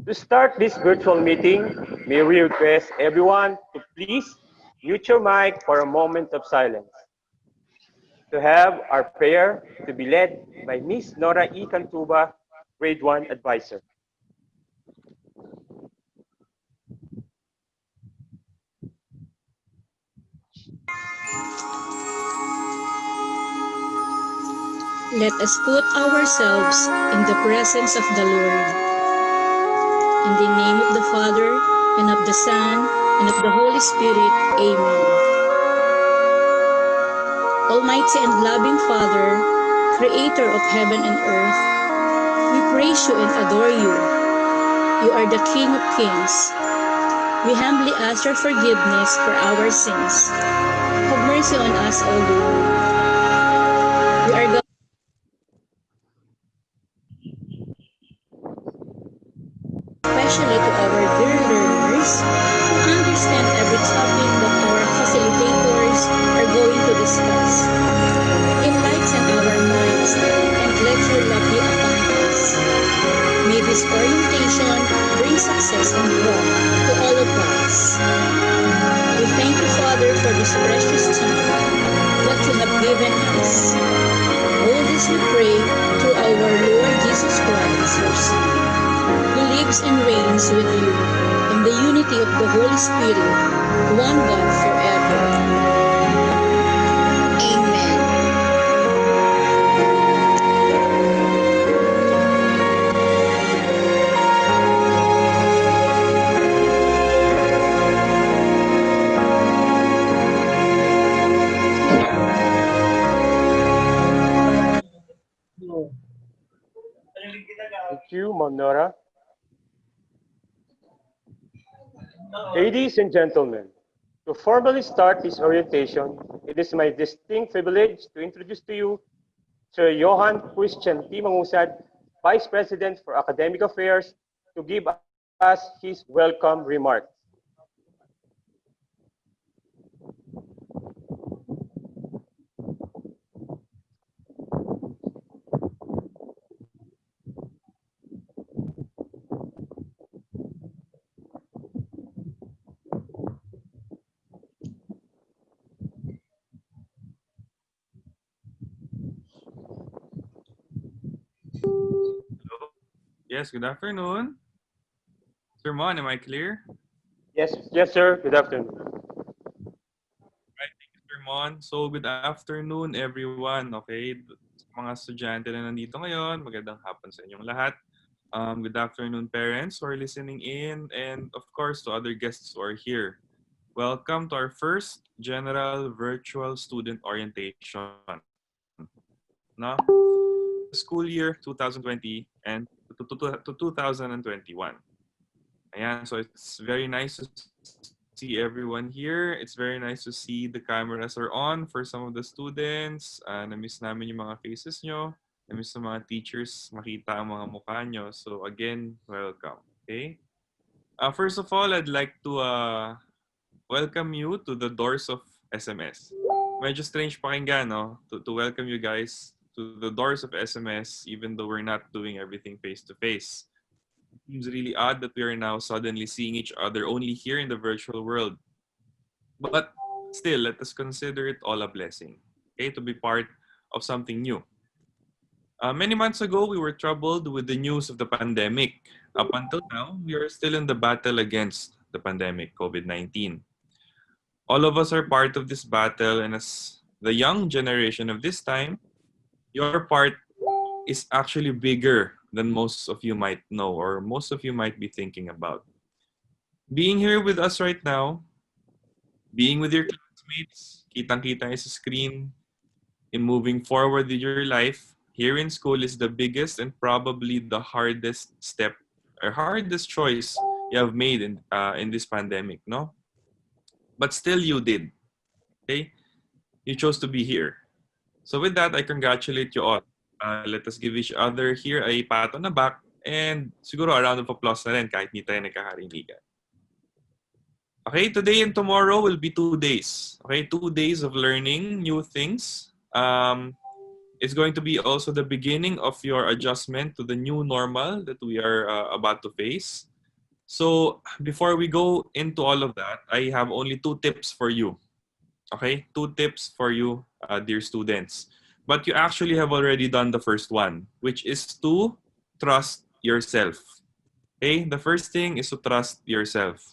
To start this virtual meeting, may we request everyone to please mute your mic for a moment of silence. To have our prayer to be led by Miss Nora E. Cantuba, Grade 1 Advisor. Let us put ourselves in the presence of the Lord. In the name of the Father, and of the Son, and of the Holy Spirit. Amen. Almighty and loving Father, Creator of heaven and earth, we praise you and adore you. You are the King of kings. We humbly ask your forgiveness for our sins. Have mercy on us, O Lord. We are gathered especially to our dear learners who understand every topic that our facilitators are going to discuss. Enlighten our minds and let your love be upon us. May this orientation bring success and growth to all of us. We thank you, Father, for this precious time that you have given us. All this we pray through our Lord Jesus Christ, your Son, who lives and reigns with you in the unity of the Holy Spirit, one God forever. Amen. Thank you, Ma'am Nora. Ladies and gentlemen, to formally start this orientation, it is my distinct privilege to introduce to you Sir Johan Christian T. Mangusad, Vice President for Academic Affairs, to give us his welcome remarks. Hello. Yes, good afternoon. Sir Mon, am I clear? Yes, sir. Good afternoon. Right, thank you, Sir Mon. So, good afternoon, everyone. Okay, mga estudyante na nandito ngayon, magandang hapon sa inyong lahat. Good afternoon, parents who are listening in, and of course, to other guests who are here. Welcome to our first General Virtual Student Orientation. No? School year 2020 and to 2021. Ayan, so it's very nice to see everyone here. It's very nice to see the cameras are on for some of the students. Na-miss namin yung mga faces nyo. Na-miss ng mga teachers makita ang mga mukha nyo. So again, welcome. Okay? First of all, I'd like to welcome you to the doors of SMS. Medyo strange pakinggan, no? To welcome you guys to the doors of SMS even though we're not doing everything face-to-face. It seems really odd that we are now suddenly seeing each other only here in the virtual world. But still, let us consider it all a blessing, okay, to be part of something new. Many months ago, we were troubled with the news of the pandemic. Up until now, we are still in the battle against the pandemic, COVID-19. All of us are part of this battle, and as the young generation of this time, your part is actually bigger than most of you might know or most of you might be thinking about. Being here with us right now, being with your classmates, kitang-kita sa screen, in moving forward with your life, here in school is the biggest and probably the hardest step or hardest choice you have made in this pandemic, no? But still you did, okay? You chose to be here. So with that, I congratulate you all. Let us give each other here a pat on the back and siguro a round of applause na rin kahit hindi tayo nagkakarinigan. Okay, today and tomorrow will be 2 days. Okay, 2 days of learning new things. It's going to be also the beginning of your adjustment to the new normal that we are about to face. So before we go into all of that, I have only 2 tips for you. Okay, 2 tips for you, dear students. But you actually have already done the first one, which is to trust yourself. Okay, the first thing is to trust yourself.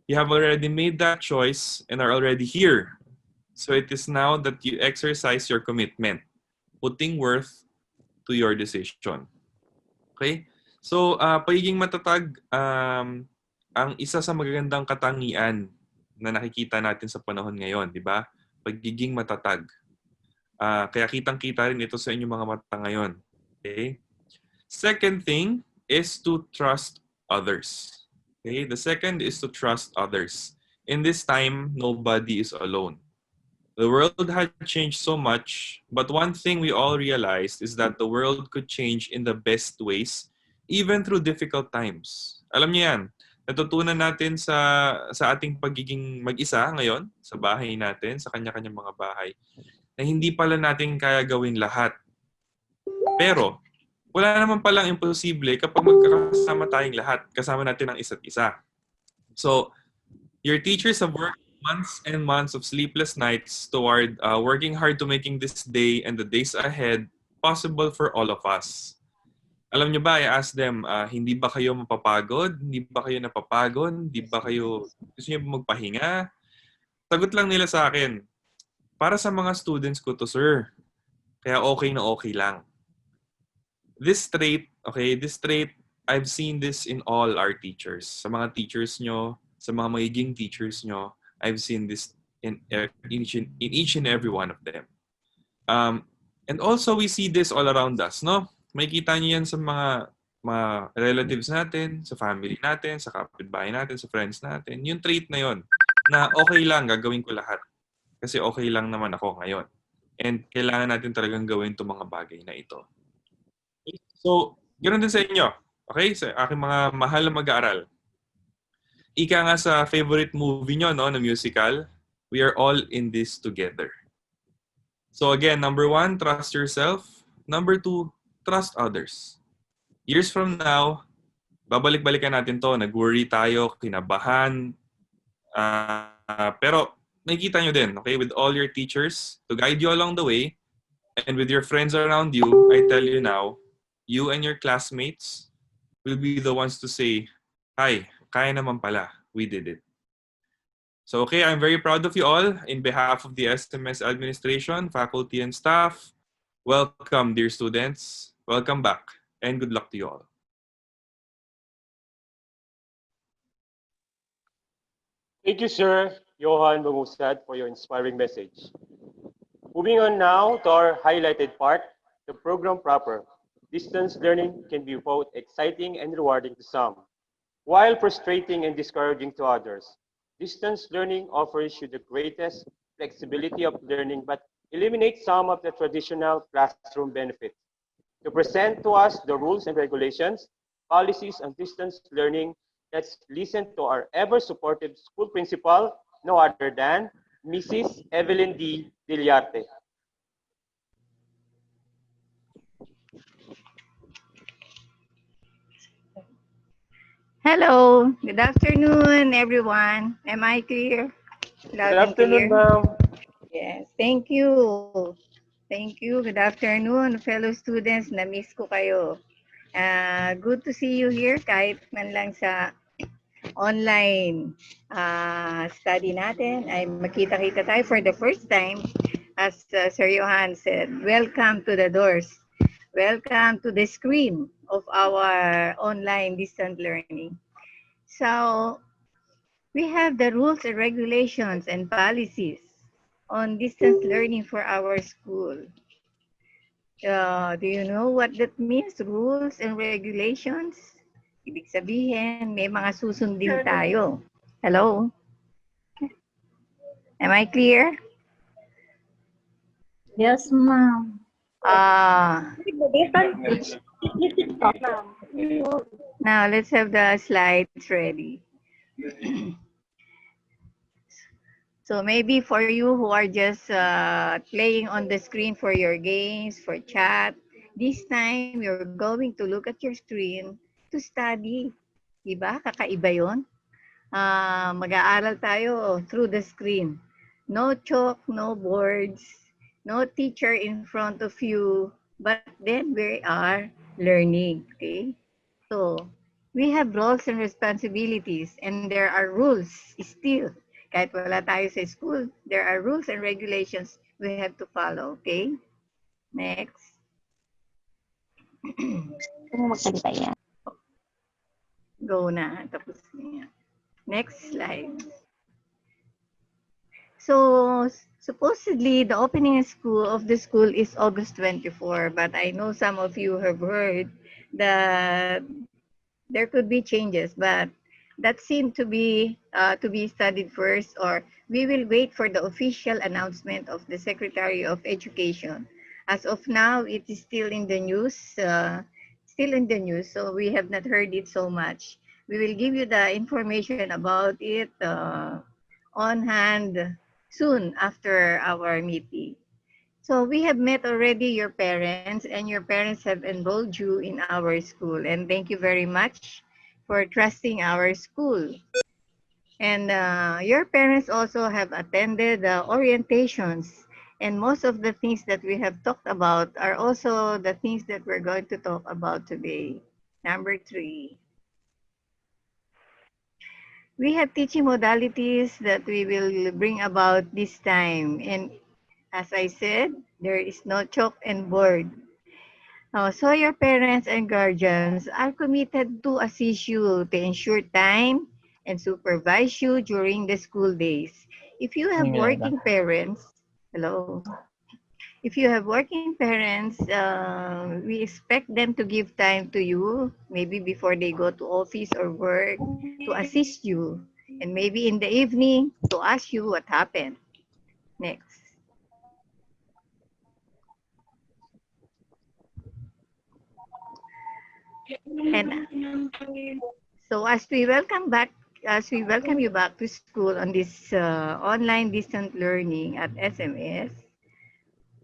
You have already made that choice and are already here. So it is now that you exercise your commitment, putting worth to your decision. Okay? So, pagiging matatag, ang isa sa magagandang katangian na nakikita natin sa panahon ngayon, di ba? Pagiging matatag. Kaya kitang-kita rin ito sa inyong mga mata ngayon. Okay? Second thing is to trust others. Okay? The second is to trust others. In this time, nobody is alone. The world had changed so much, but one thing we all realized is that the world could change in the best ways, even through difficult times. Alam niyo yan, natutunan natin sa ating pagiging mag-isa ngayon, sa bahay natin, sa kanya-kanyang mga bahay, na hindi pala natin kaya gawin lahat. Pero, wala naman palang imposible kapag magkakasama tayong lahat, kasama natin ang isa't isa. So, your teachers have worked months and months of sleepless nights toward working hard to making this day and the days ahead possible for all of us. Alam niyo ba, I asked them, hindi ba kayo mapapagod? Hindi ba kayo napapagod? Hindi ba kayo, gusto niyo ba magpahinga? Sagot lang nila sa akin, para sa mga students ko to, sir. Kaya okay na okay lang. This trait, okay, this trait, I've seen this in all our teachers. Sa mga teachers nyo, sa mga magiging teachers nyo, I've seen this in each and every one of them. And also, we see this all around us, no? May kita nyo yan sa mga relatives natin, sa family natin, sa kapitbahay natin, sa friends natin. Yung trait na yon, na okay lang, gagawin ko lahat. Kasi okay lang naman ako ngayon. And kailangan natin talagang gawin itong mga bagay na ito. So, ganoon din sa inyo. Okay? Sa aking mga mahal na mag-aaral. Ika nga sa favorite movie nyo, no, na musical, we are all in this together. So again, number 1, trust yourself. Number 2, trust others. Years from now, babalik-balikan natin to. Nag-worry tayo, kinabahan. Pero nakikita nyo din, okay? With all your teachers to guide you along the way, and with your friends around you, I tell you now, you and your classmates will be the ones to say, "Hi, kaya naman pala. We did it." So, okay, I'm very proud of you all. In behalf of the SMS administration, faculty, and staff, welcome, dear students. Welcome back, and good luck to you all. Thank you, Sir Johan Bangusad, for your inspiring message. Moving on now to our highlighted part, the program proper. Distance learning can be both exciting and rewarding to some, while frustrating and discouraging to others. Distance learning offers you the greatest flexibility of learning but eliminates some of the traditional classroom benefits. To present to us the rules and regulations, policies on distance learning, let's listen to our ever-supportive school principal, no other than Mrs. Evelyn D. Diliarte. Hello, good afternoon, everyone. Am I clear? Loud Good and clear? afternoon, ma'am. Yes, thank you. Thank you. Good afternoon, fellow students. Na-miss ko kayo. Good to see you here kahit man lang sa online study natin ay makita-kita tayo for the first time. As Sir Johan said, welcome to the doors. Welcome to the screen of our online distant learning. So, we have the rules and regulations and policies on distance learning for our school. Do you know what that means? Rules and regulations? Ibig sabihin, may mga susundin tayo. Hello? Am I clear? Yes, ma'am. Now, let's have the slides ready. So maybe for you who are just playing on the screen for your games, for chat, this time you're going to look at your screen to study. Diba? Kakaiba yun. Mag-aaral tayo through the screen. No chalk, no boards, no teacher in front of you, but then we are learning, okay? So, we have roles and responsibilities and there are rules still. Kahit wala tayo sa school, there are rules and regulations we have to follow, okay? Next. Go na, tapos na. Next slide. So supposedly the opening school of the school is August 24, but I know some of you have heard that there could be changes, but that seemed to be studied first, or we will wait for the official announcement of the Secretary of Education. As of now, it is still in the news, so we have not heard it so much. We will give you the information about it on hand soon after our meeting. So we have met already your parents, and your parents have enrolled you in our school. And thank you very much for trusting our school. And your parents also have attended the orientations. And most of the things that we have talked about are also the things that we're going to talk about today. Number 3. We have teaching modalities that we will bring about this time. And as I said, there is no chalk and board. So your parents and guardians are committed to assist you to ensure time and supervise you during the school days. If you have working parents, hello. If you have working parents, we expect them to give time to you, maybe before they go to office or work, to assist you, and maybe in the evening to ask you what happened. Next. And so as we welcome you back to school on this online distant learning at SMS,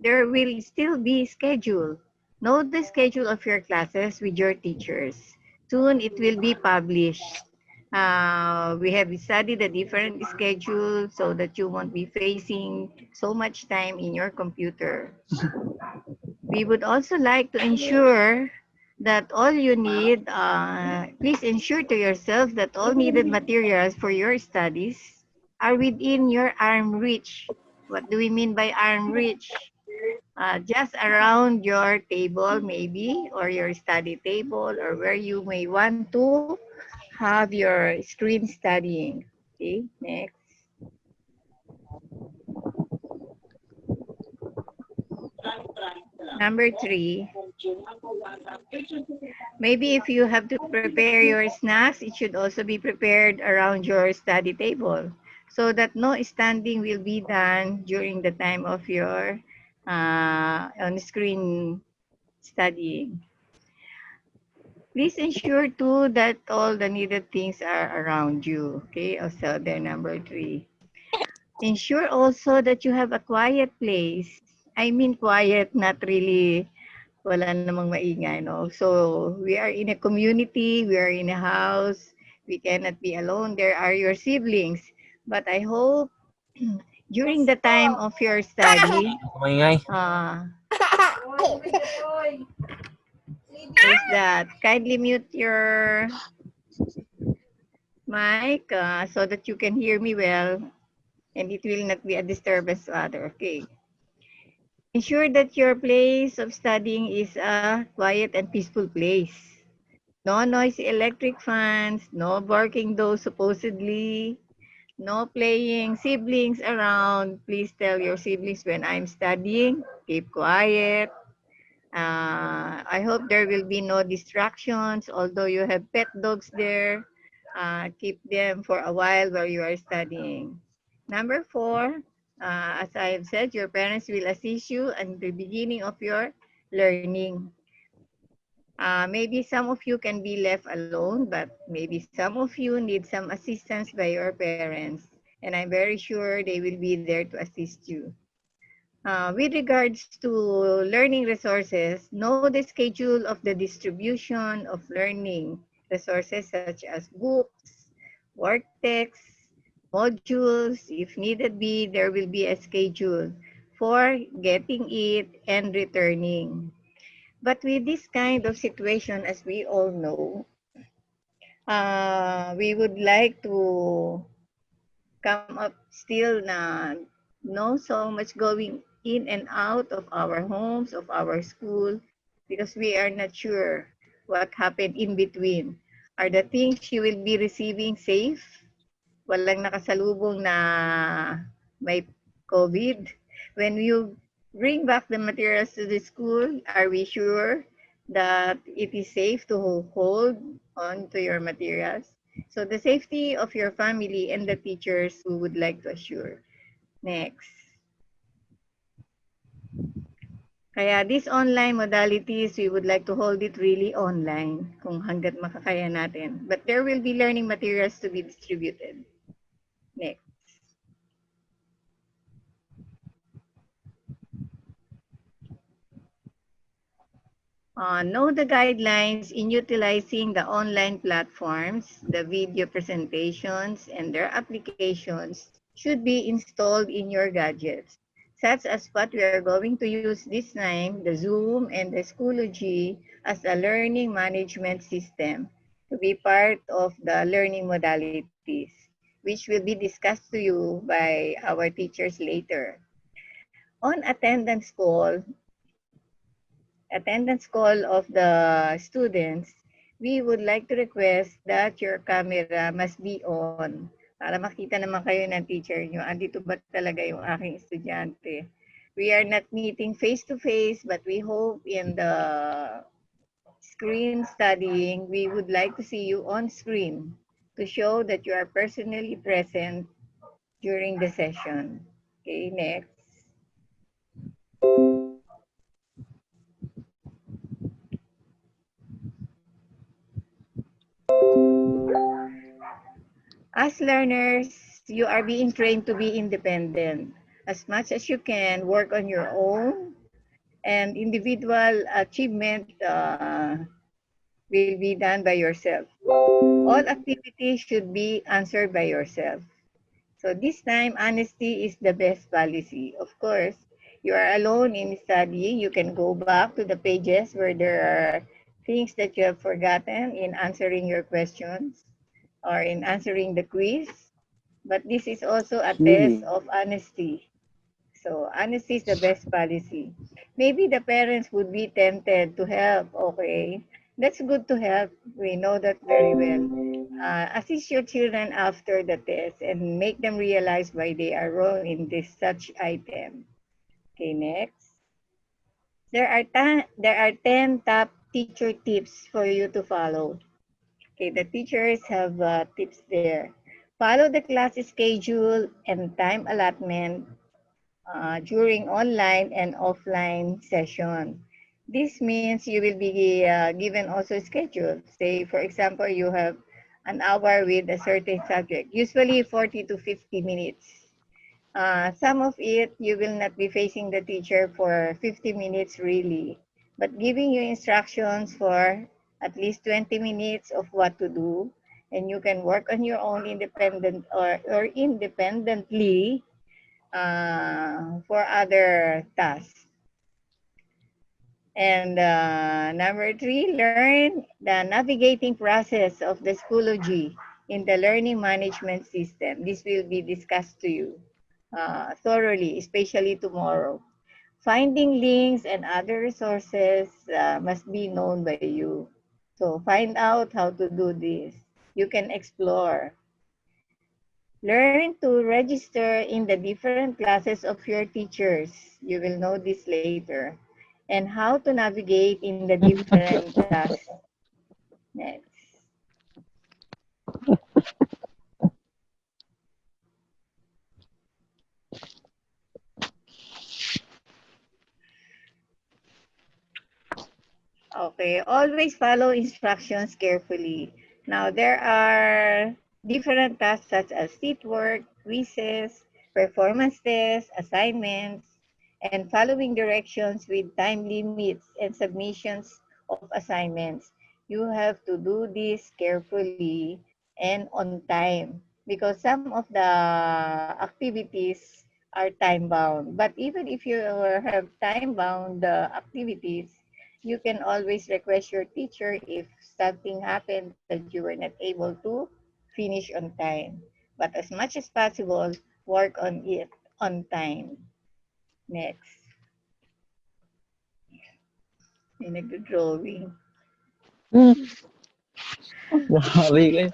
there will still be schedule. Note the schedule of your classes with your teachers. Soon it will be published. We have studied a different schedule so that you won't be facing so much time in your computer. We would also like to ensure that all you need, please ensure to yourself that all needed materials for your studies are within your arm reach. What do we mean by arm reach? Just around your table maybe, or your study table, or where you may want to have your screen studying. Okay, next. Number 3, maybe if you have to prepare your snacks, it should also be prepared around your study table so that no standing will be done during the time of your on-screen studying. Please ensure too that all the needed things are around you. Okay, also there number 3. Ensure also that you have a quiet place. I mean quiet, not really wala namang maingay, no? So we are in a community, we are in a house, we cannot be alone. There are your siblings. But I hope during the time of your study, is that kindly mute your mic so that you can hear me well and it will not be a disturbance to other. Okay. Ensure that your place of studying is a quiet and peaceful place. No noisy electric fans, no barking those supposedly, no playing siblings around. Please tell your siblings when I'm studying, keep quiet. I hope there will be no distractions, although you have pet dogs there. Keep them for a while while you are studying. Number 4, as I have said, your parents will assist you at the beginning of your learning. Maybe some of you can be left alone, but maybe some of you need some assistance by your parents. And I'm very sure they will be there to assist you. With regards to learning resources, know the schedule of the distribution of learning resources such as books, work texts, modules. If needed be, there will be a schedule for getting it and returning. But with this kind of situation, as we all know, we would like to come up still na no so much going in and out of our homes, of our school, because we are not sure what happened in between. Are the things you will be receiving safe? Walang nakasalubong na may COVID? When you bring back the materials to the school, are we sure that it is safe to hold on to your materials? So the safety of your family and the teachers we would like to assure. Next. Kaya these online modalities, we would like to hold it really online kung hanggat makakaya natin. But there will be learning materials to be distributed. Next. Know the guidelines in utilizing the online platforms, the video presentations, and their applications should be installed in your gadgets, such as what we are going to use this time, the Zoom and the Schoology as a learning management system to be part of the learning modalities, which will be discussed to you by our teachers later. On attendance call of the students, we would like to request that your camera must be on para makita naman kayo ng teacher nyo. Andito ba talaga yung aking estudyante? We are not meeting face-to-face, but we hope in the screen studying, we would like to see you on screen to show that you are personally present during the session. Okay, next. As learners, you are being trained to be independent. As much as you can, work on your own, and individual achievement will be done by yourself. All activities should be answered by yourself. So this time, honesty is the best policy. Of course, you are alone in studying. You can go back to the pages where there are things that you have forgotten in answering your questions or in answering the quiz. But this is also a test of honesty. So honesty is the best policy. Maybe the parents would be tempted to help. Okay, that's good to help. We know that very well. Assist your children after the test and make them realize why they are wrong in this such item. Okay, next. There are 10 top teacher tips for you to follow. Okay, the teachers have tips there. Follow the class schedule and time allotment during online and offline session. This means you will be given also schedule. Say, for example, you have an hour with a certain subject, usually 40 to 50 minutes. Some of it, you will not be facing the teacher for 50 minutes really, but giving you instructions for at least 20 minutes of what to do, and you can work on your own or independently for other tasks. And number 3, learn the navigating process of the Schoology in the learning management system. This will be discussed to you thoroughly, especially tomorrow. Finding links and other resources must be known by you. So find out how to do this. You can explore. Learn to register in the different classes of your teachers. You will know this later. And how to navigate in the different tasks. Next. Okay, always follow instructions carefully. Now, there are different tasks such as seat work, quizzes, performance tests, assignments, and following directions with time limits and submissions of assignments. you have to do this carefully and on time because some of the activities are time bound. But even if you have time bound activities, you can always request your teacher if something happened that you were not able to finish on time. But as much as possible, work on it on time. Next. May nagdo-drawing. Grabe kayo.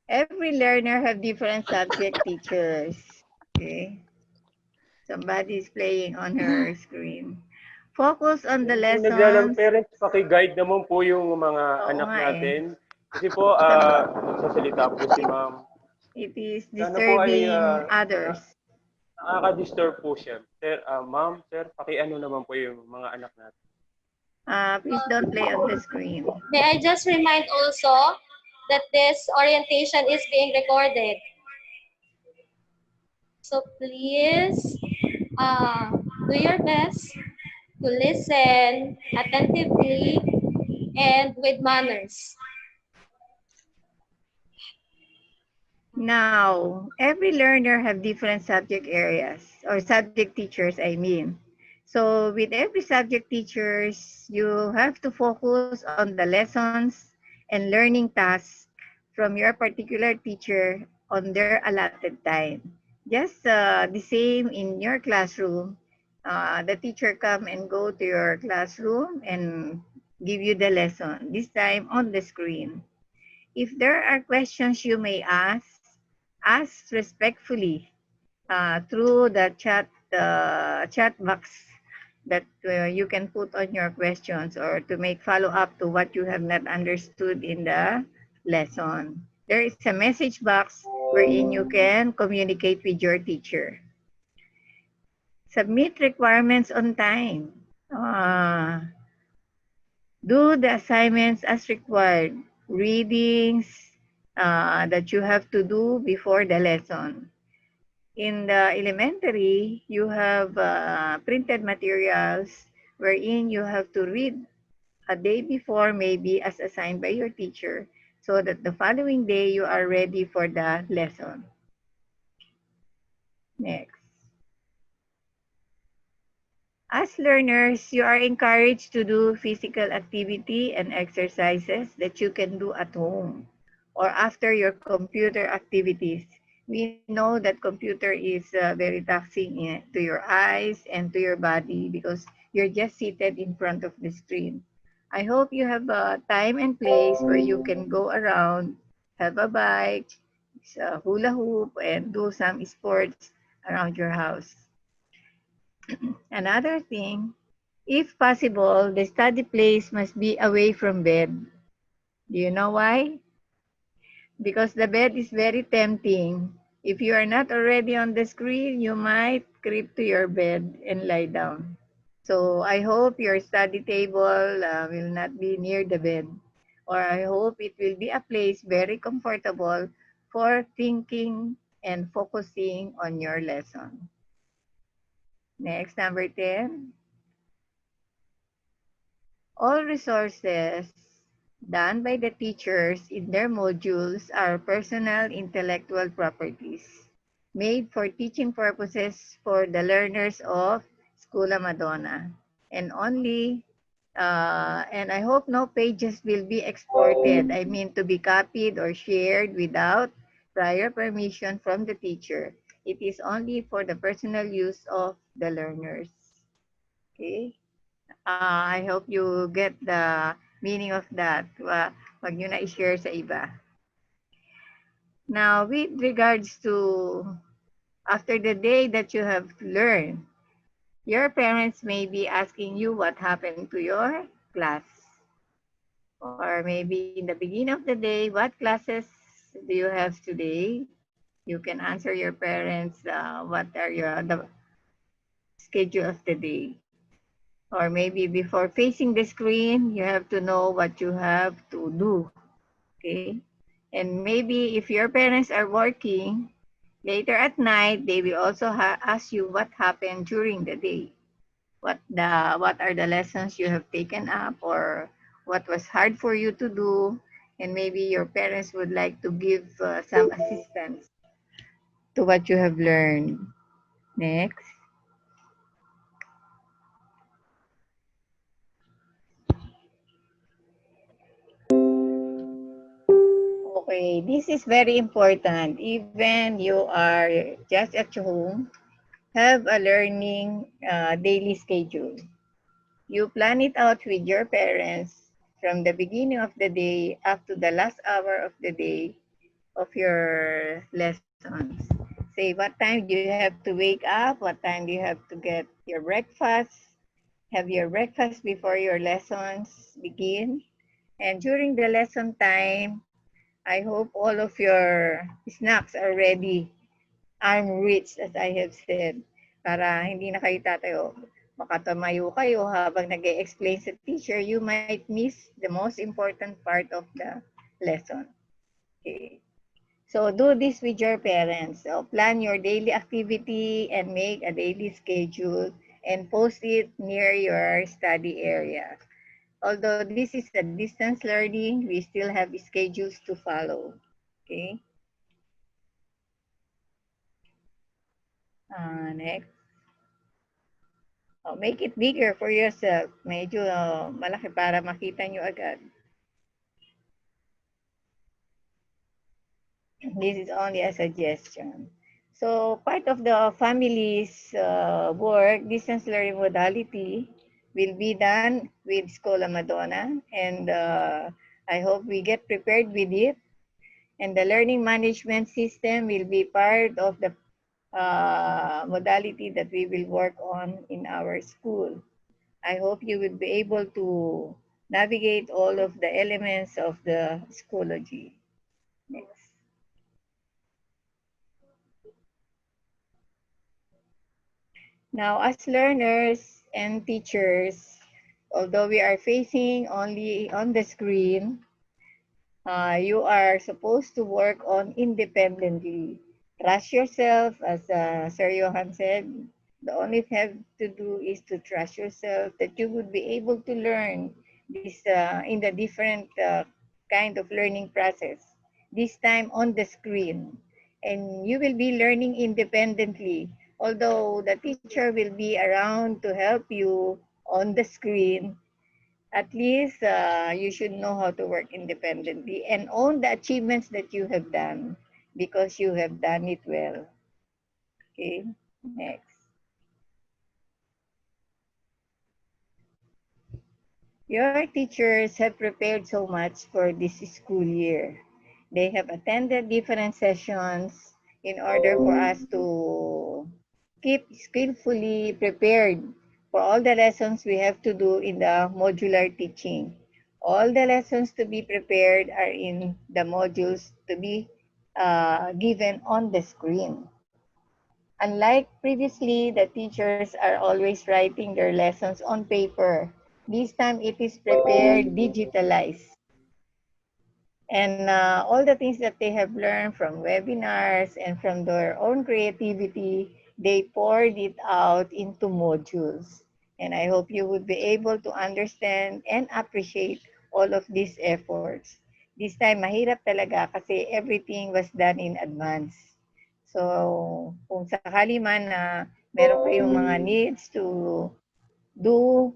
Every learner have different subject teachers. Okay. Somebody is playing on her screen. Focus on the Yung naglalaro lessons. parents, paki-guide naman po yung mga Oo anak nga eh. natin. Kasi po, nagsasalita po si ma'am. It is Sana po ay disturbing others. nakaka-disturb po siya. Sir, ma'am, sir, paki-ano naman po yung mga anak natin. Please don't play on the screen. May I just remind also that this orientation is being recorded. So please do your best to listen attentively and with manners. Now, every learner have different subject areas or subject teachers, I mean. So with every subject teachers, you have to focus on the lessons and learning tasks from your particular teacher on their allotted time. Just the same in your classroom, the teacher come and go to your classroom and give you the lesson, this time on the screen. If there are questions you may ask respectfully through the chat box that you can put on your questions or to make follow up to what you have not understood in the lesson. There is a message box wherein you can communicate with your teacher. Submit requirements on time. Do the assignments as required. Readings that you have to do before the lesson. In the elementary, you have printed materials wherein you have to read a day before, maybe as assigned by your teacher, so that the following day you are ready for the lesson. Next. As learners, you are encouraged to do physical activity and exercises that you can do at home or after your computer activities. We know that computer is very taxing to your eyes and to your body because you're just seated in front of the screen. I hope you have a time and place where you can go around, have a bike, hula hoop, and do some sports around your house. Another thing, if possible, the study place must be away from bed. Do you know why? Because the bed is very tempting. If you are not already on the screen, you might creep to your bed and lie down. So I hope your study table will not be near the bed. Or I hope it will be a place very comfortable for thinking and focusing on your lesson. Next, number 10. All resources done by the teachers in their modules are personal intellectual properties made for teaching purposes for the learners of Schoola Madonna. And and I hope no pages will be exported, I mean to be copied or shared without prior permission from the teacher. It is only for the personal use of the learners. Okay? I hope you get the meaning of that. Wag nyo na i-share sa iba. Now, with regards to after the day that you have learned, your parents may be asking you what happened to your class. Or maybe in the beginning of the day, what classes do you have today? You can answer your parents what are the schedule of the day. Or maybe before facing the screen, you have to know what you have to do. Okay? And maybe if your parents are working, later at night, they will also ask you what happened during the day. what are the lessons you have taken up, or what was hard for you to do, and maybe your parents would like to give some assistance to what you have learned. Next. Okay, this is very important. Even you are just at home, have a learning daily schedule. You plan it out with your parents from the beginning of the day up to the last hour of the day of your lessons. Say what time do you have to wake up, what time do you have to get your breakfast, have your breakfast before your lessons begin. And during the lesson time, I hope all of your snacks are ready, arm reach as I have said, para hindi na kayo tatayo. Makatamayo kayo habang nag-explain sa teacher, you might miss the most important part of the lesson. Okay. So do this with your parents. So plan your daily activity and make a daily schedule and post it near your study area. Although this is a distance learning, we still have schedules to follow. Okay. Next. Oh, make it bigger for yourself. Medyo malaki para makita nyo agad. This is only a suggestion. So part of the family's work, distance learning modality, will be done with Scola Madonna. And I hope we get prepared with it. And the learning management system will be part of the modality that we will work on in our school. I hope you will be able to navigate all of the elements of the Schoology. Next. Now, as learners and teachers, although we are facing only on the screen, you are supposed to work on independently. Trust yourself, as Sir Johan said. The only thing you have to do is to trust yourself that you would be able to learn this in the different kind of learning process. This time on the screen, and you will be learning independently. Although the teacher will be around to help you on the screen, at least you should know how to work independently and own the achievements that you have done because you have done it well. Okay, next. Your teachers have prepared so much for this school year. They have attended different sessions in order for us to keep skillfully prepared for all the lessons we have to do in the modular teaching. All the lessons to be prepared are in the modules to be given on the screen. Unlike previously, the teachers are always writing their lessons on paper. This time it is prepared, digitalized. And all the things that they have learned from webinars and from their own creativity, they poured it out into modules. And I hope you would be able to understand and appreciate all of these efforts. This time, mahirap talaga kasi everything was done in advance. So, kung sakali man na meron kayong mga needs to do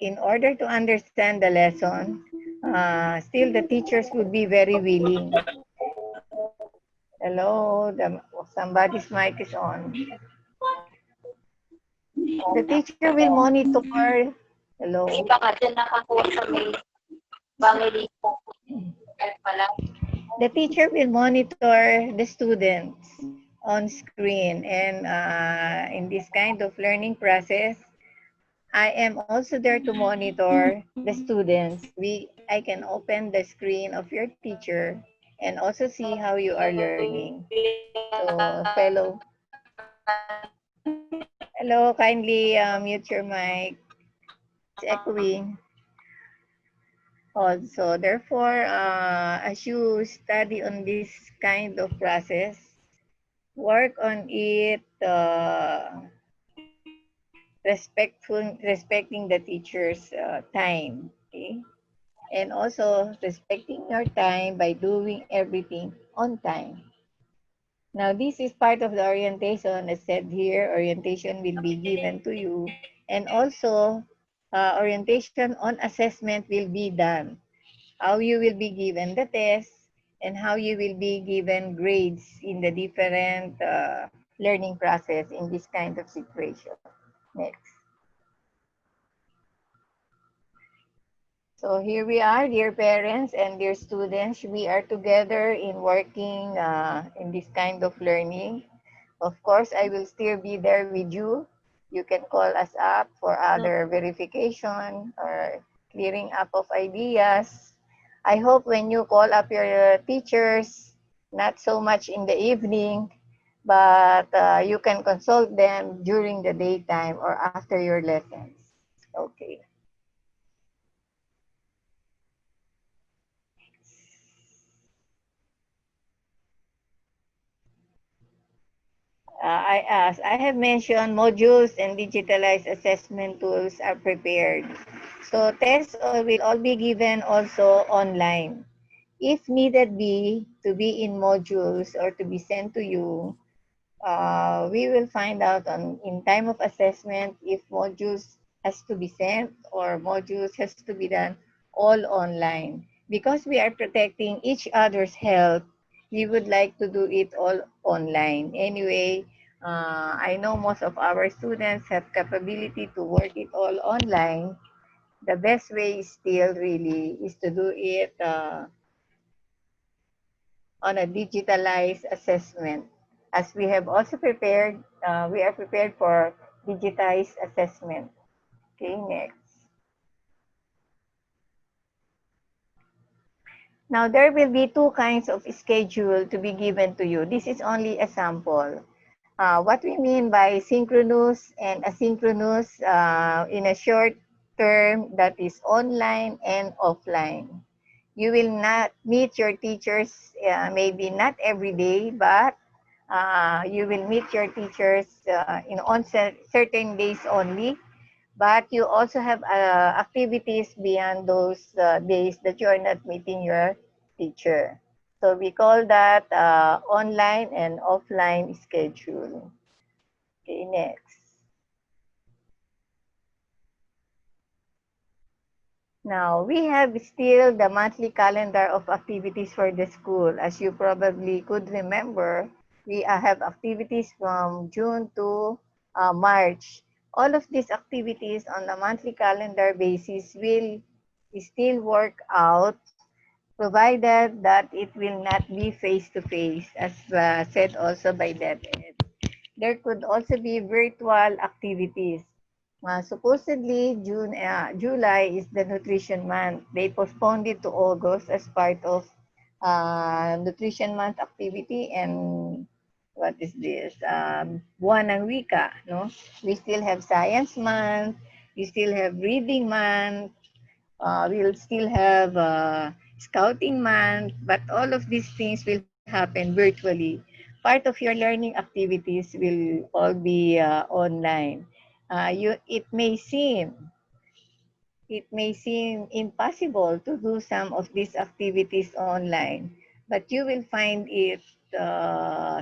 in order to understand the lesson, still the teachers would be very willing. Hello, somebody's mic is on. The teacher will monitor. Hello. Iba ka dyan nakakuha sa may family ko. The teacher will monitor the students on screen, and in this kind of learning process, I am also there to monitor the students. I can open the screen of your teacher and also see how you are learning. So, hello, kindly mute your mic. It's echoing. Also, therefore, as you study on this kind of process, work on it respecting the teacher's time. Okay, and also respecting your time by doing everything on time. Now, this is part of the orientation. As said here, orientation will be given to you. And also, orientation on assessment will be done. How you will be given the test and how you will be given grades in the different learning process in this kind of situation. Next. So here we are, dear parents and dear students. We are together in working in this kind of learning. Of course, I will still be there with you. You can call us up for other verification or clearing up of ideas. I hope when you call up your teachers, not so much in the evening, but you can consult them during the daytime or after your lessons. Okay. I have mentioned modules and digitalized assessment tools are prepared. So tests will all be given also online. If needed be to be in modules or to be sent to you, we will find out in time of assessment if modules has to be sent or modules has to be done all online. Because we are protecting each other's health, we would like to do it all online. Anyway, I know most of our students have capability to work it all online. The best way still really is to do it on a digitalized assessment. As we have also prepared, we are prepared for digitized assessment. Okay, next. Now, there will be two kinds of schedule to be given to you. This is only a sample. What we mean by synchronous and asynchronous in a short term, that is online and offline. You will not meet your teachers, maybe not every day, but you will meet your teachers on certain days only. But you also have activities beyond those days that you are not meeting your teacher. So we call that online and offline schedule. Okay, next. Now, we have still the monthly calendar of activities for the school. As you probably could remember, we have activities from June to March. All of these activities on a monthly calendar basis will still work out, provided that it will not be face-to-face, as said also by DepEd. There could also be virtual activities. Supposedly, July is the nutrition month. They postponed it to August as part of nutrition month activity and what is this? Buwan ng Wika, no? We still have science month. We still have reading month. We'll still have scouting month, but all of these things will happen virtually. Part of your learning activities will all be online. It may seem impossible to do some of these activities online, but you will find it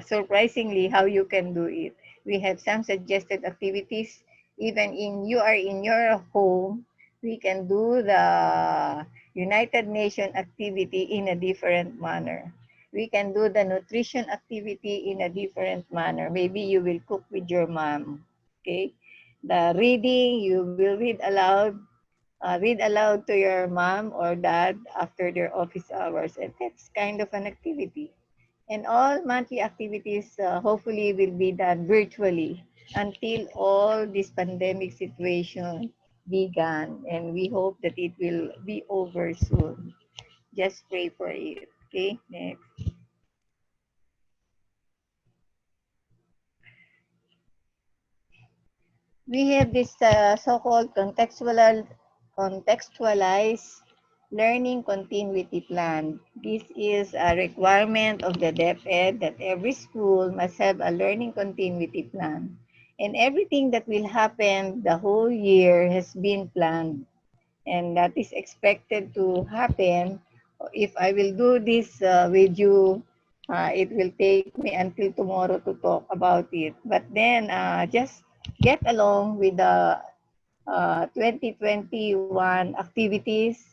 surprisingly how you can do it. We have some suggested activities. Even in you are in your home, we can do the United Nations activity in a different manner. We can do the nutrition activity in a different manner. Maybe you will cook with your mom. Okay. The reading, you will read aloud to your mom or dad after their office hours. And that's kind of an activity. And all monthly activities hopefully will be done virtually until all this pandemic situation began. And we hope that it will be over soon. Just pray for it. Okay, next. We have this so-called contextualized learning continuity plan. This is a requirement of the DepEd that every school must have a learning continuity plan. And everything that will happen the whole year has been planned, and that is expected to happen. If I will do this with you, it will take me until tomorrow to talk about it. But then just get along with the 2021 activities.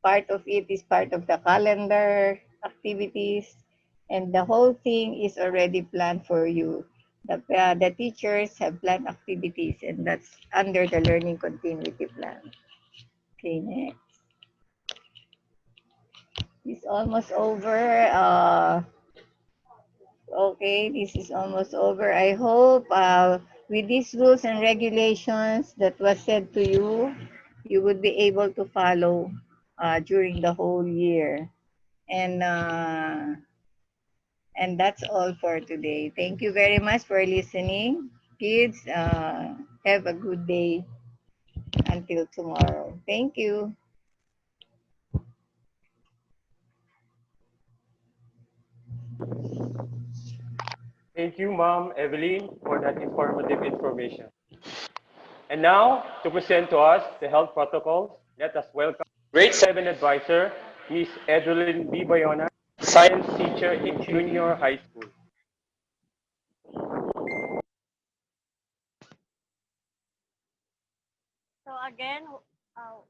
Part of it is part of the calendar activities, and the whole thing is already planned for you. The teachers have planned activities, and that's under the learning continuity plan. Okay, next. It's almost over. Okay, this is almost over. I hope with these rules and regulations that was said to you, you would be able to follow during the whole year. And uh, and that's all for today. Thank you very much for listening. Kids, have a good day until tomorrow. Thank you. Thank you, Ma'am Evelyn, for that informative information. And now, to present to us the health protocols, let us welcome Grade 7 Advisor, Ms. Edeline B. Bayona, Science Teacher in Junior High School. So again, uh,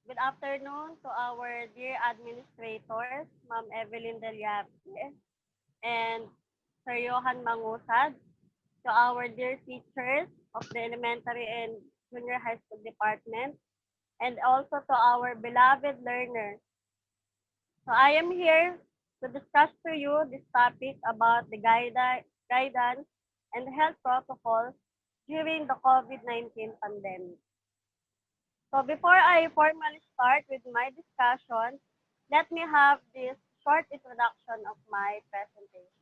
good afternoon to our dear administrators, Ma'am Evelyn Deliarte and Sir Johan Mangusad, to our dear teachers of the elementary and junior high school department, and also to our beloved learners. So I am here to discuss to you this topic about the guidance and health protocols during the COVID-19 pandemic. So before I formally start with my discussion, let me have this short introduction of my presentation.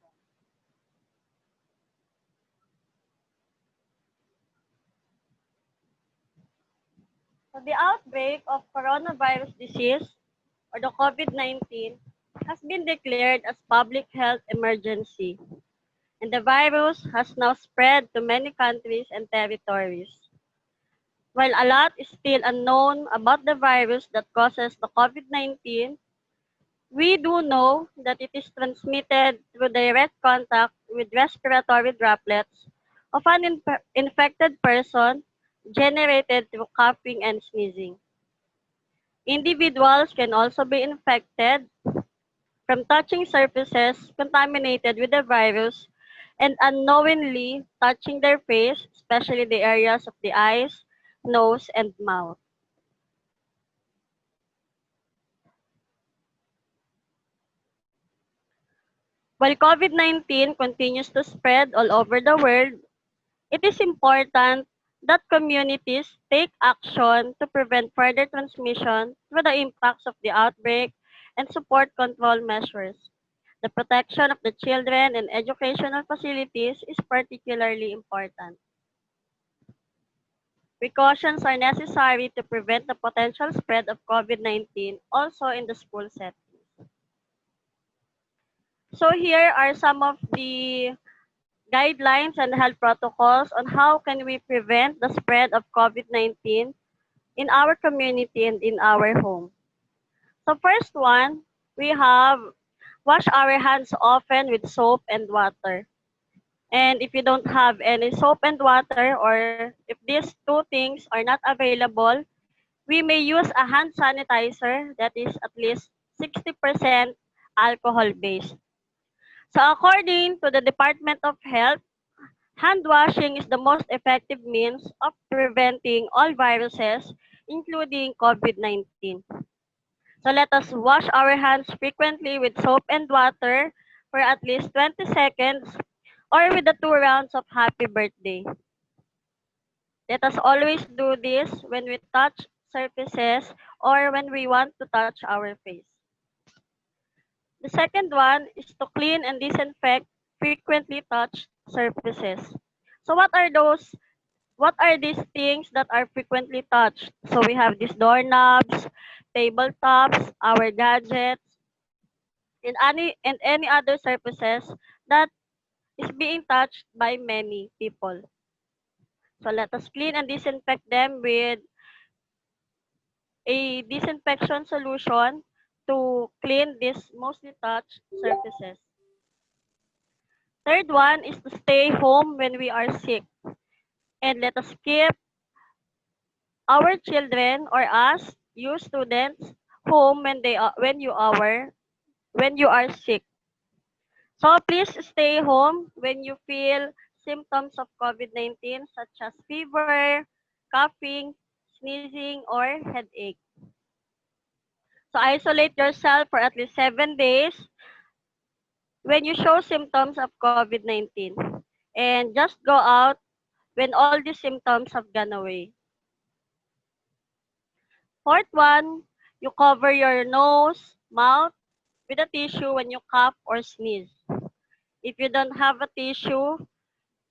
So the outbreak of coronavirus disease, or the COVID-19, has been declared as public health emergency, and the virus has now spread to many countries and territories. While a lot is still unknown about the virus that causes the COVID-19, we do know that it is transmitted through direct contact with respiratory droplets of an infected person generated through coughing and sneezing. Individuals can also be infected from touching surfaces contaminated with the virus and unknowingly touching their face, especially the areas of the eyes, nose, and mouth. While COVID-19 continues to spread all over the world, it is important that communities take action to prevent further transmission through the impacts of the outbreak and support control measures. The protection of the children and educational facilities is particularly important. Precautions are necessary to prevent the potential spread of COVID-19 also in the school setting. So here are some of the guidelines and health protocols on how can we prevent the spread of COVID-19 in our community and in our home. So first one, we have wash our hands often with soap and water. And if you don't have any soap and water, or if these two things are not available, we may use a hand sanitizer that is at least 60% alcohol based. So according to the Department of Health, hand washing is the most effective means of preventing all viruses, including COVID-19. So let us wash our hands frequently with soap and water for at least 20 seconds or with the 2 rounds of happy birthday. Let us always do this when we touch surfaces or when we want to touch our face. The second one is to clean and disinfect frequently touched surfaces. So what are these things that are frequently touched? So we have these doorknobs, tabletops, our gadgets, and any other surfaces that is being touched by many people. So let us clean and disinfect them with a disinfection solution to clean these mostly touched surfaces. Third one is to stay home when we are sick. And let us keep our children or us, you students, home when they are when you are sick. So please stay home when you feel symptoms of COVID-19 such as fever, coughing, sneezing, or headache. So isolate yourself for at least 7 days when you show symptoms of COVID-19. And just go out when all these symptoms have gone away. Fourth one, you cover your nose, mouth with a tissue when you cough or sneeze. If you don't have a tissue,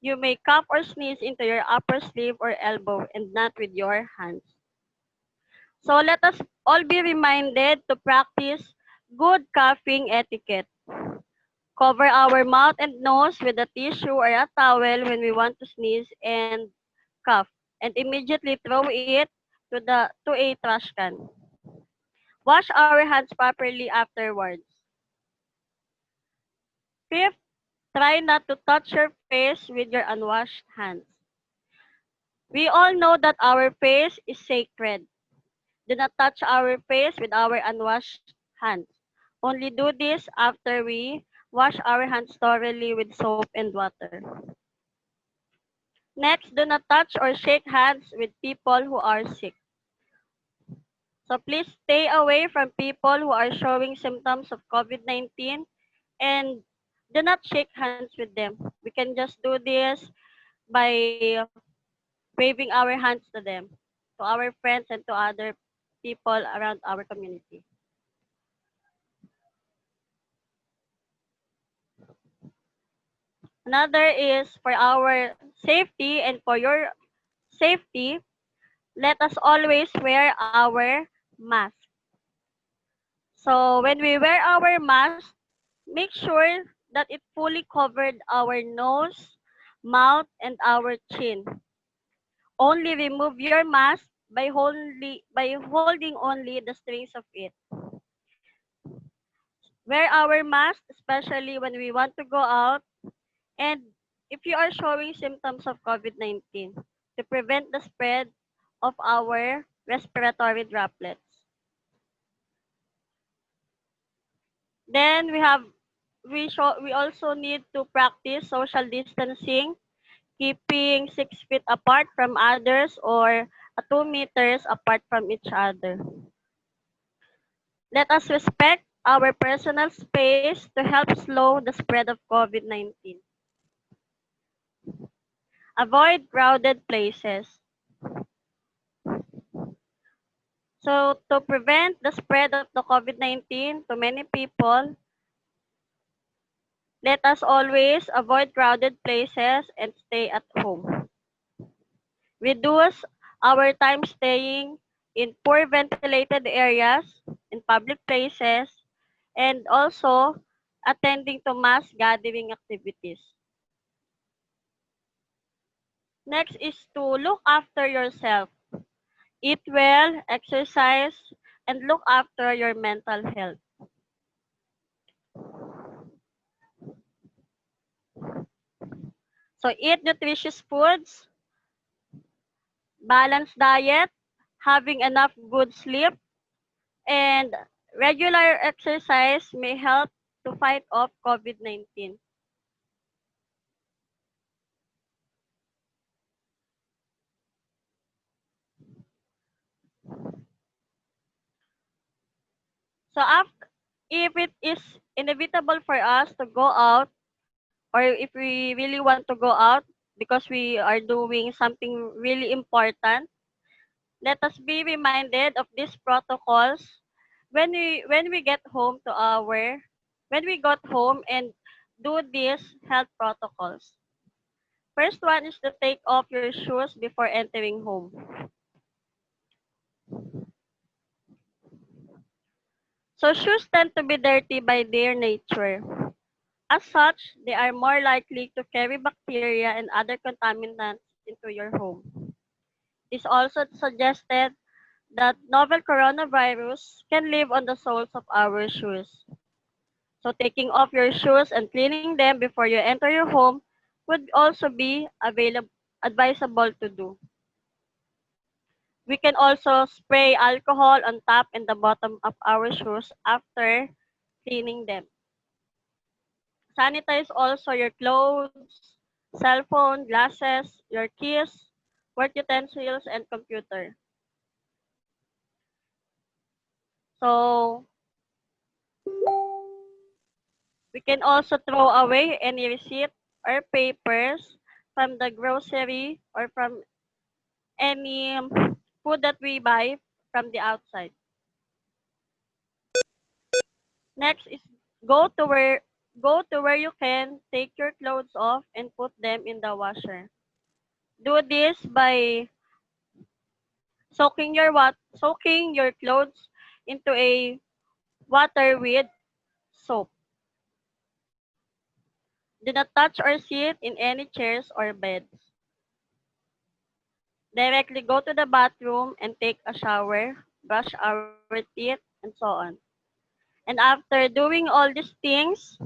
you may cough or sneeze into your upper sleeve or elbow and not with your hands. So let us all be reminded to practice good coughing etiquette. Cover our mouth and nose with a tissue or a towel when we want to sneeze and cough, and immediately throw it to a trash can. Wash our hands properly afterwards. Fifth, try not to touch your face with your unwashed hands. We all know that our face is sacred. Do not touch our face with our unwashed hands. Only do this after we wash our hands thoroughly with soap and water. Next, do not touch or shake hands with people who are sick. So please stay away from people who are showing symptoms of COVID-19 and do not shake hands with them. We can just do this by waving our hands to them, to our friends and to other people around our community. Another is for our safety and for your safety, let us always wear our mask. So when we wear our mask, make sure that it fully covered our nose, mouth, and our chin. Only remove your mask by holding only the strings of it. Wear our mask, especially when we want to go out, and if you are showing symptoms of COVID-19 to prevent the spread of our respiratory droplets. Then we also need to practice social distancing, keeping 6 feet apart from others or 2 meters apart from each other. Let us respect our personal space to help slow the spread of COVID-19. Avoid crowded places. So to prevent the spread of the COVID-19 to many people, let us always avoid crowded places and stay at home. Reduce our time staying in poor ventilated areas, in public places, and also attending to mass gathering activities. Next is to look after yourself. Eat well, exercise, and look after your mental health. So eat nutritious foods, balanced diet, having enough good sleep, and regular exercise may help to fight off COVID-19. So if it is inevitable for us to go out, or if we really want to go out because we are doing something really important, let us be reminded of these protocols when we get home to our when we got home and do these health protocols. First one is to take off your shoes before entering home. So shoes tend to be dirty by their nature. As such, they are more likely to carry bacteria and other contaminants into your home. It is also suggested that novel coronavirus can live on the soles of our shoes. So taking off your shoes and cleaning them before you enter your home would also be advisable to do. We can also spray alcohol on top and the bottom of our shoes after cleaning them. Sanitize also your clothes, cell phone, glasses, your keys, work utensils, and computer. So we can also throw away any receipt or papers from the grocery or from any food that we buy from the outside. Next is go to where go to where you can take your clothes off and put them in the washer. Do this by soaking your clothes into a water with soap. Do not touch or sit in any chairs or beds. Directly go to the bathroom and take a shower, brush our teeth, and so on. And after doing all these things,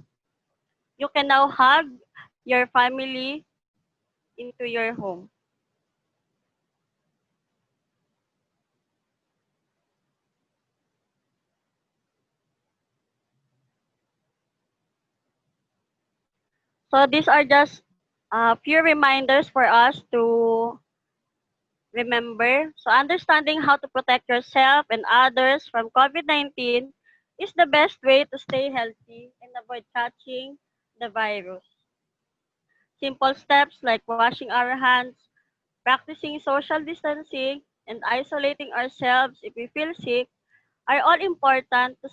you can now hug your family into your home. So these are just a few reminders for us to remember. So understanding how to protect yourself and others from COVID-19 is the best way to stay healthy and avoid catching the virus. Simple steps like washing our hands, practicing social distancing, and isolating ourselves if we feel sick are all important to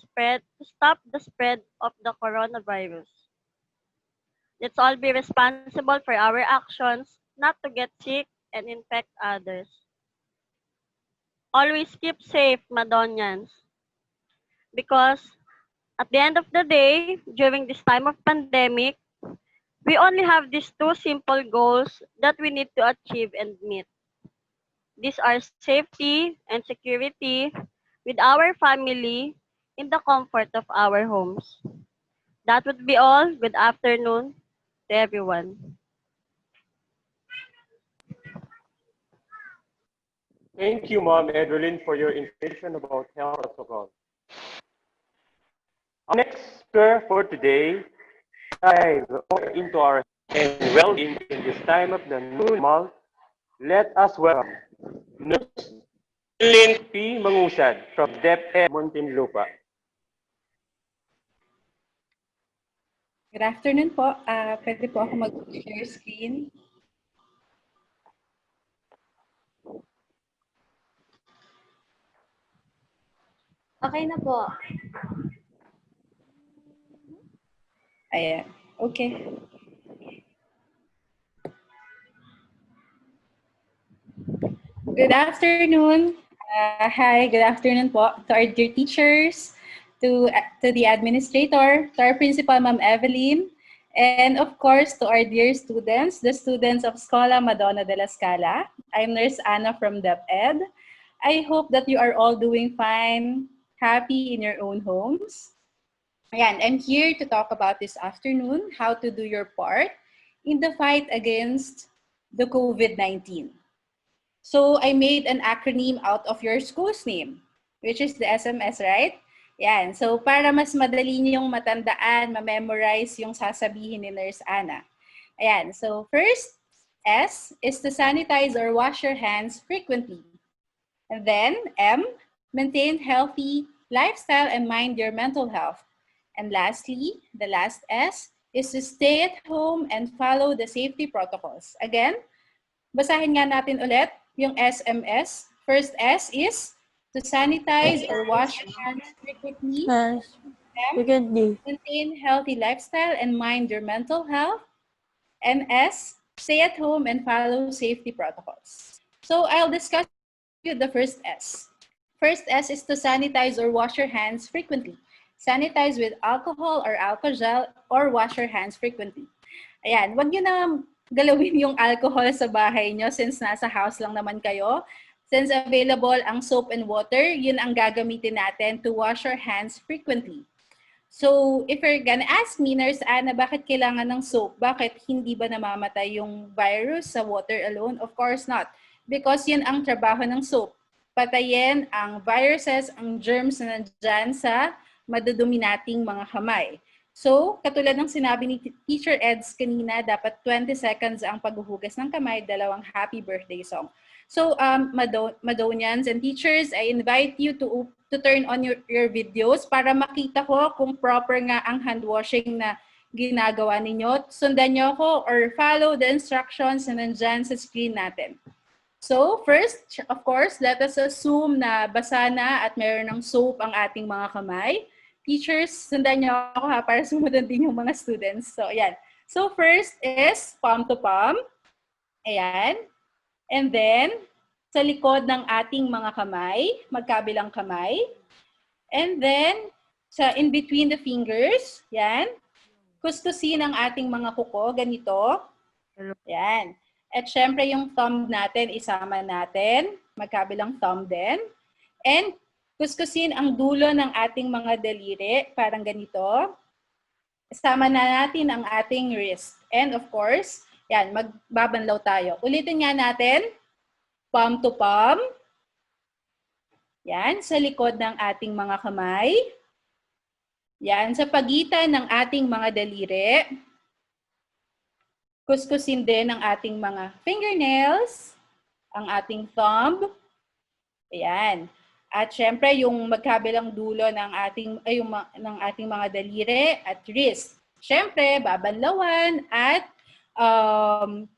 stop the spread of the coronavirus. Let's all be responsible for our actions, not to get sick and infect others. Always keep safe, Madonians, because at the end of the day, during this time of pandemic, we only have these two simple goals that we need to achieve and meet. These are safety and security with our family in the comfort of our homes. That would be all. Good afternoon to everyone. Thank you, Mom Edwin, for your information about health protocol. Our next speaker for today dive more into our and well-being in this time of the new normal. Let us welcome Nurse Lynn P. Mangusad from DepEd Muntinlupa. Good afternoon po. Pwede po ako mag-share screen. Okay na po. Ayan. Okay. Good afternoon. Hi, good afternoon po to our dear teachers, to the administrator, to our principal, Ma'am Evelyn, and of course to our dear students, the students of Escola Madonna de la Scala. I'm Nurse Anna from DepEd. I hope that you are all doing fine, happy in your own homes. Ayan, I'm here to talk about this afternoon how to do your part in the fight against the COVID-19. So I made an acronym out of your school's name, which is the SMS, right? Yan. So para mas madali niyong matandaan, ma-memorize yung sasabihin ni Nurse Anna. Ayan. So first, S is to sanitize or wash your hands frequently. And then M, maintain healthy lifestyle and mind your mental health. And lastly, the last S is to stay at home and follow the safety protocols. Again, basahin nga natin ulit yung SMS. First S is to sanitize or wash your hands frequently. Maintain healthy lifestyle and mind your mental health. And S, stay at home and follow safety protocols. So I'll discuss with the first S. First S is to sanitize or wash your hands frequently. Sanitize with alcohol or alcohol gel or wash your hands frequently. Ayan, wag nyo na galawin yung alcohol sa bahay nyo since nasa house lang naman kayo. Since available ang soap and water, yun ang gagamitin natin to wash our hands frequently. So, if you're gonna ask me, Nurse Anna, bakit kailangan ng soap? Bakit hindi ba namamatay yung virus sa water alone? Of course not. Because yun ang trabaho ng soap. Patayin ang viruses, ang germs na nandyan sa madudumi nating mga kamay. So, katulad ng sinabi ni Teacher Eds kanina, dapat 20 seconds ang paghuhugas ng kamay, 2 happy birthday song. So, Madonians and teachers, I invite you to turn on your videos para makita ko kung proper nga ang hand washing na ginagawa ninyo. Sundan nyo ako or follow the instructions na nandyan sa screen natin. So, first, of course, let us assume na basa na at meron ng soap ang ating mga kamay. Teachers, sundan nyo ako ha para sumunod din yung mga students. So, ayan. So, first is palm to palm. Ayan. And then, sa likod ng ating mga kamay, magkabilang kamay. And then, sa in between the fingers, yan. Kuskusin ang ating mga kuko, ganito. Yan. At syempre yung thumb natin, isama natin. Magkabilang thumb din. And kuskusin ang dulo ng ating mga daliri, parang ganito. Isama na natin ang ating wrist. And of course, yan, magbabanlaw tayo. Ulitin nga natin. Palm to palm. Yan, sa likod ng ating mga kamay. Yan, sa pagitan ng ating mga daliri. Kuskusin din ang ating mga fingernails, ang ating thumb. Ayan. At syempre, yung magkabilang dulo ng ating mga daliri at wrist. Syempre, babanlawan at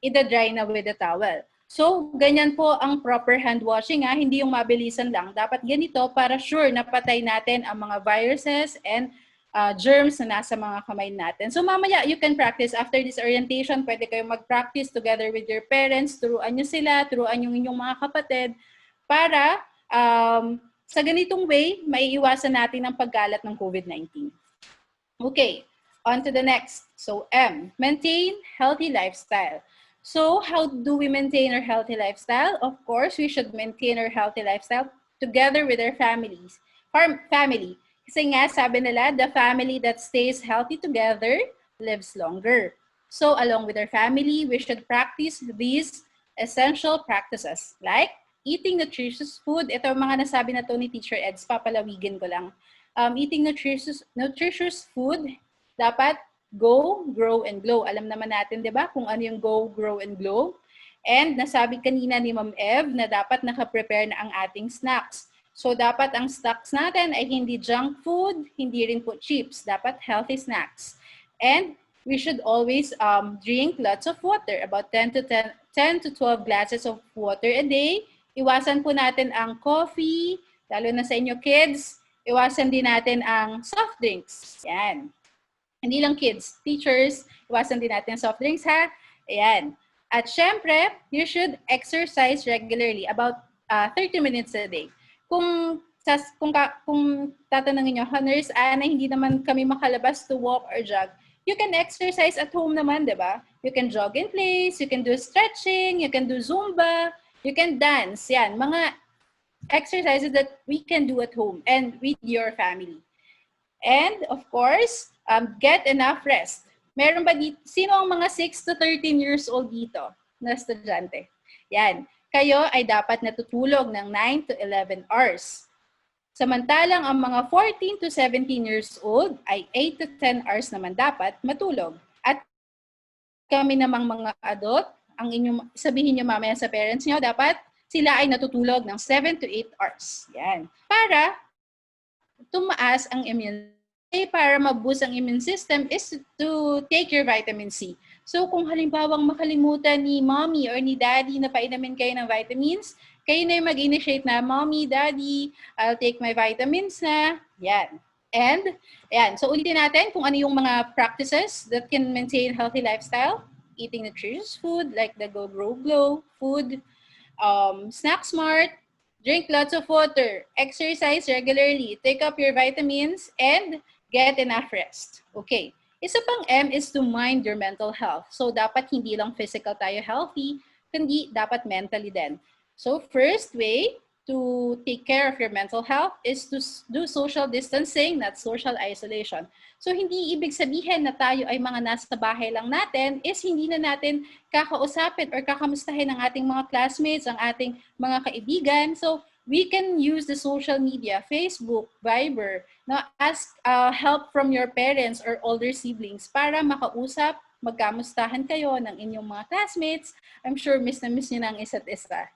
ida-dry na with a towel. So, ganyan po ang proper hand washing. Hindi yung mabilisan lang. Dapat ganito para sure na patay natin ang mga viruses and germs na nasa mga kamay natin. So, mamaya, you can practice. After this orientation, pwede kayong mag-practice together with your parents. Turuan nyo sila, turuan yung inyong mga kapatid para sa ganitong way, maiiwasan natin ang pagkalat ng COVID-19. Okay, on to the next. So, M, maintain healthy lifestyle. So, how do we maintain our healthy lifestyle? Of course, we should maintain our healthy lifestyle together with our families. Family. Kasi nga, sabi nila, the family that stays healthy together lives longer. So, along with our family, we should practice these essential practices like eating nutritious food. Ito mga nasabi na to ni Teacher Eds, papalawigin ko lang. Eating nutritious food, dapat go, grow, and glow. Alam naman natin, di ba, kung ano yung go, grow, and glow. And nasabi kanina ni Ma'am Ev na dapat nakaprepare na ang ating snacks. So, dapat ang snacks natin ay hindi junk food, hindi rin po chips. Dapat healthy snacks. And we should always drink lots of water, about 10 to 12 glasses of water a day. Iwasan po natin ang coffee, lalo na sa inyo kids. Iwasan din natin ang soft drinks. Yan. Hindi lang kids, teachers, iwasan din natin soft drinks ha. Ayan. At syempre, you should exercise regularly, about 30 minutes a day. Kung tatanungin nyo, Nurse Anna, hindi naman kami makalabas to walk or jog, you can exercise at home naman, di ba? You can jog in place, you can do stretching, you can do Zumba, you can dance. Yan, mga exercises that we can do at home and with your family. And of course, get enough rest. Meron ba dito? Sino ang mga 6 to 13 years old dito na estudyante? Yan. Kayo ay dapat natutulog ng 9 to 11 hours. Samantalang ang mga 14 to 17 years old ay 8 to 10 hours naman dapat matulog. At kami namang mga adult, ang inyong sabihin nyo mamaya sa parents nyo, dapat sila ay natutulog ng 7 to 8 hours. Yan. Para tumaas ang immune para ma-boost ang immune system is to take your vitamin C. So kung halimbawang makalimutan ni mommy or ni daddy na painumin kayo ng vitamins, kayo na yung mag-initiate na, mommy, daddy, I'll take my vitamins na. Yan. And, yan. So ulitin natin kung ano yung mga practices that can maintain healthy lifestyle. Eating nutritious food like the Go Grow Glow food, snack smart, drink lots of water, exercise regularly, take up your vitamins, and get enough rest. Okay. Isa pang M is to mind your mental health. So dapat hindi lang physical tayo healthy, kundi dapat mentally din. So first way to take care of your mental health is to do social distancing, not social isolation. So hindi ibig sabihin na tayo ay mga nasa bahay lang natin is hindi na natin kakausapin or kakamustahin ang ating mga classmates, ang ating mga kaibigan. So we can use the social media, Facebook, Viber, ask help from your parents or older siblings para makausap, magkamustahan kayo ng inyong mga classmates. I'm sure miss na miss nyo na ang isa't isa.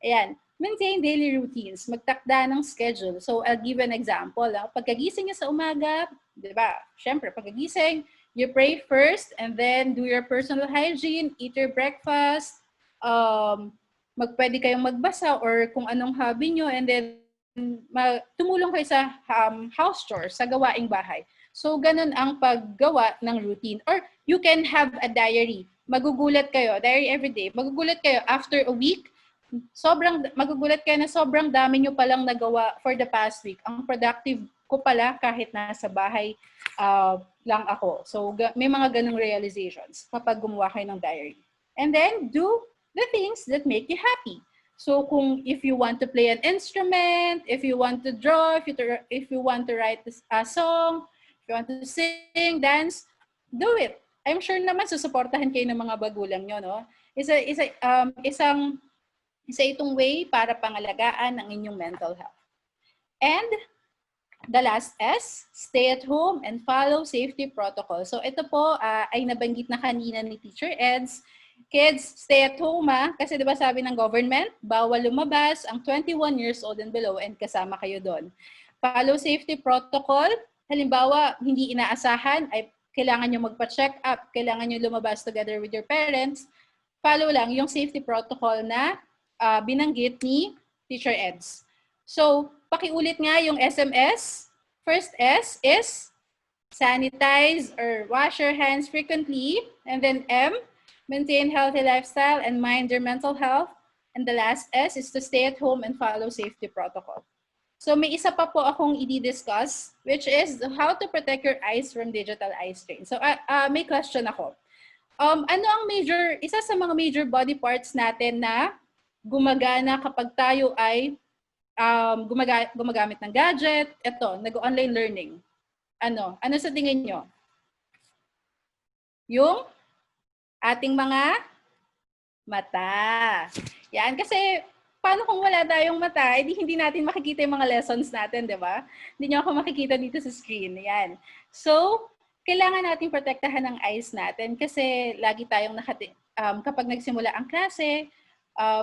Ayan. Maintain daily routines. Magtakda ng schedule. So, I'll give an example. Pagkagising niyo sa umaga, di ba? Siyempre, pagkagising, you pray first and then do your personal hygiene, eat your breakfast, pwede kayong magbasa or kung anong hobby nyo, and then tumulong kayo sa house chores, sa gawaing bahay. So, ganun ang paggawa ng routine. Or you can have a diary. Magugulat kayo, diary everyday. Magugulat kayo after a week, magugulat kayo na sobrang dami nyo palang nagawa for the past week. Ang productive ko pala kahit nasa bahay lang ako. So, may mga ganung realizations kapag gumawa kayo ng diary. And then, do the things that make you happy. So, if you want to play an instrument, if you want to draw, if you want to write a song, if you want to sing, dance, do it. I'm sure naman susuportahan kayo ng mga bagulang nyo, no? Isa itong way para pangalagaan ang inyong mental health. And the last S, stay at home and follow safety protocol. So ito po ay nabanggit na kanina ni Teacher Eds. Kids, stay at home kasi diba sabi ng government, bawal lumabas ang 21 years old and below and kasama kayo doon. Follow safety protocol. Halimbawa, hindi inaasahan, ay kailangan nyo magpa-check up, kailangan nyo lumabas together with your parents. Follow lang yung safety protocol na binanggit ni Teacher Eds. So, pakiulit nga yung SMS. First S is sanitize or wash your hands frequently. And then M, maintain healthy lifestyle and mind your mental health. And the last S is to stay at home and follow safety protocol. So, may isa pa po akong i-discuss, which is how to protect your eyes from digital eye strain. So, may question ako. Ano ang isa sa mga major body parts natin na gumagana kapag tayo ay gumagamit ng gadget? Ito, nag-online learning. Ano sa tingin nyo? Yung ating mga mata. Yan, kasi paano kung wala tayong mata, hindi natin makikita yung mga lessons natin, di ba? Hindi nyo ako makikita dito sa screen. Yan. So, kailangan natin protektahan ang eyes natin kasi lagi tayong kapag nagsimula ang klase,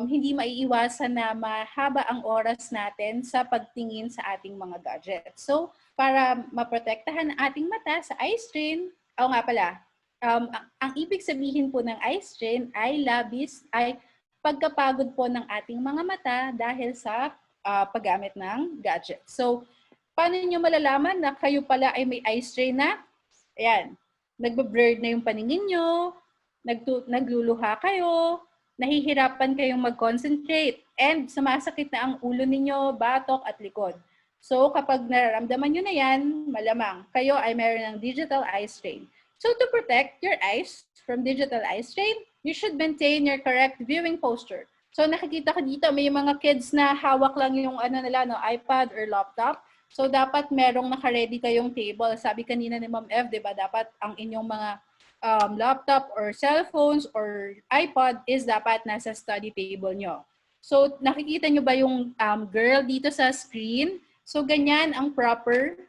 hindi maiiwasan na mahaba ang oras natin sa pagtingin sa ating mga gadgets. So, para maprotektahan ang ating mata sa eye strain, nga pala, ang ibig sabihin po ng eye strain ay pagkapagod po ng ating mga mata dahil sa paggamit ng gadget. So, paano nyo malalaman na kayo pala ay may eye strain na? Ayan, nagbe-blurred na yung paningin nyo, nagluluha kayo, nahihirapan kayong mag-concentrate, and sumasakit na ang ulo ninyo, batok at likod. So, kapag nararamdaman nyo na yan, malamang kayo ay meron ng digital eye strain. So, to protect your eyes from digital eye strain, you should maintain your correct viewing posture. So, nakikita ko dito, may mga kids na hawak lang yung iPad or laptop. So, dapat merong naka-ready kayong table. Sabi kanina ni Ma'am F, di ba, dapat ang inyong mga laptop or cellphones or iPod is dapat nasa study table nyo. So, nakikita nyo ba yung girl dito sa screen? So, ganyan ang proper,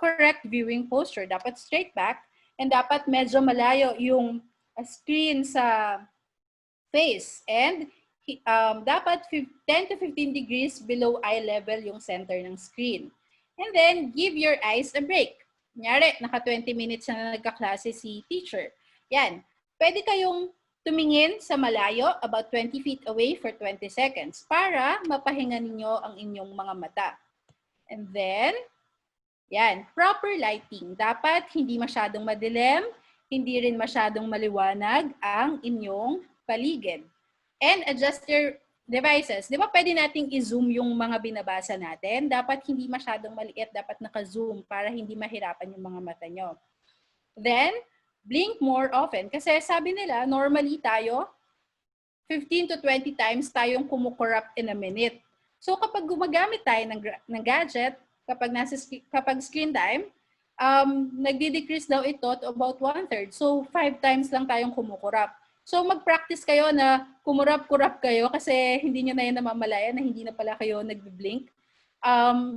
correct viewing posture. Dapat straight back and dapat medyo malayo yung screen sa face. And dapat 10 to 15 degrees below eye level yung center ng screen. And then, give your eyes a break. Kunyari, naka 20 minutes na nagkaklase si teacher. Yan. Pwede kayong tumingin sa malayo, about 20 feet away for 20 seconds para mapahinga ninyo ang inyong mga mata. And then, yan, proper lighting. Dapat hindi masyadong madilim, hindi rin masyadong maliwanag ang inyong paligid. And adjust your devices. Di ba pwede nating i-zoom yung mga binabasa natin? Dapat hindi masyadong maliit, dapat naka-zoom para hindi mahirapan yung mga mata nyo. Then, blink more often. Kasi sabi nila, normally tayo, 15 to 20 times tayong kumukorrupt in a minute. So kapag gumagamit tayo ng gadget, kapag screen time, nagdi-decrease daw ito to about 1/3. So 5 times lang tayong kumukorrupt. So mag-practice kayo na kumurap-kurap kayo kasi hindi nyo na yan namamalayan na hindi na pala kayo nagbi-blink.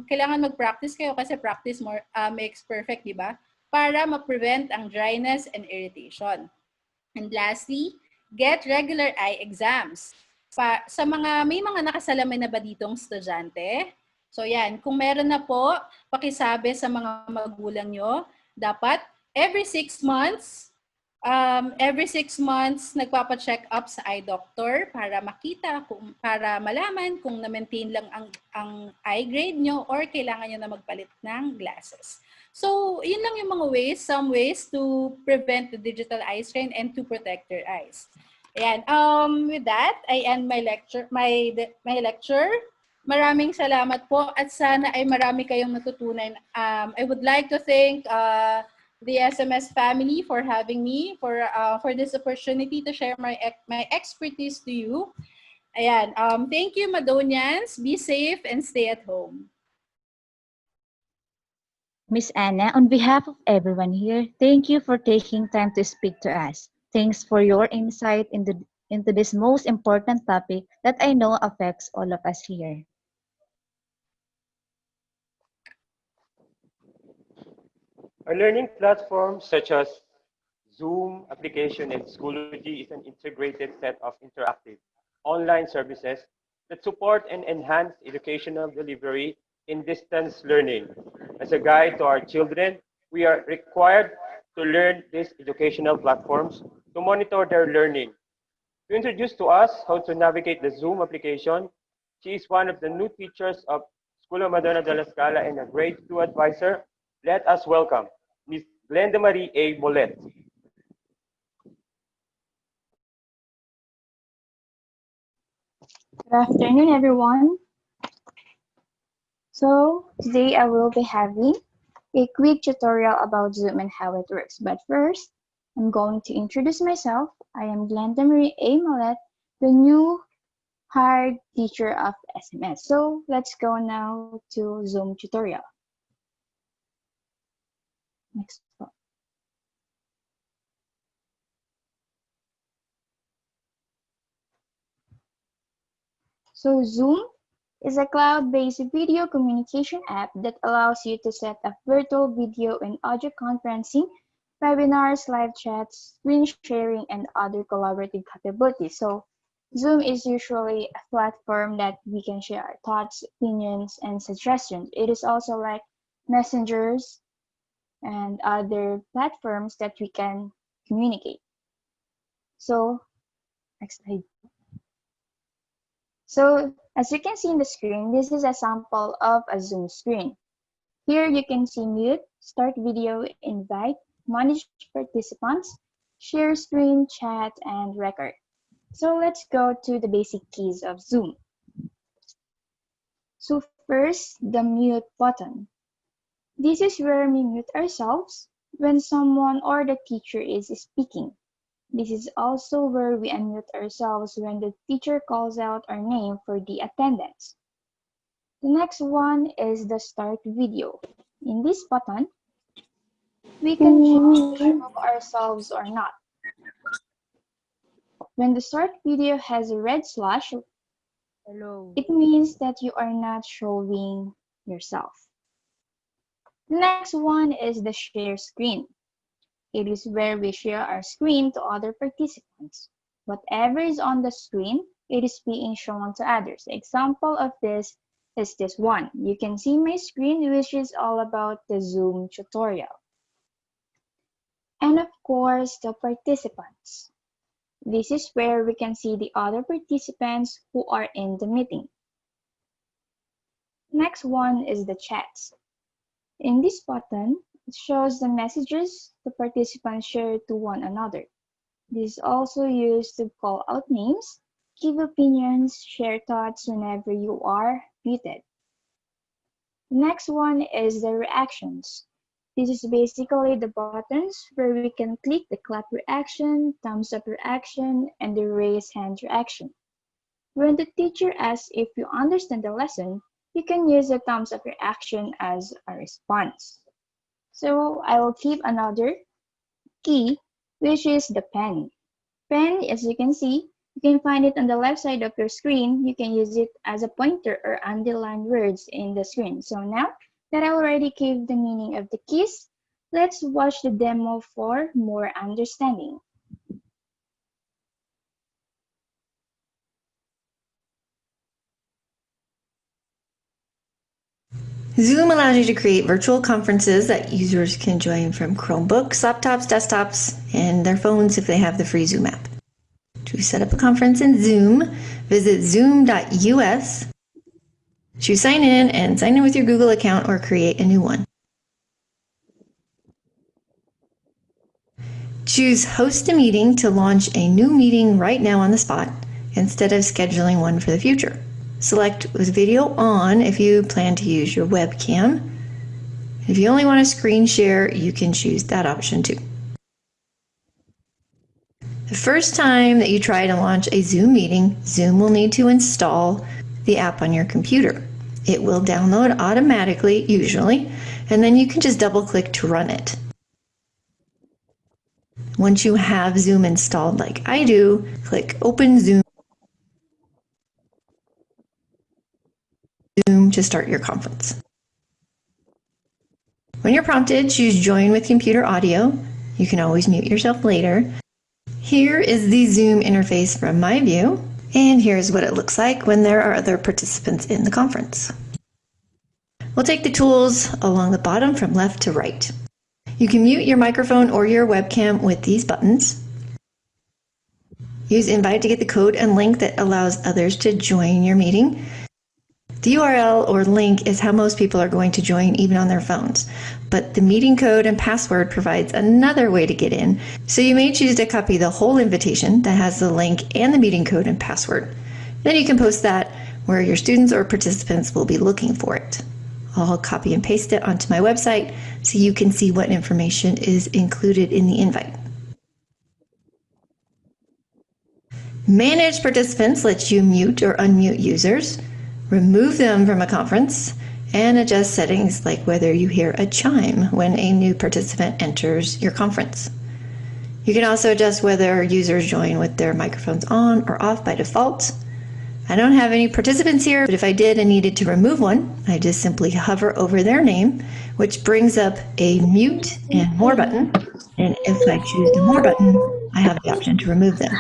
Kailangan mag-practice kayo kasi practice more makes perfect, di ba? Para ma-prevent ang dryness and irritation. And lastly, get regular eye exams. May mga nakasalamin na ba ditong estudyante? So yan, kung meron na po, pakisabi sa mga magulang nyo, dapat every 6 months, nagpapa-check up sa eye doctor para makita, para malaman kung na-maintain lang ang eye grade nyo or kailangan nyo na magpalit ng glasses. So, yun lang yung mga ways, some ways to prevent the digital eye strain and to protect your eyes. Ayan, with that, I end my lecture. Maraming salamat po at sana ay marami kayong natutunan. I would like to thank the SMS family for having me, for this opportunity to share my expertise to you. Ayan, thank you, Madonians. Be safe and stay at home. Miss Anna, on behalf of everyone here, thank you for taking time to speak to us. Thanks for your insight into this most important topic that I know affects all of us here. Our learning platforms such as Zoom application and Schoology is an integrated set of interactive online services that support and enhance educational delivery in distance learning. As a guide to our children, we are required to learn these educational platforms to monitor their learning. To introduce to us how to navigate the Zoom application, she is one of the new teachers of Escuela Madonna de la Scala and a grade 2 advisor. Let us welcome Ms. Glenda Marie A. Molet. Good afternoon, everyone. So today I will be having a quick tutorial about Zoom and how it works. But first, I'm going to introduce myself. I am Glenda Marie A. Mallet, the new hired teacher of SMS. So let's go now to Zoom tutorial. Next one. So Zoom is a cloud-based video communication app that allows you to set up virtual video and audio conferencing, webinars, live chats, screen sharing, and other collaborative capabilities. So Zoom is usually a platform that we can share our thoughts, opinions, and suggestions. It is also like messengers and other platforms that we can communicate. So next slide. So as you can see in the screen, this is a sample of a Zoom screen. Here you can see mute, start video, invite, manage participants, share screen, chat, and record. So let's go to the basic keys of Zoom. So first, the mute button. This is where we mute ourselves when someone or the teacher is speaking. This is also where we unmute ourselves when the teacher calls out our name for the attendance. The next one is the start video. In this button, we can choose to show ourselves or not. When the start video has a red slash, it means that you are not showing yourself. The next one is the share screen. It is where we share our screen to other participants. Whatever is on the screen, it is being shown to others. The example of this is this one. You can see my screen, which is all about the Zoom tutorial. And of course, the participants. This is where we can see the other participants who are in the meeting. Next one is the chats. In this button, it shows the messages the participants share to one another. This is also used to call out names, give opinions, share thoughts whenever you are muted. The next one is the reactions. This is basically the buttons where we can click the clap reaction, thumbs up reaction, and the raise hand reaction. When the teacher asks if you understand the lesson, you can use the thumbs up reaction as a response. So I will keep another key, which is the pen. Pen, as you can see, you can find it on the left side of your screen. You can use it as a pointer or underline words in the screen. So now that I already gave the meaning of the keys, let's watch the demo for more understanding. Zoom allows you to create virtual conferences that users can join from Chromebooks, laptops, desktops, and their phones if they have the free Zoom app. To set up a conference in Zoom, visit zoom.us, choose sign in, and sign in with your Google account or create a new one. Choose host a meeting to launch a new meeting right now on the spot instead of scheduling one for the future. Select with video on if you plan to use your webcam. If you only want to screen share, you can choose that option too. The first time that you try to launch a Zoom meeting, Zoom will need to install the app on your computer. It will download automatically, usually, and then you can just double click to run it. Once you have Zoom installed like I do, click Open Zoom to start your conference. When you're prompted, choose Join with Computer Audio. You can always mute yourself later. Here is the Zoom interface from my view, and here's what it looks like when there are other participants in the conference. We'll take the tools along the bottom from left to right. You can mute your microphone or your webcam with these buttons. Use Invite to get the code and link that allows others to join your meeting. The URL or link is how most people are going to join even on their phones, but the meeting code and password provides another way to get in, so you may choose to copy the whole invitation that has the link and the meeting code and password. Then you can post that where your students or participants will be looking for it. I'll copy and paste it onto my website so you can see what information is included in the invite. Manage participants lets you mute or unmute users, remove them from a conference, and adjust settings like whether you hear a chime when a new participant enters your conference. You can also adjust whether users join with their microphones on or off by default. I don't have any participants here, but if I did and needed to remove one, I just simply hover over their name, which brings up a mute and more button. And if I choose the more button, I have the option to remove them.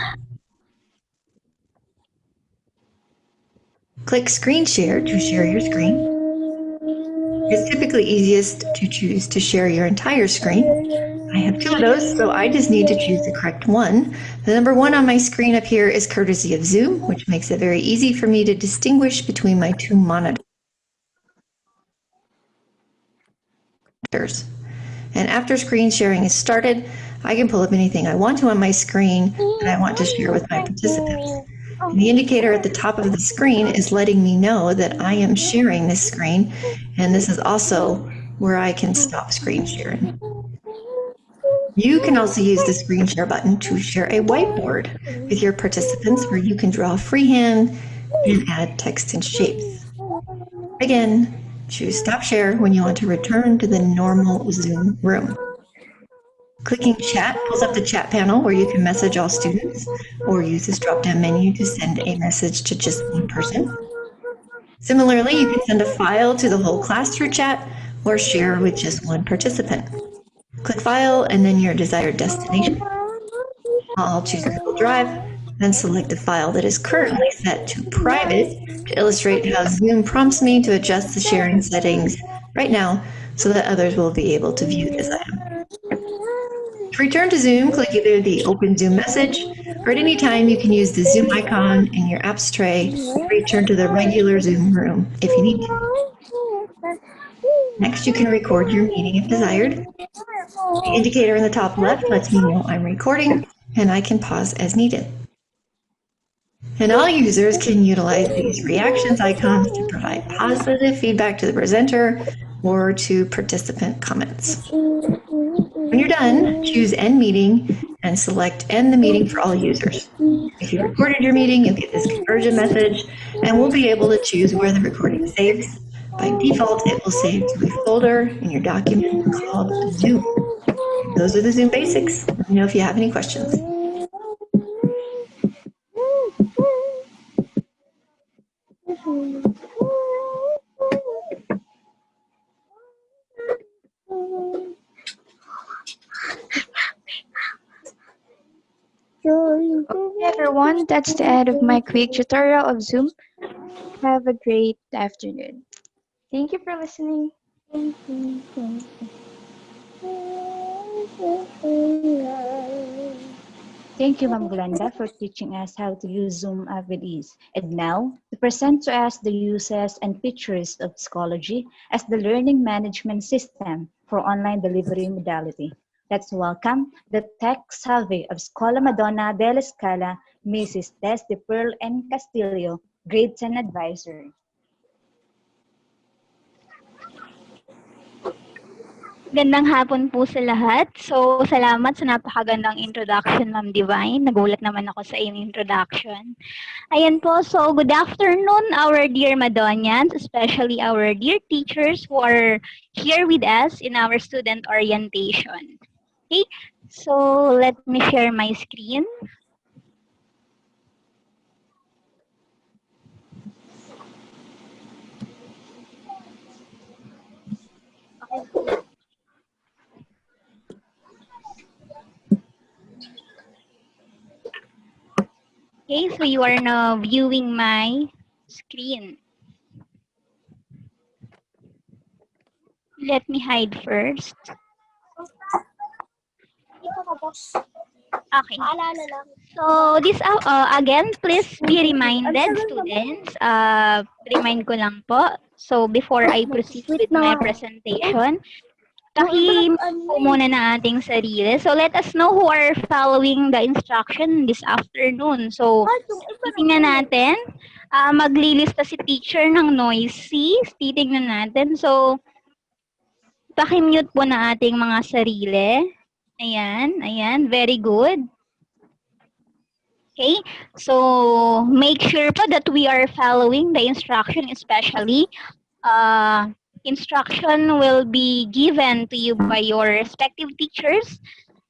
Click Screen Share to share your screen. It's typically easiest to choose to share your entire screen. I have two of those, so I just need to choose the correct one. The number 1 on my screen up here is courtesy of Zoom, which makes it very easy for me to distinguish between my two monitors. And after screen sharing is started, I can pull up anything I want to on my screen that I want to share with my participants. And the indicator at the top of the screen is letting me know that I am sharing this screen, and this is also where I can stop screen sharing. You can also use the screen share button to share a whiteboard with your participants where you can draw freehand and add text and shapes. Again, choose Stop Share when you want to return to the normal Zoom room. Clicking Chat pulls up the chat panel where you can message all students or use this drop-down menu to send a message to just one person. Similarly, you can send a file to the whole class through chat or share with just one participant. Click File and then your desired destination. I'll choose Google Drive and select the file that is currently set to private to illustrate how Zoom prompts me to adjust the sharing settings right now so that others will be able to view this item. To return to Zoom, click either the Open Zoom message, or at any time you can use the Zoom icon in your apps tray to return to the regular Zoom room if you need to. Next, you can record your meeting if desired. The indicator in the top left lets me know I'm recording, and I can pause as needed. And all users can utilize these reactions icons to provide positive feedback to the presenter, or to participant comments. When you're done, choose End Meeting and select End the meeting for all users. If you recorded your meeting, you'll get this conversion message, and we'll be able to choose where the recording saves. By default, it will save to a folder in your document called Zoom. Those are the Zoom basics. Let me know if you have any questions. Okay, everyone, that's the end of my quick tutorial of Zoom. Have a great afternoon. Thank you for listening. Thank you, Ma'am Glenda, for teaching us how to use Zoom app with ease. And now, to present to us the uses and features of Schoology as the learning management system for online delivery modality. Let's welcome the tech savvy of Scuola Madonna della Scala, Mrs. Tess de Pearl N. Castillo, Grade 10 Advisor. Gandang hapon po sa lahat. So, salamat sa napakagandang introduction, Ma'am Divine. Nagulat naman ako sa iyong introduction. Ayan po, so good afternoon, our dear Madonians, especially our dear teachers who are here with us in our student orientation. Okay, so let me share my screen. Okay. Okay, so you are now viewing my screen. Let me hide first. Okay. So this again, please be reminded, students. Remind ko lang po. So before I proceed with my presentation, po muna na ating sarili. So let us know who are following the instruction this afternoon. So titingnan natin. Maglilista si teacher ng noisy. Titingnan natin. So paki-mute po na ating mga sarili. Ayan, ayan. Very good. Okay, so make sure po that we are following the instruction, especially instruction will be given to you by your respective teachers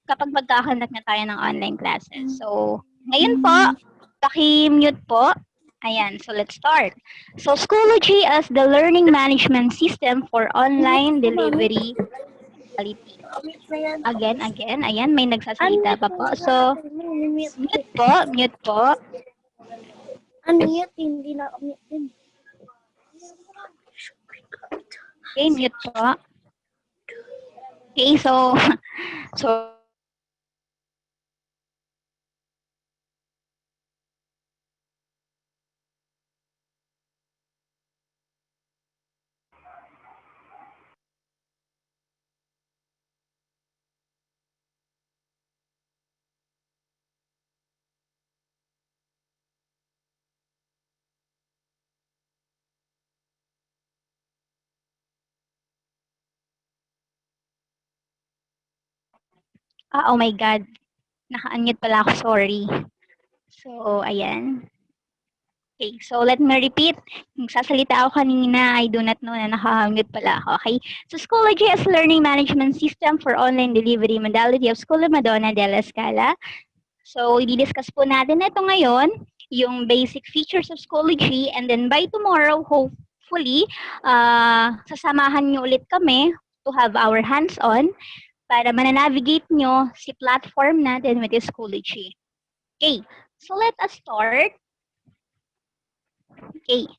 kapag magkakandak na tayo ng online classes. So, ngayon po, paki-mute po. Ayan, so let's start. So, Schoology as the learning management system for online delivery. Again, ayan, may nagsasalita pa po. So, mute po. Unmute, hindi na mute din. Okay, mute po. Okay, so oh my God. Naka-unmute pala ako, sorry. So, ayan. Okay, so let me repeat. Nagsasalita ako kanina, I do not know na naka-mute pala ako, okay? So, Schoology as learning management system for online delivery modality of Scuola Madonna della Scala. So, i-discuss po natin ito ngayon, yung basic features of Schoology, and then by tomorrow, hopefully, sasamahan nyo ulit kami to have our hands-on para mananavigate nyo si platform natin with Schoology. Okay, so let us start. Okay,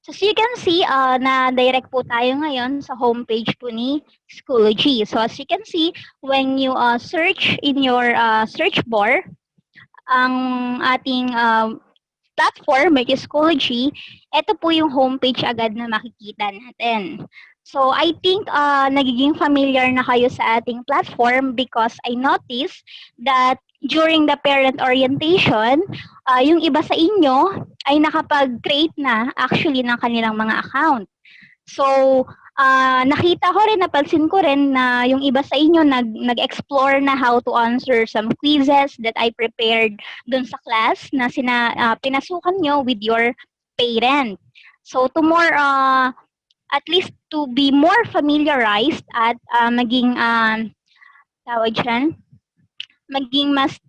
so as you can see, na-direct po tayo ngayon sa homepage po ni Schoology. So as you can see, when you search in your search bar, ang ating platform, which is Schoology, ito po yung homepage agad na makikita natin. So, I think nagiging familiar na kayo sa ating platform because I noticed that during the parent orientation, yung iba sa inyo ay nakapag-create na actually ng kanilang mga account. So, nakita ko rin, napansin ko rin na yung iba sa inyo nag-explore na how to answer some quizzes that I prepared dun sa class na pinasukan nyo with your parent. So to more, at least to be more familiarized at maging, tawag dyan, maging mas,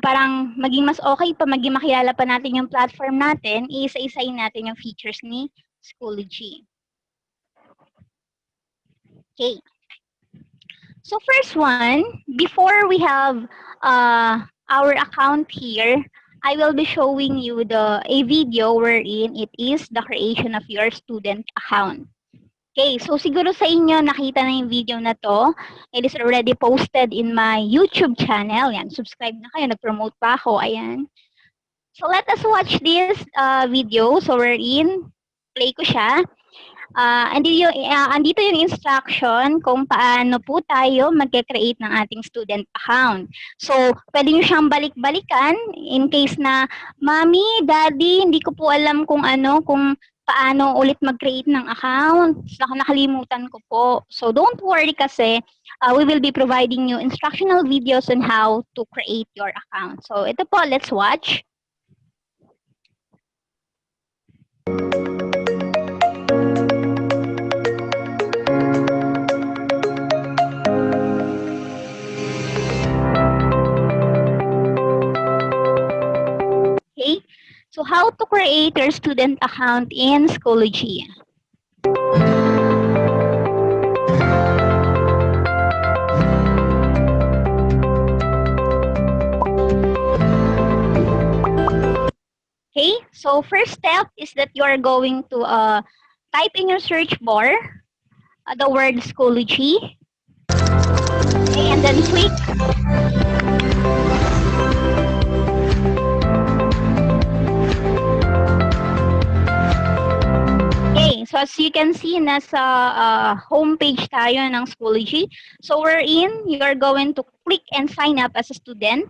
parang maging mas okay pa, maging makilala pa natin yung platform natin, isa-isayin natin yung features ni Schoology. Okay. So first one, before we have our account here, I will be showing you a video wherein it is the creation of your student account. Okay, so siguro sa inyo nakita na yung video na to. It is already posted in my YouTube channel. Yan, subscribe na kayo. Nag-promote pa ako. Ayan. So let us watch this video. So wherein, play ko siya. Andito yung instruction kung paano po tayo mag-create ng ating student account. So, pwede nyo siyang balik-balikan in case na, Mami, Daddy, hindi ko po alam kung paano ulit mag-create ng account. Nakalimutan ko po. So, don't worry kasi we will be providing you instructional videos on how to create your account. So, ito po, let's watch. Okay, so how to create your student account in Schoology. Okay, so first step is that you are going to type in your search bar the word Schoology. Okay, and then click. Okay, so as you can see, nasa homepage tayo ng Schoology. So wherein you're going to click and sign up as a student.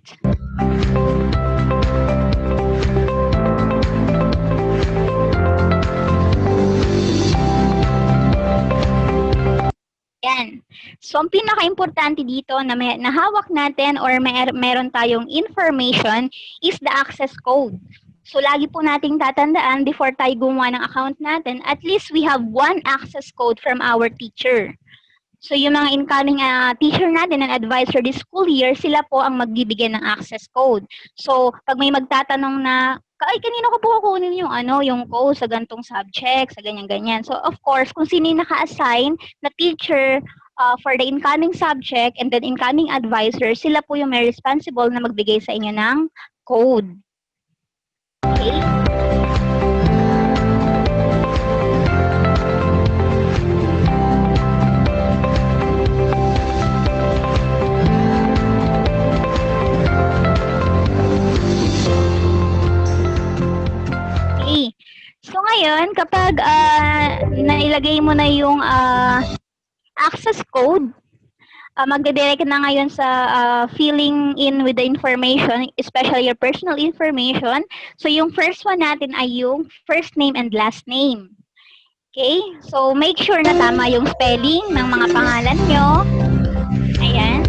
Yan. So ang pinaka-importante dito na nahawak natin or meron tayong information is the access code. So, lagi po nating tatandaan before tayo gumawa ng account natin, at least we have one access code from our teacher. So, yung mga incoming teacher natin and advisor this school year, sila po ang magbibigay ng access code. So, pag may magtatanong na, ay, kanino ko po kukunin yung code sa gantong subject, sa ganyan-ganyan. So, of course, kung sino yung naka-assign na teacher for the incoming subject and then incoming advisor, sila po yung may responsible na magbigay sa inyo ng code. Okay. Okay. So ngayon, kapag nailagay mo na yung access code, magdidirect na ngayon sa filling in with the information, especially your personal information. So, yung first one natin ay yung first name and last name. Okay? So, make sure na tama yung spelling ng mga pangalan nyo. Ayan.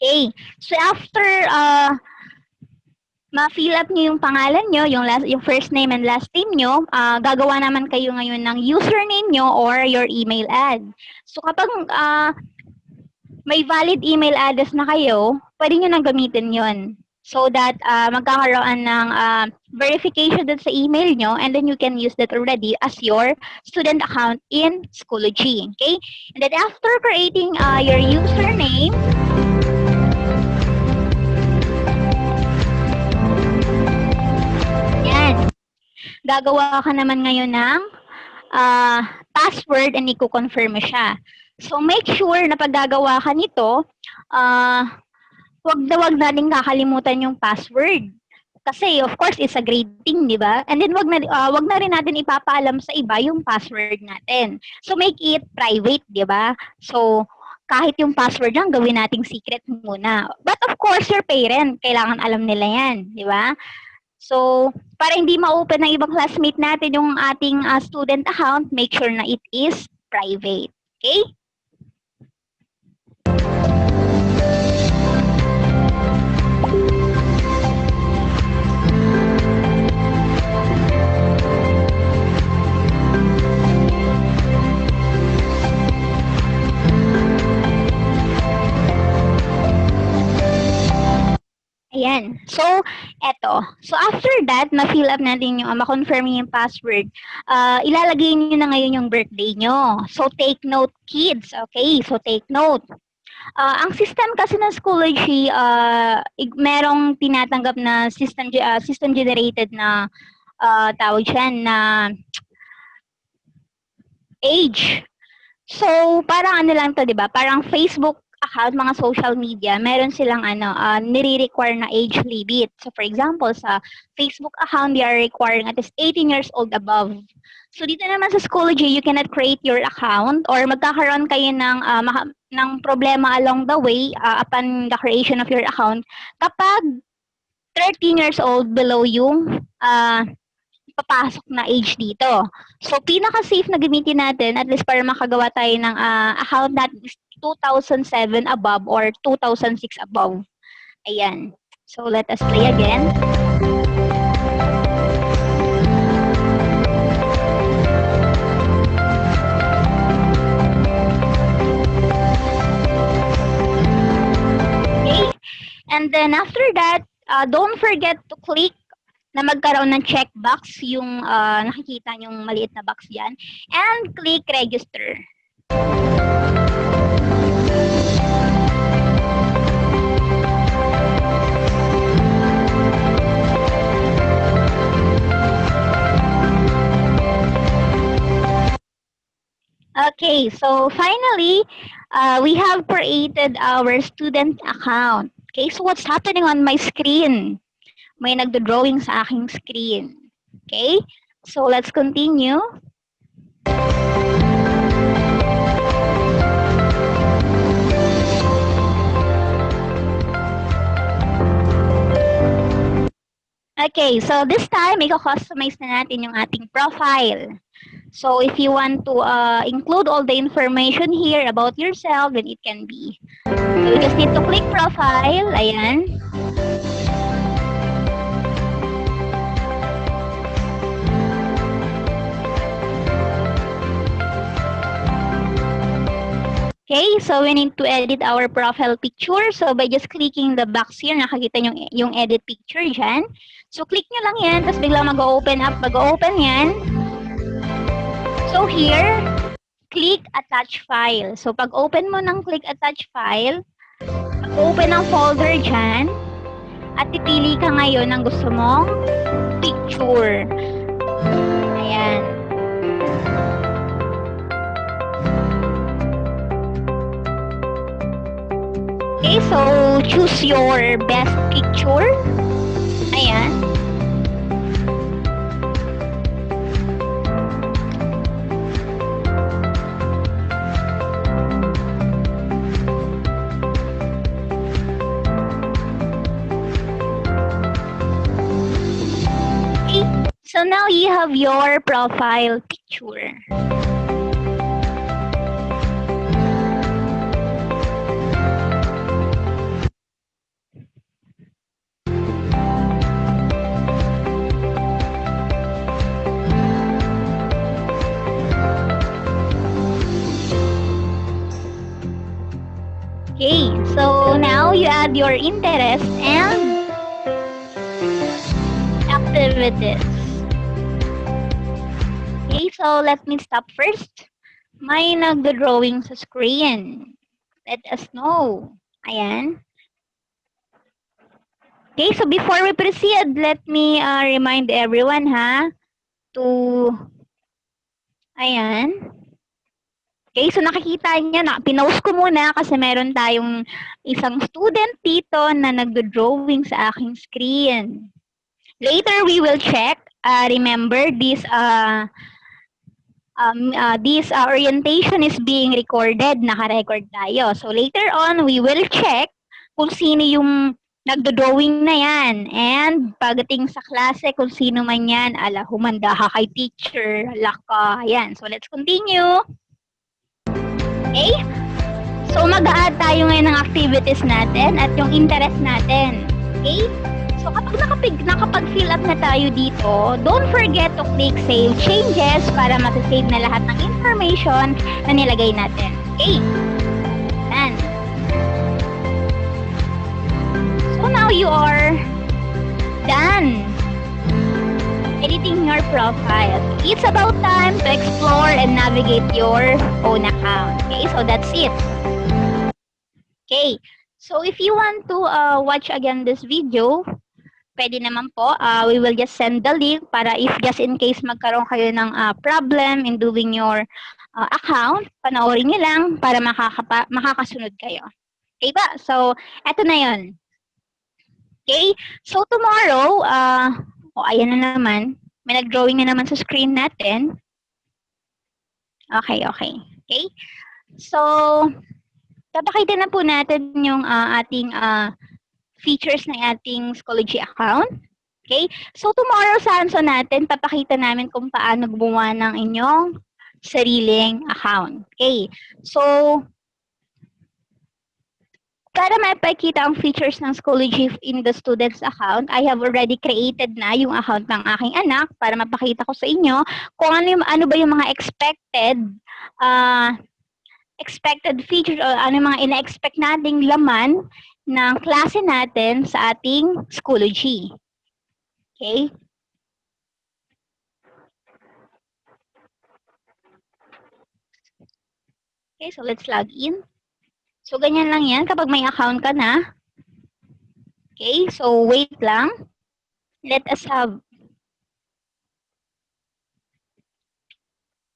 Okay. So, after ma-fill up nyo yung pangalan nyo, yung first name and last name nyo, gagawa naman kayo ngayon ng username nyo or your email ad. So kapag may valid email address na kayo, pwede nyo nang gamitin yon so that magkakaroon ng verification dun sa email nyo and then you can use that already as your student account in Schoology. Okay? And then after creating your username, gagawa ka naman ngayon ng password and i-confirm mo siya. So, make sure na pag gagawa ka nito, wag natin kakalimutan yung password. Kasi, of course, it's a great thing, di ba? And then, wag na rin natin ipapaalam sa iba yung password natin. So, make it private, di ba? So, kahit yung password lang, gawin nating secret muna. But, of course, your parent, kailangan alam nila yan, di ba? So, para hindi ma-open ng ibang classmate natin yung ating student account, make sure na it is private. Okay? Ayan. So, eto. So, after that, na-fill up natin yung, ma-confirm yung password, ilalagay niyo na ngayon yung birthday nyo. So, take note, kids. Okay? So, take note. Ang system kasi ng Schoology, merong tinatanggap na system-generated na tawag dyan na age. So, parang ano lang to, di ba? Parang Facebook account, mga social media, meron silang nire-require na age limit. So, for example, sa Facebook account, they are requiring at least 18 years old above. So, dito naman sa Schoology, you cannot create your account or magkakaroon kayo ng problema along the way upon the creation of your account kapag 13 years old below yung papasok na age dito. So, pinaka-safe na gamitin natin, at least para makagawa tayo ng account that is 2007 above or 2006 above. Ayan. So, let us play again. Okay. And then, after that, don't forget to click na magkaroon ng checkbox, yung nakikita nyong maliit na box dyan, and click register. Okay, so finally, we have created our student account. Okay, so what's happening on my screen? May nagdo-drawing sa aking screen. Okay? So, let's continue. Okay, so this time, i-customize na natin yung ating profile. So, if you want to include all the information here about yourself, then it can be. So, we just need to click profile. Ayan. Okay, so we need to edit our profile picture. So by just clicking the box here, nakakita yung edit picture dyan. So click nyo lang yan, tapos biglang mag-open up. Mag-open yan. So here, click attach file. So pag open mo ng click attach file, mag-open ang folder dyan, at pipili ka ngayon ng gusto mong picture. Ayan. Okay, so choose your best picture. Ayan. Okay, so now you have your profile picture. Okay, so now you add your interest and activities. Okay, so let me stop first. May nagdo-drawing sa screen. Let us know. Ayan. Okay, so before we proceed, let me remind everyone ayan. Okay, so nakikita niya na pinost ko muna kasi meron tayong isang student dito na nagdo-drawing sa aking screen. Later we will check. Remember this orientation is being recorded, naka-record tayo. So later on we will check kung sino yung nagdo-drawing na yan. And pagdating sa klase, kung sino man yan, ala, humanda ka kay teacher, laka, yan. So, let's continue. Okay? So, mag-a-add tayo ngayon ng activities natin at yung interest natin. Okay? So, kapag nakapag-fill up na tayo dito, don't forget to click Save Changes para masasave na lahat ng information na nilagay natin. Okay? Yan. So, now you are done editing your profile. It's about time to explore and navigate your own account. Okay? So, that's it. Okay, so if you want to watch again this video, pwede naman po, we will just send the link para if just in case magkaroon kayo ng problem in doing your account, panoorin nyo lang para makakasunod kayo. Okay ba? So, eto na yon. Okay, so tomorrow, ayan na naman, may nag-drawing na naman sa screen natin. Okay. Okay, so, papakita na po natin yung ating features ng ating Schoology account. Okay? So, tomorrow sa hands-on natin, papakita namin kung paano gumawa ng inyong sariling account. Okay? So, para mapakita ang features ng Schoology in the student's account, I have already created na yung account ng aking anak para mapakita ko sa inyo kung ano ba yung mga expected features o ano mga ina-expect nating laman ng klase natin sa ating Schoology. Okay? Okay, so let's log in. So, ganyan lang yan kapag may account ka na. Okay, so wait lang. Let us have.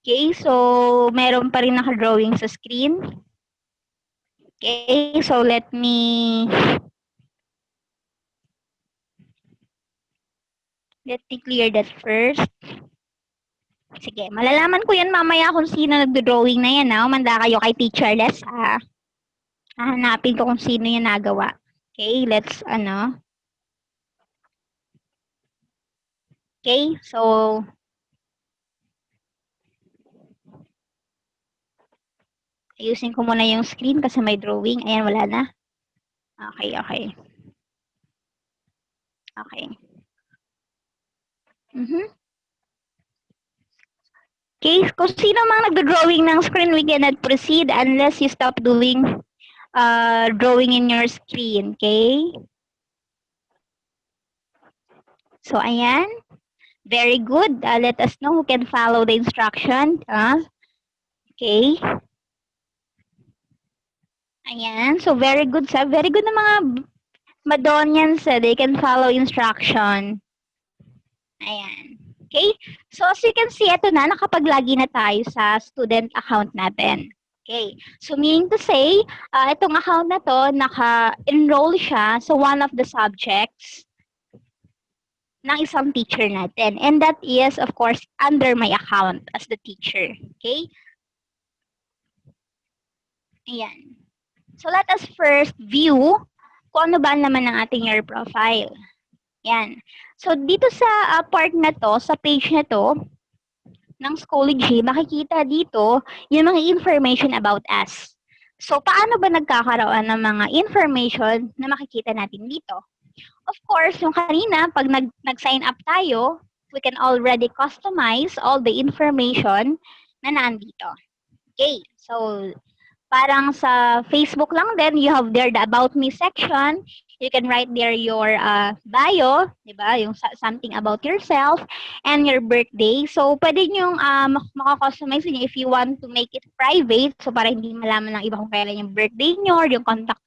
Okay, so meron pa rin naka-drawing sa screen. Okay, so let me clear that first. Sige, malalaman ko yan mamaya kung sino nagdo-drawing na yan. Umanda kayo kay Teacher Les, ha? Hahanapin ko kung sino yung nagawa. Okay, let's, Okay, so, ayusin ko muna yung screen kasi may drawing. Ayan, wala na. Okay. Okay, kung sino mang nagdo-drawing ng screen, we cannot proceed unless you stop doing drawing in your screen. Okay? So, ayan. Very good. Let us know who can follow the instruction. Okay. Ayan. So, very good. Very good na mga Madonians. They can follow instruction. Ayan. Okay. So, as you can see, ito na. Nakapag-login na tayo sa student account natin. Okay. So, meaning to say, itong account na to, naka-enroll siya sa one of the subjects ng isang teacher natin. And that is, of course, under my account as the teacher. Okay? Ayan. So, let us first view kung ano ba naman ang ating year profile. Ayan. So, dito sa part na to, sa page na to, ng Schoology, makikita dito yung mga information about us. So, paano ba nagkakaroon ng mga information na makikita natin dito? Of course, yung kanina, pag nag-sign up tayo, we can already customize all the information na nandito. Okay, so parang sa Facebook lang din, you have there the About Me section. You can write there your bio, di ba? Yung something about yourself and your birthday. So, pwede nyo makakustomize nyo if you want to make it private. So, para hindi malaman ng iba kung kailan yung birthday nyo or yung contact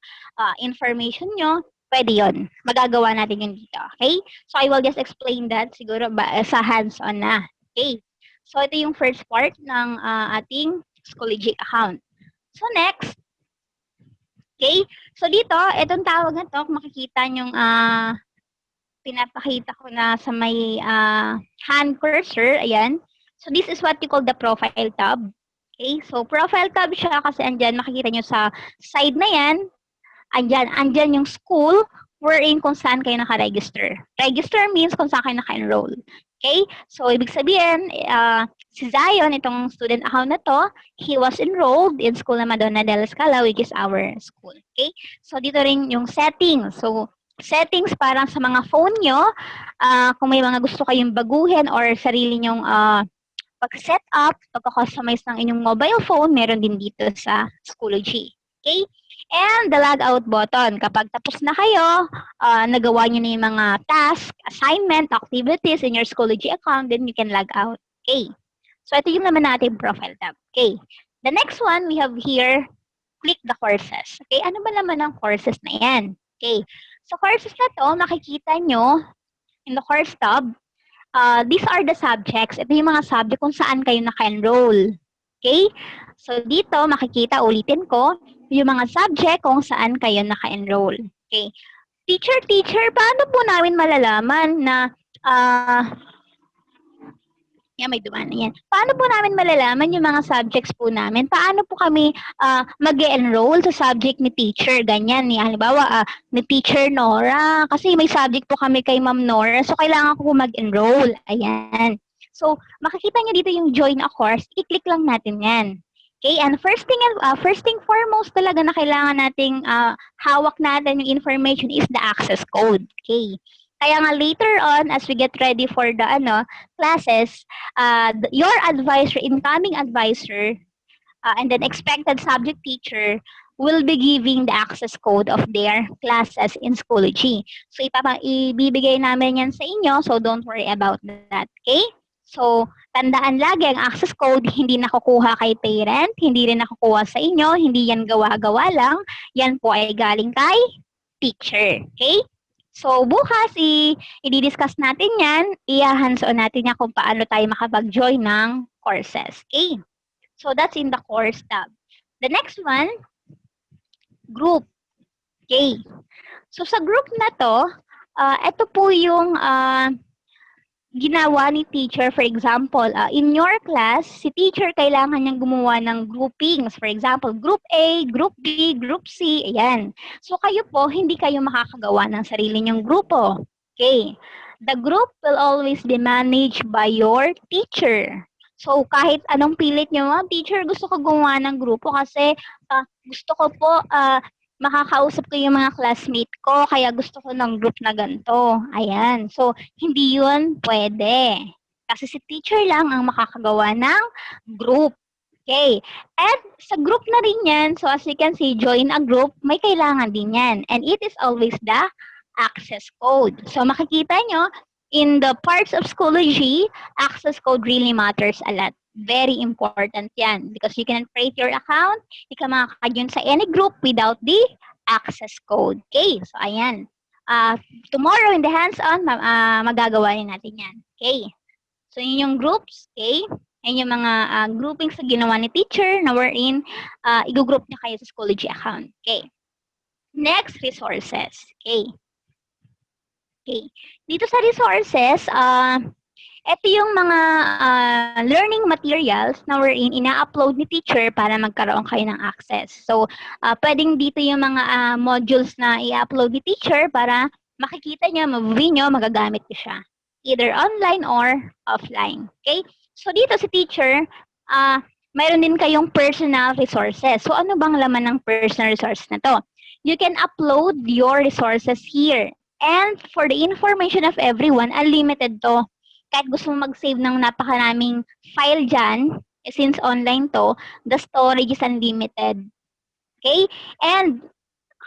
information nyo. Pwede yun. Magagawa natin yun dito. Okay? So, I will just explain that siguro sa hands-on na. Okay? So, ito yung first part ng ating Schoology account. So, next. Okay? So, dito, itong tawag na to, makikita yung pinapakita ko na sa may hand cursor. Ayan. So, this is what you call the profile tab. Okay? So, profile tab siya kasi andyan, makikita nyo sa side na yan. Andyan yung school wherein kung saan kayo naka-register. Register means kung saan kayo naka-enroll. Okay? So, ibig sabihin, si Zion, itong student account na to, he was enrolled in School na Madonna de la Scala, which is our school. Okay? So, dito rin yung settings. So, settings parang sa mga phone nyo, kung may mga gusto kayong baguhin or sarili nyong pag-set up, pagka-customize ng inyong mobile phone, meron din dito sa Schoology. Okay? And the logout button. Kapag tapos na kayo, nagawa nyo na yung mga task, assignment, activities in your Schoology account, then you can log out. Okay. So, ito yung naman natin profile tab. Okay. The next one we have here, click the courses. Okay. Ano ba naman ang courses na yan? Okay. So, courses na to, makikita nyo in the course tab, these are the subjects. Ito yung mga subject kung saan kayo naka-enroll. Okay? So, dito, makikita, ulitin ko, yung mga subject kung saan kayo naka-enroll. Okay? Teacher, paano po namin malalaman na, may dumaan na yan. Paano po namin malalaman yung mga subjects po namin? Paano po kami mag-enroll sa subject ni teacher? Ganyan. Halimbawa, ni teacher Nora. Kasi may subject po kami kay Ma'am Nora. So, kailangan ko po mag-enroll. Ayan. So, makikita nyo dito yung join a course. I-click lang natin yan. Okay, and first thing foremost talaga na kailangan nating hawak natin yung information is the access code. Okay. Kaya nga later on, as we get ready for the classes, your advisor, incoming advisor, and then expected subject teacher will be giving the access code of their classes in Schoology. So, ibibigay namin yan sa inyo, so don't worry about that. Okay? So, tandaan lagi, ang access code hindi nakukuha kay parent, hindi rin nakukuha sa inyo, hindi yan gawa-gawa lang. Yan po ay galing kay teacher. Okay? So, bukas, i-discuss natin yan, i-hands-on natin yan kung paano tayo makapag-join ng courses. Okay? So, that's in the course tab. The next one, group. Okay? So, sa group na to, ito po yung ginawa ni teacher. For example, in your class, si teacher kailangan niyang gumawa ng groupings. For example, group A, group B, group C, ayan. So kayo po, hindi kayo makakagawa ng sarili niyong grupo. Okay. The group will always be managed by your teacher. So kahit anong pilit niyo, teacher, gusto ko gumawa ng grupo kasi gusto ko po makakausap ko yung mga classmate ko, kaya gusto ko ng group na ganito. Ayan. So, hindi yun pwede. Kasi si teacher lang ang makakagawa ng group. Okay. And sa group na rin yan, so as you can see, join a group, may kailangan din yan. And it is always the access code. So, makikita nyo, in the parts of Schoology, access code really matters a lot. Very important yan because you can create your account, you can makaka-join sa any group without the access code. Okay, so ayan. Tomorrow in the hands-on, magagawa rin natin yan. Okay, so yun yung groups. Okay, yan yung mga groupings na ginawa ni teacher na wherein i-group niya kayo sa Schoology account. Okay, next, resources. Okay. Okay, dito sa resources, ito yung mga learning materials na wherein ina-upload ni teacher para magkaroon kayo ng access. So, pwedeng dito yung mga modules na i-upload ni teacher para makikita nyo, ma-view nyo, magagamit nyo siya. Either online or offline. Okay? So, dito si teacher, mayroon din kayong personal resources. So, ano bang laman ng personal resources na to? You can upload your resources here. And for the information of everyone, unlimited to. Kahit gusto mo mag-save ng napakaraming file dyan, since online to, the storage is unlimited. Okay? And,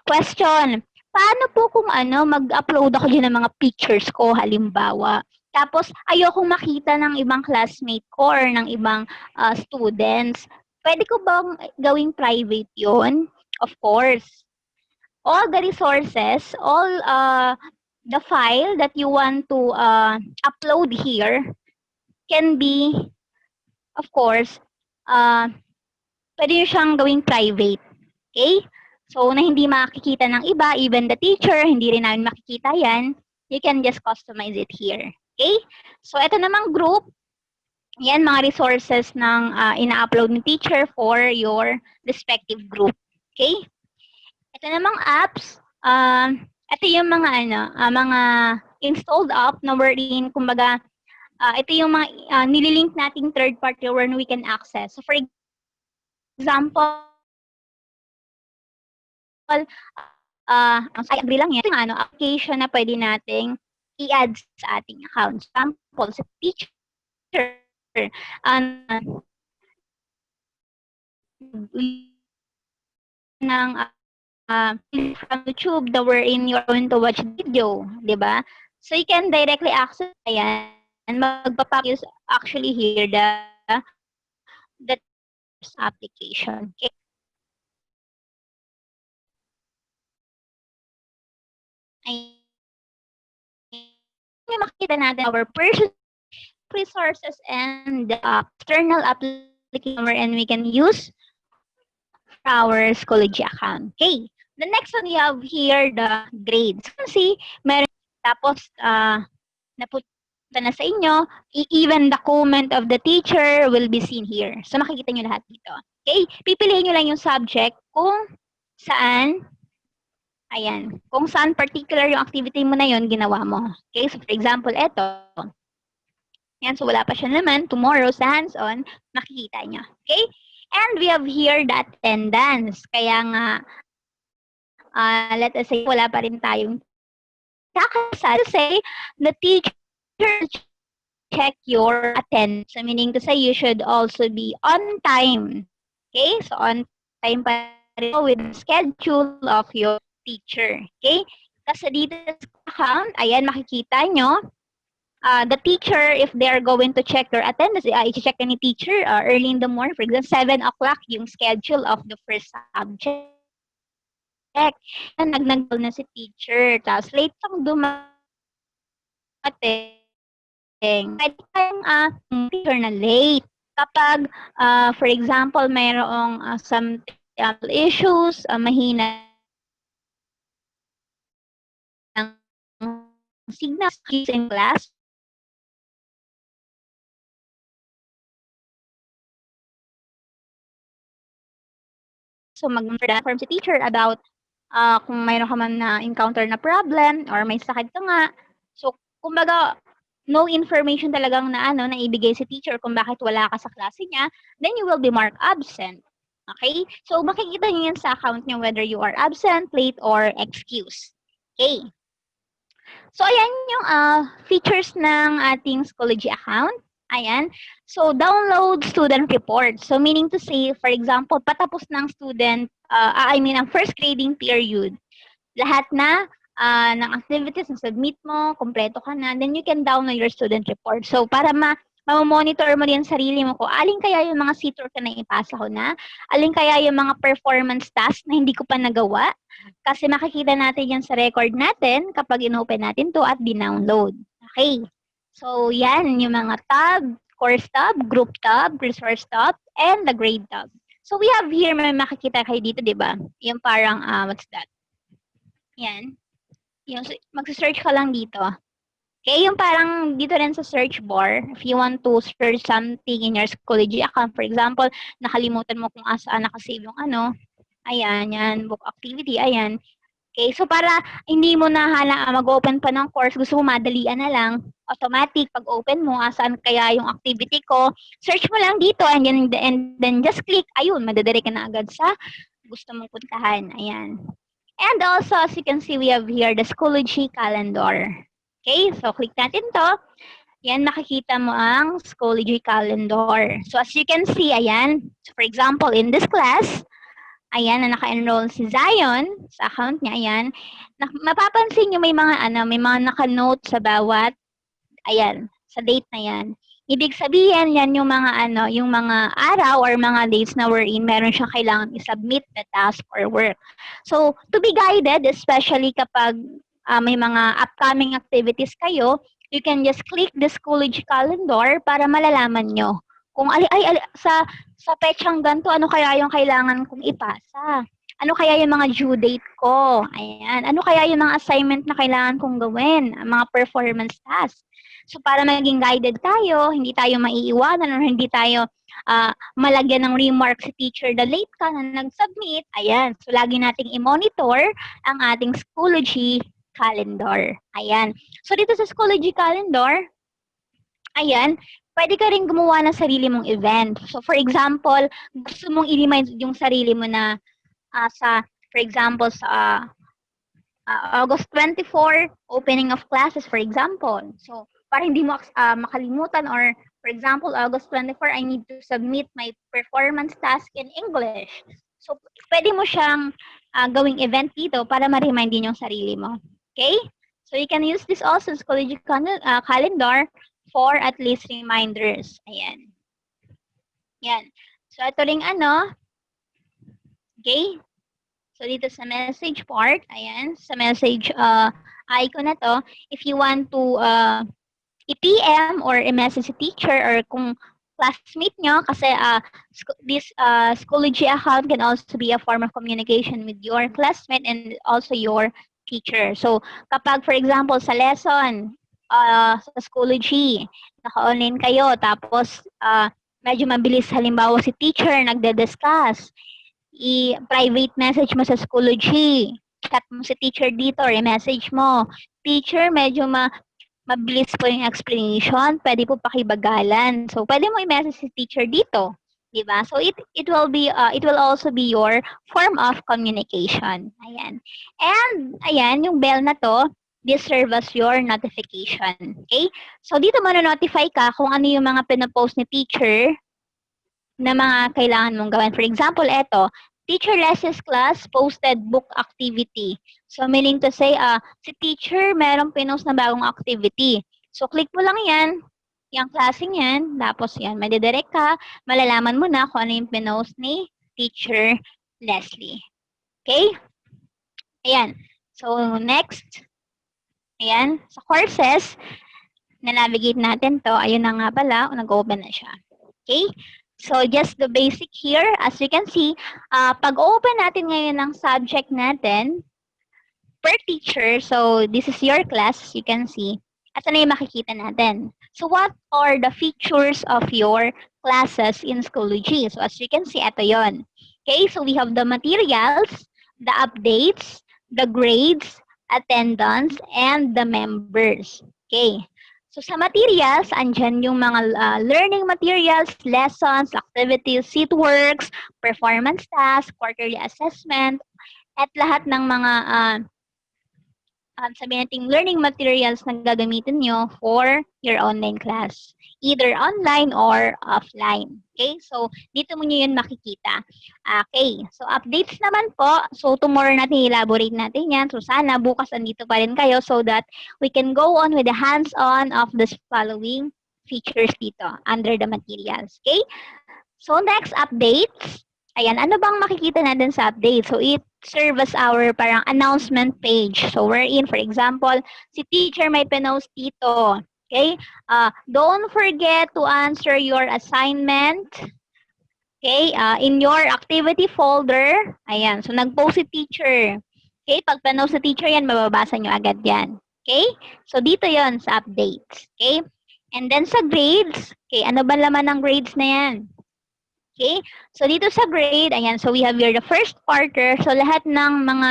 question, paano po kung mag-upload ako dyan ng mga pictures ko, halimbawa? Tapos, ayokong makita ng ibang classmate ko or ng ibang students. Pwede ko bang gawing private yon? Of course. All the resources, all the file that you want to upload here can be, of course, pwede nyo siyang gawing private. Okay? So, na hindi makikita ng iba, even the teacher, hindi rin namin makikita yan, you can just customize it here. Okay? So, ito namang group, yan mga resources ng ina-upload ni teacher for your respective group. Okay? Ito namang apps, ito yung mga mga installed app na wherein kumbaga ito yung mga nililink nating third party where we can access. So for example, I agree lang yan. Ito yung application na pwede nating i-add sa ating account. Example, sa teacher, ng from YouTube the wherein you're going to watch video, di ba? So you can directly access ayan, magpapakis actually here the application. Okay. Ay, makita natin our personal resources and the external application wherein we can use our Schoology account. Okay. The next one we have here the grades. See, meron tapos napunta na sa inyo, even the comment of the teacher will be seen here. So makikita nyo lahat dito. Okay? Pipiliin nyo lang yung subject kung saan ayan, kung saan particular yung activity mo na yon ginawa mo. Okay? So for example, eto. Yan, so wala pa siya naman. Tomorrow sa hands-on, makikita nyo. Okay? And we have here the attendance. Kaya nga, let us say, wala pa rin tayong kakasal. Say, the teacher check your attendance. So meaning to say, you should also be on time. Okay? So on time pa rin with the schedule of your teacher. Okay? Kasi dito sa account, ayan, makikita nyo, the teacher, if they're going to check their attendance, i-check ni teacher early in the morning, for example, 7 o'clock yung schedule of the first subject. Nagnagdol na si teacher, tapos late pang dumating. Pwede tayong teacher na late. Kapag, for example, mayroong some issues, mahina ng signals in class, so mag-inform si teacher about kung mayroon ka man na encounter na problem or may sakit ka nga. So, kumbaga, no information talagang na na ibigay si teacher kung bakit wala ka sa klase niya, then you will be marked absent. Okay? So, makikita niyo yan sa account niyo whether you are absent, late, or excused. Okay. So, ayan yung features ng ating Schoology account. Ayan. So, download student report. So, meaning to say, for example, patapos ng student, ang first grading period, lahat na ng activities na submit mo, kompleto ka na, then you can download your student report. So, para ma-monitor mo din sarili mo kung alin kaya yung mga C-tour ka na ipasa ko na, alin kaya yung mga performance tasks na hindi ko pa nagawa, kasi makikita natin yan sa record natin kapag in-open natin to at di-download. Okay. So, yan yung mga tab, course tab, group tab, resource tab, and the grade tab. So, we have here, may makikita kayo dito, di ba? Yung parang, what's that? Yan. Yung, mag-search ka lang dito. Okay, yung parang dito rin sa search bar, if you want to search something in your Schoology account, for example, nakalimutan mo kung saan nakasave yung ayan, yan, book activity, ayan. Okay, so para hindi mo na mag-open pa ng course, gusto mo madalian na lang, automatic, pag open mo, saan kaya yung activity ko, search mo lang dito, and then just click, ayun, madadirect ka na agad sa gusto mong puntahan, ayan. And also, as you can see, we have here the Schoology calendar. Okay, so click natin to. Yan, makikita mo ang Schoology calendar. So as you can see, ayan, so for example, in this class, ayan, na naka-enroll si Zion sa account niya, ayan. Mapapansin niyo may mga naka-note sa bawat, ayan, sa date na yan. Ibig sabihin, yan yung mga yung mga araw or mga dates na wherein meron siyang kailangan i-submit na task or work. So, to be guided, especially kapag may mga upcoming activities kayo, you can just click the Schoology calendar para malalaman nyo kung sa petsang ganito, ano kaya yung kailangan kong ipasa? Ano kaya yung mga due date ko? Ayan. Ano kaya yung mga assignment na kailangan kong gawin? Mga performance tasks. So, para maging guided tayo, hindi tayo maiiwanan or hindi tayo malagyan ng remark si teacher na late ka na nag-submit. Ayan. So, lagi nating i-monitor ang ating Schoology calendar. Ayan. So dito sa Schoology calendar, ayan, pwede ka rin gumawa ng sarili mong event. So for example, gusto mong i-remind yung sarili mo na for example, sa August 24, opening of classes, for example. So, para hindi mo makalimutan, or for example, August 24, I need to submit my performance task in English. So, pwede mo siyang gawing event dito para ma-remind din yung sarili mo. Okay? So, you can use this also as Schoology calendar for at least reminders. Ayan. Yan. So, ito ring okay? So, dito sa message part, ayan, sa message icon na to, if you want to i-PM or i-message si teacher or kung classmate nyo, kasi this Schoology account can also be a form of communication with your classmate and also your teacher. So, kapag, for example, sa lesson, sa Schoology, naka-online kayo, tapos medyo mabilis halimbawa si teacher nagde-discuss, i-private message mo sa Schoology, chat mo si teacher dito or i-message mo, teacher, medyo mabilis po yung explanation, pwede po pakibagalan. So, pwede mo i-message si teacher dito, di ba? So, it will also be your form of communication. Ayan. And, ayan, yung bell na to, this serve as your notification. Okay? So, dito notify ka kung ano yung mga pinapost ni teacher na mga kailangan mong gawin. For example, eto, teacher lessons class posted book activity. So, meaning to say, si teacher merong pinost na bagong activity. So, click mo lang yan, yung klaseng yan, tapos yan, madidirect ka, malalaman mo na kung ano yung pinost ni teacher Leslie. Okay? Ayan. So, next. Ayan. Sa courses, na-navigate natin to. Ayun na nga pala, nag-open na siya. Okay? So, just the basic here. As you can see, pag-open natin ngayon ng subject natin, per teacher, so this is your class, you can see, at ano yung makikita natin. So, what are the features of your classes in Schoology? So, as you can see, ito yon. Okay, so we have the materials, the updates, the grades, attendance, and the members. Okay. So, sa materials, andyan yung mga learning materials, lessons, activities, seat works, performance tasks, quarterly assessment, at lahat ng mga sabihin natin learning materials na gagamitin nyo for your online class. Either online or offline. Okay? So, dito mo nyo yun makikita. Okay. So, updates naman po. So, tomorrow natin elaborate natin yan. So, sana bukas andito pa rin kayo so that we can go on with the hands-on of the following features dito under the materials. Okay? So, next, updates. Ayan, ano bang makikita natin sa update? So, it serves as our parang announcement page. So, wherein, for example, si teacher may pinost dito. Okay? Don't forget to answer your assignment. Okay? In your activity folder. Ayan, so nag-post si teacher. Okay? Pag pinost sa teacher yan, mababasa nyo agad yan. Okay? So, dito yon sa updates. Okay? And then sa grades. Okay, ano ba laman ng grades na yan? Okay? So, dito sa grade, ayan, so we have here the first quarter. So, lahat ng mga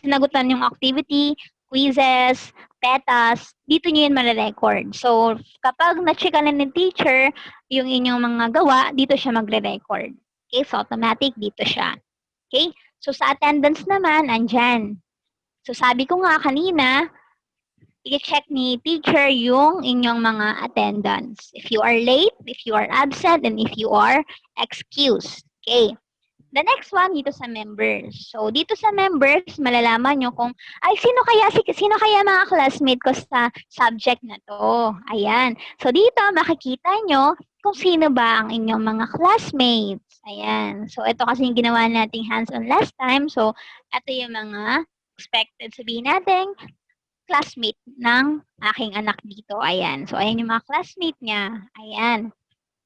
sinagutan yung activity, quizzes, petas, dito nyo yun mare-record. So, kapag na-checka na ni teacher yung inyong mga gawa, dito siya magre-record. Okay? So, automatic dito siya. Okay? So, sa attendance naman, andyan. So, sabi ko nga kanina, i-check ni teacher yung inyong mga attendance. If you are late, if you are absent, and if you are excused. Okay. The next one, dito sa members. So, dito sa members, malalaman nyo kung, ay, sino kaya mga classmate ko sa subject na to? Ayan. So, dito, makikita nyo kung sino ba ang inyong mga classmates. Ayan. So, ito kasi yung ginawa nating hands-on last time. So, ito yung mga expected sabihin natin classmate ng aking anak dito. Ayan. So, ayan yung mga classmate niya. Ayan.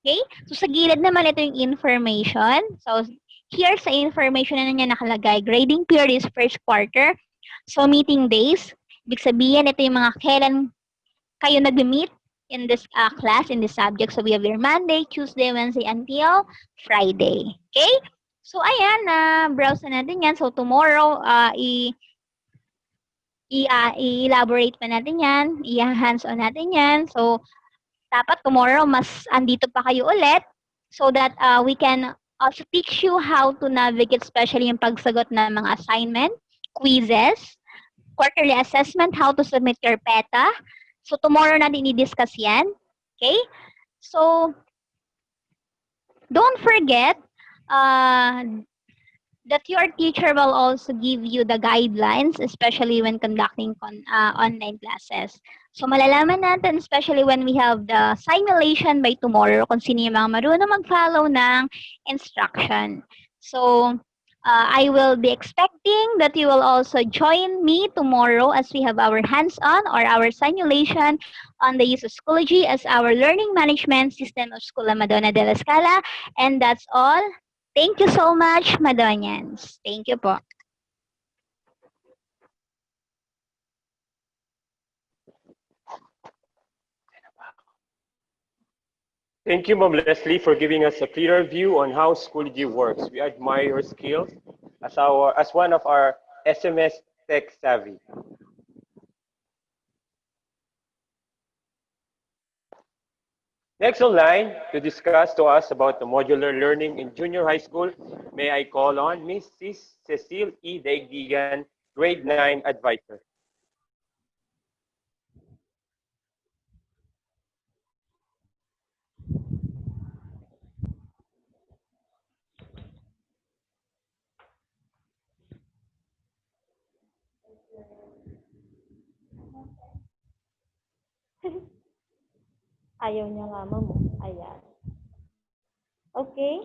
Okay? So, sa gilid naman, ito yung information. So, here sa information na niya nakalagay, grading period is first quarter. So, meeting days. Ibig sabihin, ito yung mga kailan kayo nag-meet in this class, in this subject. So, we have your Monday, Tuesday, Wednesday, until Friday. Okay? So, ayan, browse na natin yan. So, tomorrow, i-elaborate pa natin yan, i-hands-on natin yan. So, dapat tomorrow mas andito pa kayo ulit so that we can also teach you how to navigate, especially yung pagsagot ng mga assignment, quizzes, quarterly assessment, how to submit your PETA. So, tomorrow natin i-discuss yan. Okay? So, don't forget that your teacher will also give you the guidelines, especially when conducting online classes. So, malalaman natin, especially when we have the simulation by tomorrow, kung sino yung mga marunong mag-follow ng instruction. So, I will be expecting that you will also join me tomorrow as we have our hands-on or our simulation on the use of Schoology as our learning management system of Escuela Madonna de la Scala. And that's all. Thank you so much, Madonians. Thank you po. Thank you, Ma'am Leslie, for giving us a clearer view on how Schoology works. We admire your skills as one of our SMS tech savvy. Next online to discuss to us about the modular learning in junior high school, may I call on Mrs. Cecile E. Daigdigan, grade 9 advisor. Ayaw niya nga mo. Ayan. Okay.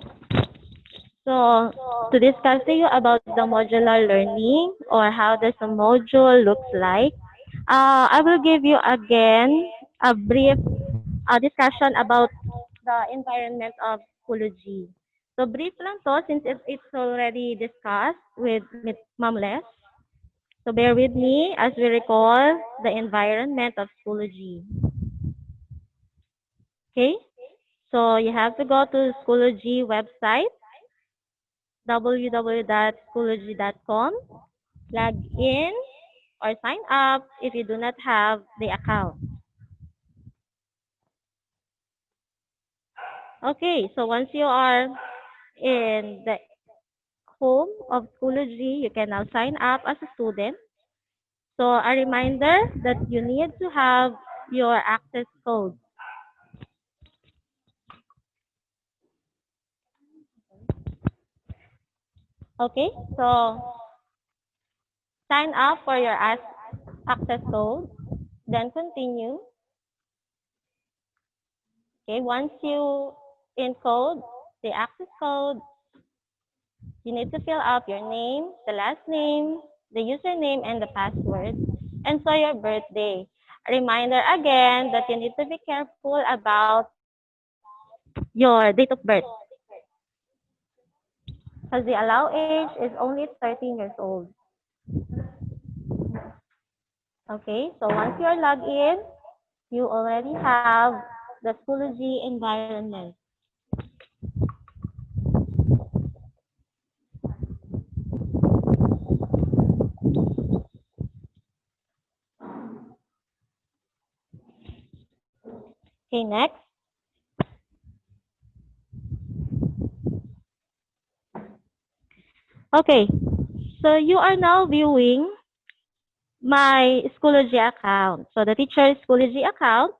So, to discuss to you about the modular learning or how does a module looks like, I will give you again a brief discussion about the environment of Schoology. So, brief lang to since it's already discussed with Ma'am Les. So, bear with me as we recall the environment of Schoology. Okay? So, you have to go to Schoology website, www.schoology.com, log in or sign up if you do not have the account. Okay, so once you are in the home of Schoology, you can now sign up as a student. So a reminder that you need to have your access code. Okay, so sign up for your access code, then continue. Okay, once you encode the access code, you need to fill out your name, the last name, the username, and the password, and so your birthday. A reminder again that you need to be careful about your date of birth, because the allow age is only 13 years old. Okay, so once you're logged in, you already have the Schoology environment. Okay, next. Okay, so you are now viewing my Schoology account. So the teacher Schoology account,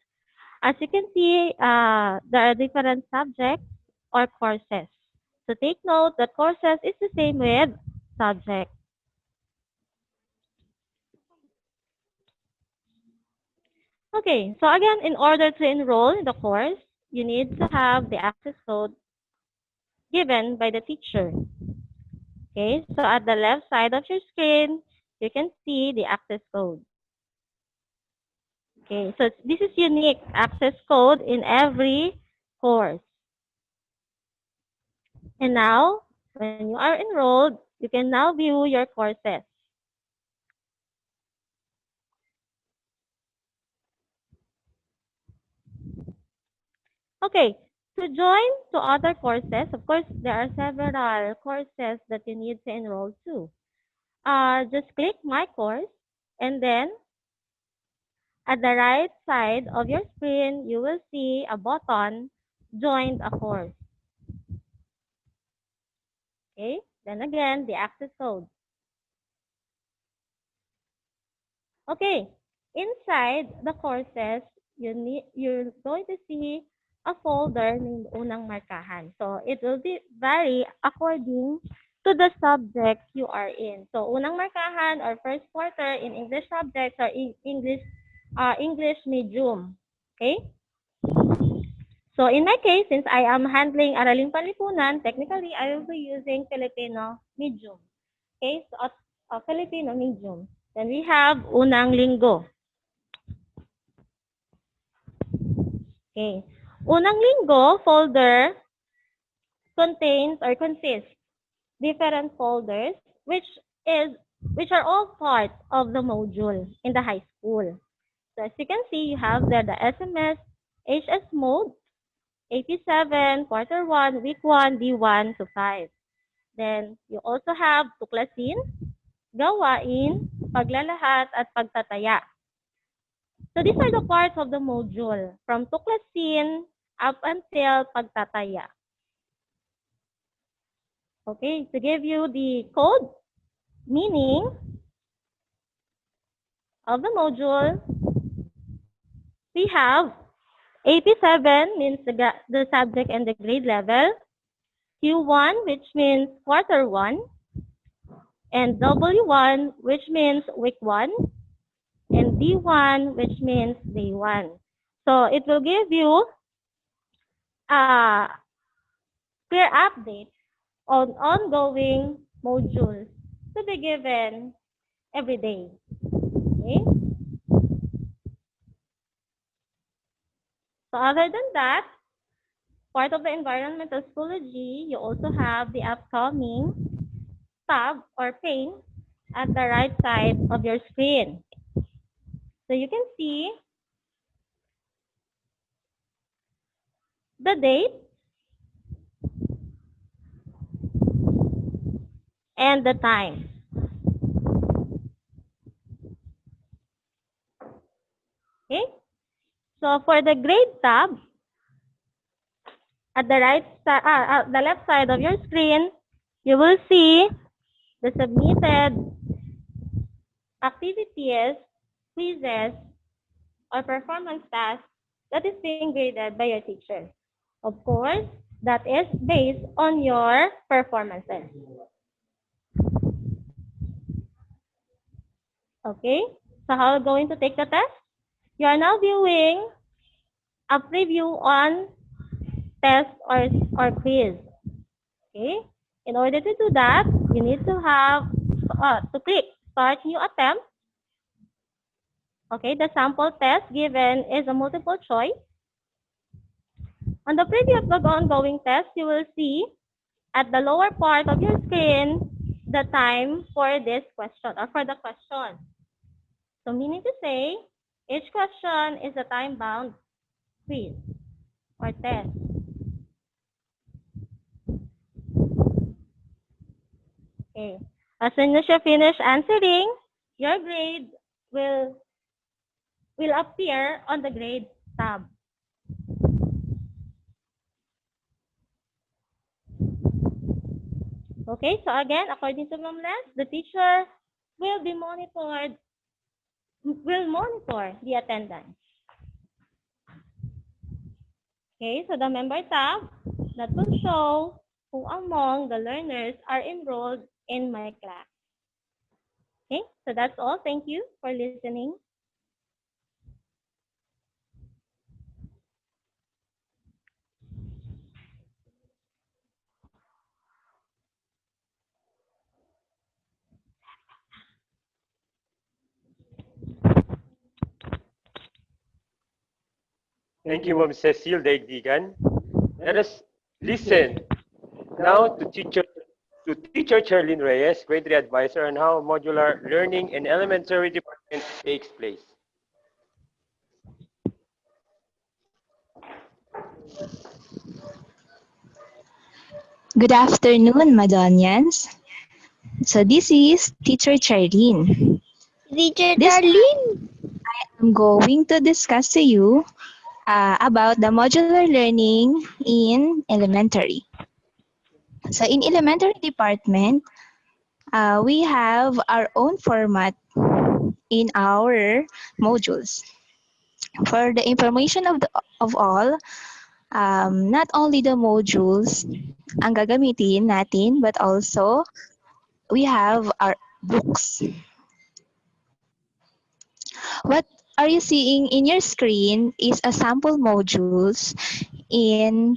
as you can see, there are different subjects or courses. So take note that courses is the same with subject. Okay, so again, in order to enroll in the course, you need to have the access code given by the teacher. Okay, so at the left side of your screen, you can see the access code. Okay, so this is unique access code in every course. And now, when you are enrolled, you can now view your courses. Okay, to join to other courses, of course, there are several courses that you need to enroll to. Just click My Course And then at the right side of your screen, you will see a button, Join a course. Okay, then again, the access code. Okay, inside the courses, you're going to see a folder named Unang Markahan. So it will be vary according to the subject you are in. So Unang Markahan or first quarter in English subjects or English medium. Okay? So in my case, since I am handling Araling Panlipunan, technically I will be using Filipino medium. Okay, so Filipino medium. Then we have Unang Linggo. Okay. Unang Linggo folder consists different folders which are all part of the module in the high school. So as you can see, you have there the SMS, HS mode, AP7, quarter 1, week 1, D1 to 5. Then you also have tuklasin, gawain, paglalahat, at pagtataya. So these are the parts of the module from tuklasin up until pagtataya. Okay, to give you the code meaning of the module, we have AP7 means the subject and the grade level, Q1 which means quarter 1, and W1 which means week 1, and D1 which means day 1. So it will give you a clear update on ongoing modules to be given every day. Okay? So other than that, part of the environmental schoology, you also have the upcoming tab or pane at the right side of your screen. So you can see the date and the time. Okay? So for the grade tab, at the left side of your screen, you will see the submitted activities, quizzes, or performance tasks that is being graded by your teacher. Of course, that is based on your performances. Okay, so how are you going to take the test? You are now viewing a preview on test or quiz. Okay, in order to do that, you need to have to click Start New Attempt. Okay, the sample test given is a multiple choice. On the preview of the ongoing test, you will see at the lower part of your screen the time for this question or for the question. So meaning to say, each question is a time-bound quiz or test. Okay. As soon as you finish answering, your grade will appear on the grade tab. Okay, so again, according to Ma'am Les, the teacher will monitor the attendance. Okay, so the member tab that will show who among the learners are enrolled in my class. Okay, so that's all. Thank you for listening. Thank you, Ma'am Cecile Daigdigan. Let us listen now to teacher Charlene Reyes, grade 3 advisor, on how modular learning in elementary department takes place. Good afternoon, Madonians. So this is Teacher Charlene. Teacher This Darlene. I'm going to discuss to you about the modular learning in elementary. So in elementary department, we have our own format in our modules. For the information of all, not only the modules ang gagamitin natin, but also we have our books. What are you seeing in your screen is a sample modules in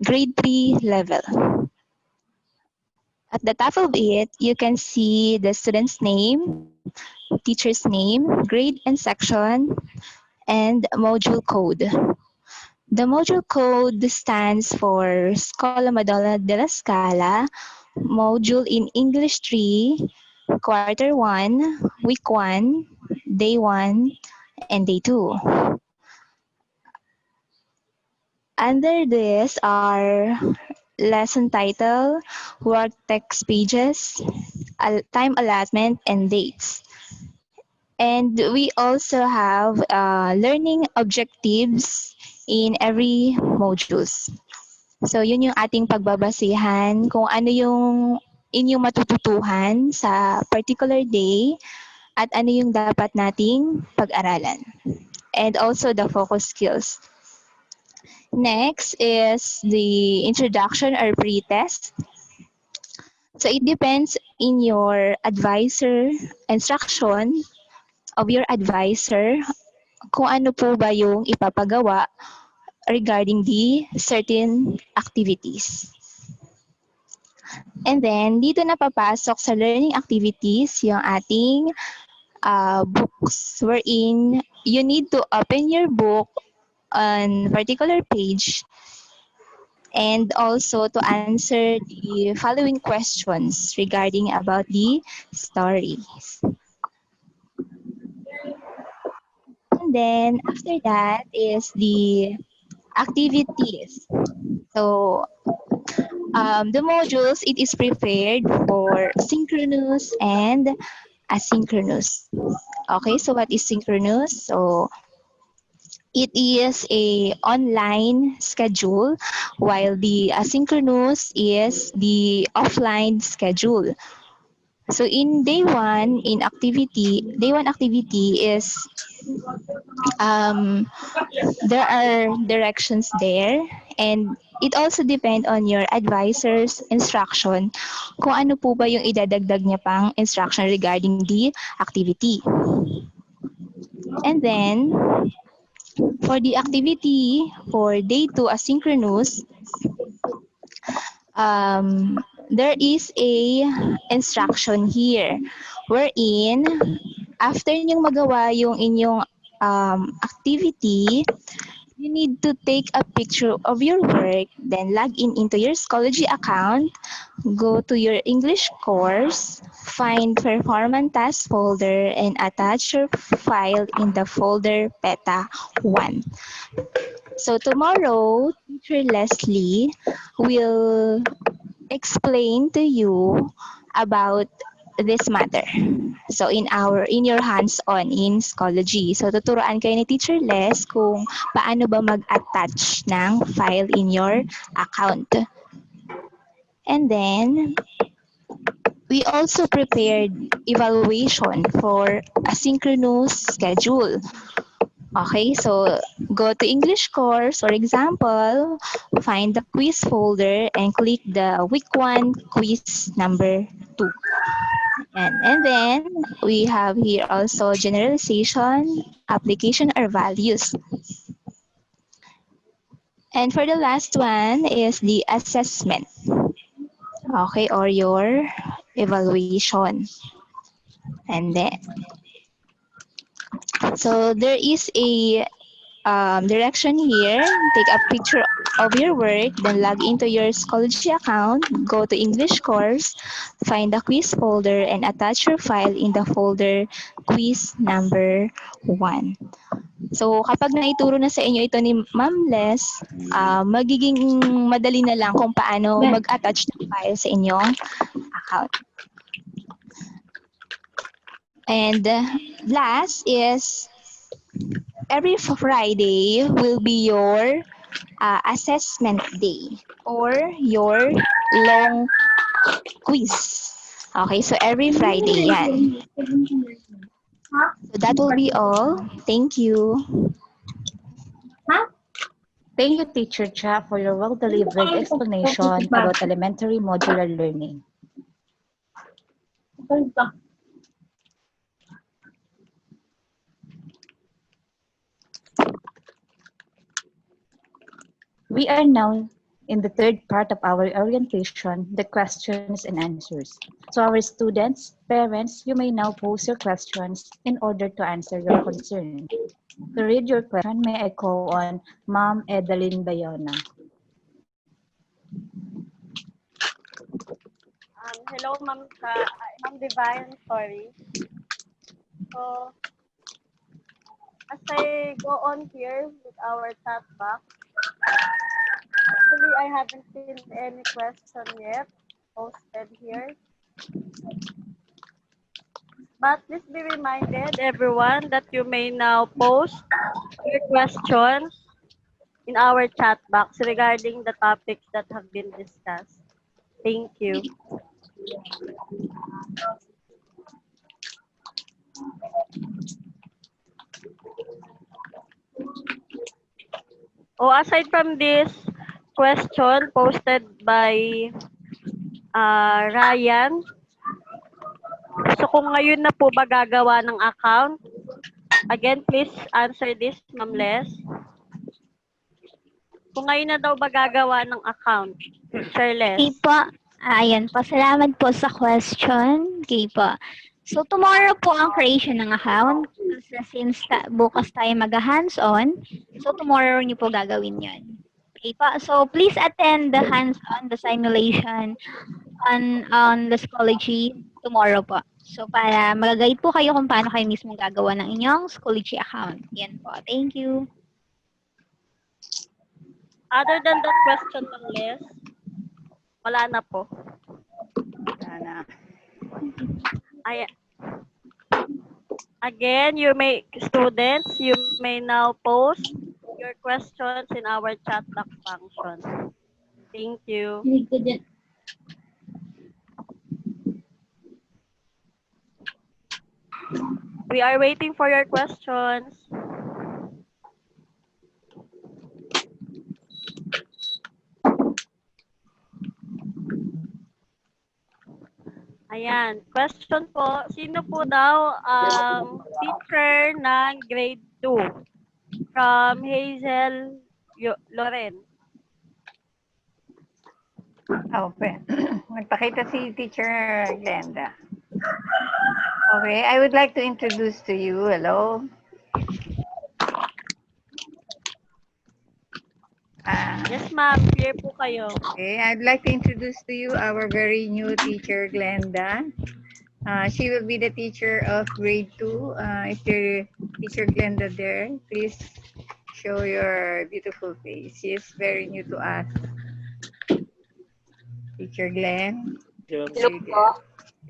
grade 3 level. At the top of it, you can see the student's name, teacher's name, grade and section, and module code. The module code stands for Scola Madonna della Scala, module in English 3, quarter 1, week 1, day 1, and day 2. Under this are lesson title, work text pages, time allotment, and dates. And we also have learning objectives in every modules. So yun yung ating pagbabasihan kung ano yung inyong matututuhan sa particular day at ano yung dapat nating pag-aralan. And also the focus skills. Next is the introduction or pre-test. So it depends in your advisor instruction of your advisor kung ano po ba yung ipapagawa regarding the certain activities. And then, dito na papasok sa learning activities yung ating books wherein you need to open your book on particular page and also to answer the following questions regarding about the stories. And then after that is the activities. So the modules, it is prepared for synchronous and asynchronous. Okay, so what is synchronous? So it is a online schedule, while the asynchronous is the offline schedule. So in day one activity is there are directions there, and it also depend on your advisor's instruction kung ano po ba yung idadagdag niya pang instruction regarding the activity. And then for the activity for day 2 asynchronous, there is a instruction here wherein after nyong magawa yung inyong activity, you need to take a picture of your work, then log in into your Schoology account, go to your English course, find performance task folder, and attach your file in the folder PETA 1. So tomorrow, Teacher Leslie will explain to you about this matter. So in your hands-on in Schoology. So tuturuan kayo ni Teacher Les kung paano ba mag-attach ng file in your account. And then we also prepared evaluation for asynchronous schedule. Okay, so go to English course, for example, find the quiz folder and click the week 1 quiz number 2. And then we have here also generalization, application, or values. And for the last one is the assessment. Okay, or your evaluation. And then, so there is a direction here. Take a picture of your work, then log into your Schoology account, go to English course, find the quiz folder, and attach your file in the folder quiz number 1. So kapag naituro na sa inyo ito ni Ma'am Les, magiging madali na lang kung paano mag-attach ng file sa inyong account. And last is every Friday will be your assessment day or your long quiz. Okay, so every Friday yan. So that will be all. Thank you. Thank you, Teacher Cha, for your well-delivered explanation about elementary modular learning. We are now in the third part of our orientation, the questions and answers. So our students, parents, you may now pose your questions in order to answer your concern. To read your question, may I call on Ma'am Edeline Bayona. Hello, Ma'am Divine, sorry. So, as I go on here with our chat box, actually, I haven't seen any question yet posted here. But please be reminded, everyone, that you may now post your questions in our chat box regarding the topics that have been discussed. Thank you. Oh, aside from this question posted by Ryan, so kung ngayon na po ba gagawa ng account? Again, please answer this, Ma'am Les. Kung ngayon na daw ba gagawa ng account? Teacher Les. Okay po. Ayan po. Salamat po sa question. Okay po. So, tomorrow po ang creation ng account. Since bukas tayo mag-hands-on, so tomorrow niyo po gagawin yon. Okay po. So, please attend the hands-on, the simulation on the Schoology tomorrow po. So, para mag-guide po kayo kung paano kayo mismo gagawa ng inyong Schoology account. Yan po. Thank you. Other than that question, Ma'am Les, wala na po. Wala na. Ayan. Again, students, you may now post your questions in our chat box function. Thank you. We are waiting for your questions. Ayan, question po, sino po daw ang teacher ng grade 2? From Hazel Loren. Okay. Magpakita si Teacher Glenda. Okay, I would like to introduce to you, hello. Yes, ma'am. Clear po kayo. Okay, I'd like to introduce to you our very new teacher, Glenda. She will be the teacher of grade 2. Is there Teacher Glenda there? Please show your beautiful face. She is very new to us. Teacher Glenn.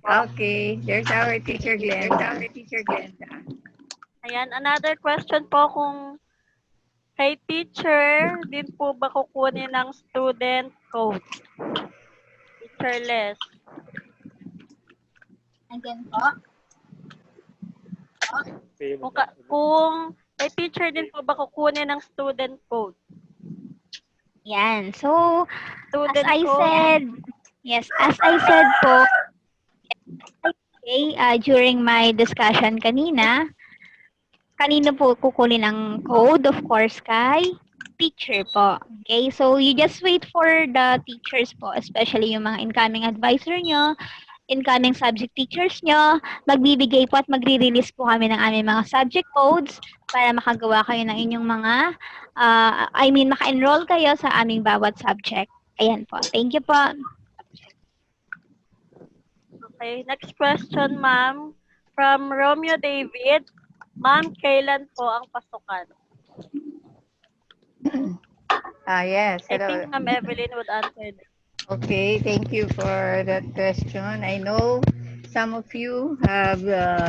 Okay, there's our Teacher Glenda. Ayan, another question po kung kay teacher, din po ba kukunin ng student code? Teacher Les. Again po. Kung kay teacher din po ba kukunin ng student code? Yan. So, Student as I code. said, yes, as I said po, okay, during my discussion kanino po kukunin ang code? Of course, kay teacher po. Okay, so you just wait for the teachers po, especially yung mga incoming advisor nyo, incoming subject teachers nyo, magbibigay po at magre-release po kami ng aming mga subject codes para makagawa kayo ng inyong mga, maka-enroll kayo sa aming bawat subject. Ayan po. Thank you po. Okay, next question, ma'am. From Romeo David. Ma'am, kailan po ang pasukan? Yes, hello. I think Ma'am Evelyn would answer this. Okay, thank you for that question. I know some of you have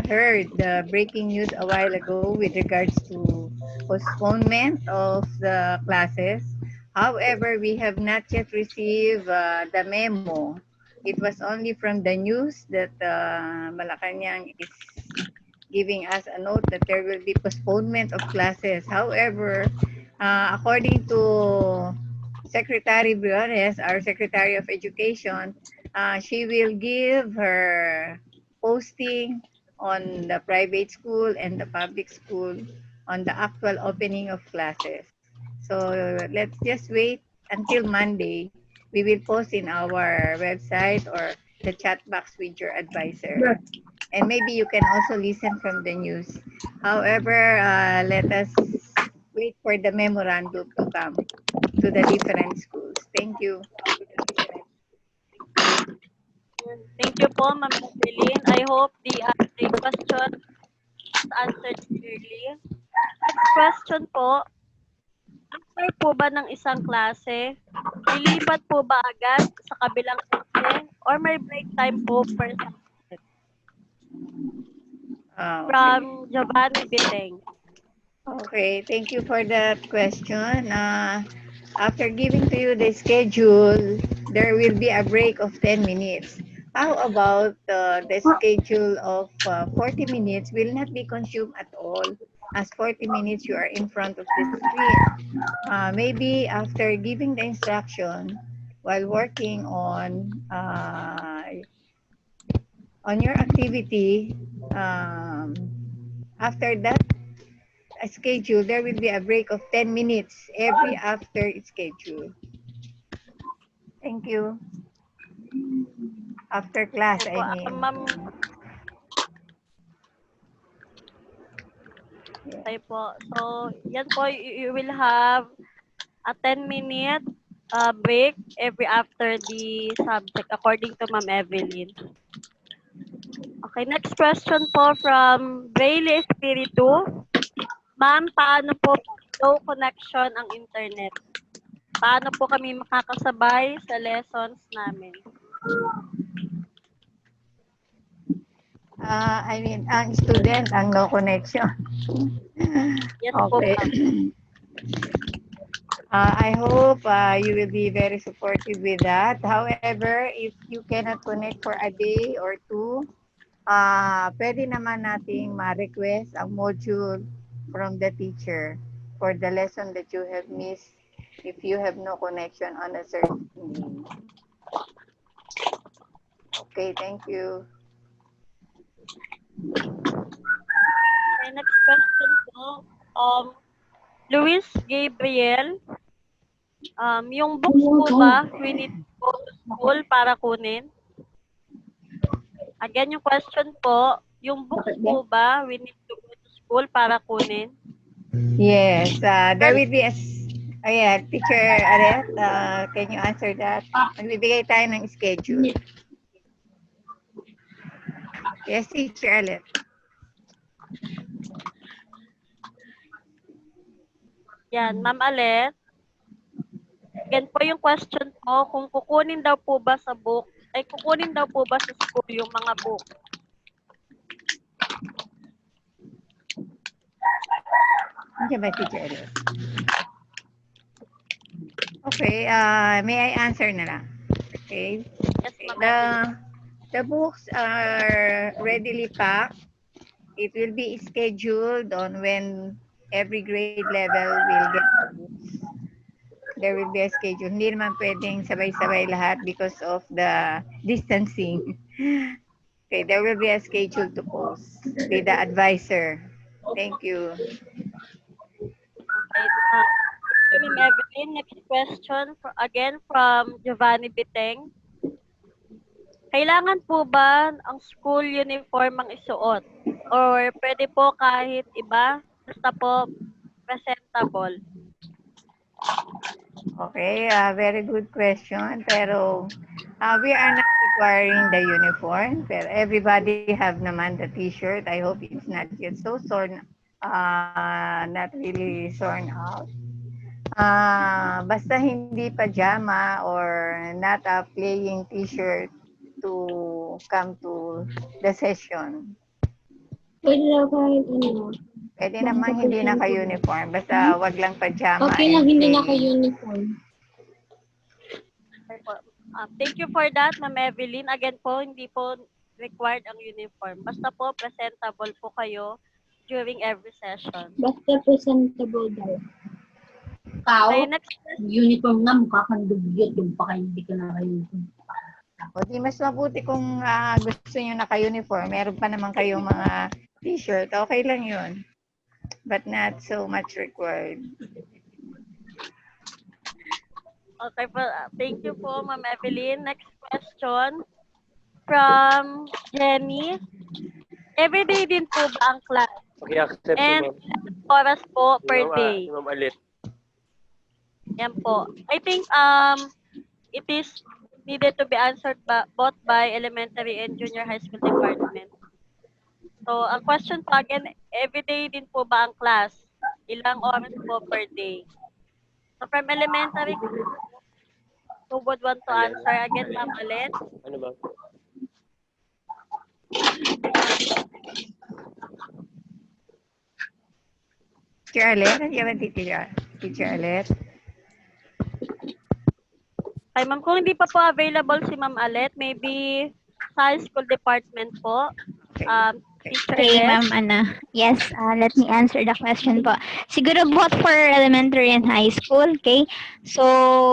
heard the breaking news a while ago with regards to postponement of the classes. However, we have not yet received the memo. It was only from the news that Malacanang is giving us a note that there will be postponement of classes. However, according to Secretary Briones, our Secretary of Education, she will give her posting on the private school and the public school on the actual opening of classes. So let's just wait until Monday. We will post in our website or the chat box with your advisor. And maybe you can also listen from the news. However, let us wait for the memorandum to come to the different schools. Thank you. Thank you po, Ma'am Evelyn. I hope the question was answered clearly. Next question po, after po ba ng isang klase, lilipat po ba agad sa kabilang klase or may break time po per subject? Okay. From Giovanni Biteng. Okay, thank you for that question. After giving to you the schedule, there will be a break of 10 minutes. How about the schedule of 40 minutes will not be consumed at all, as 40 minutes you are in front of the screen. Maybe after giving the instruction while working on your activity, after that schedule, there will be a break of 10 minutes every after its schedule. Thank you. After class, I mean. Okay po. So, yan po, you will have a 10-minute break every after the subject according to Ma'am Evelyn. Okay, next question po from Bailey Espiritu. Ma'am, paano po low connection ang internet? Paano po kami makakasabay sa lessons namin? I mean, ang student, ang no connection. Yes Okay. po, I hope you will be very supportive with that. However, if you cannot connect for a day or two, pwede naman nating ma-request ang module from the teacher for the lesson that you have missed if you have no connection on a certain day. Okay, thank you. Okay, next question po. Luis Gabriel, yung books po ba we need to go to school para kunin? Again, yung question po, yung books po ba we need to go to school para kunin? Yes, there will be a... Ayan, Teacher Aret, can you answer that? Magbibigay tayo ng schedule. Yes, Teacher Aret. Yan, Ma'am Alet. Again po yung question po, kung kukunin daw po ba sa book, ay kukunin daw po ba sa school yung mga book? Hindi ba, Teacher Aret? Okay, may I answer na lang? Okay. Yes, Ma'am. The books are readily packed. It will be scheduled on when every grade level will get the books. There will be a schedule. Hindi naman pwedeng sabay-sabay lahat because of the distancing. Okay, there will be a schedule to post with the advisor. Thank you. Okay, Ma'am Evelyn, next question again from Giovanni Biteng. Kailangan po ba ang school uniform ang isuot? Or pwede po kahit iba, basta po presentable? Okay, very good question. Pero we are not requiring the uniform. Pero everybody have naman the t-shirt. I hope it's not yet so not really torn out. Basta hindi pajama or not a playing t-shirt to come to the session. Pwede daw kahit ano. Pwede namang hindi naka-uniform. Basta wag lang pajama Okay and lang, hindi plain. naka-uniform. Okay po. Thank you for that, Ma'am Evelyn. Again po, hindi po required ang uniform. Basta po, presentable po kayo during every session. Basta presentable daw. Okay, next Uniform na, mukha kang dugyot. Doon pa kayo, hindi ka naka-uniform. O di mas mabuti kung gusto nyo naka-uniform. Meron pa naman kayong mga t-shirt. Okay lang yun. But not so much required. Okay po. Thank you po, Ma'am Evelyn. Next question from Jenny. Everyday din po ba ang class? Okay, accept And mo, ma'am. ilang oras po per day? Si Ma'am Alit. Yan po. I think it is needed to be answered both by elementary and junior high school department. So, ang question po again, everyday din po ba ang class? Ilang oras po per day? So, from elementary, who would want to answer? Again, Ma'am Alet. Ano ba? Teacher Alet? Nandiyan ba Teacher Alet? Ay, ma'am, kung hindi pa po available si Ma'am Alet, maybe sa high school department po. Teacher Okay, Alet. Ma'am Ana. Yes, let me answer the question po. Siguro both for elementary and high school, okay? So,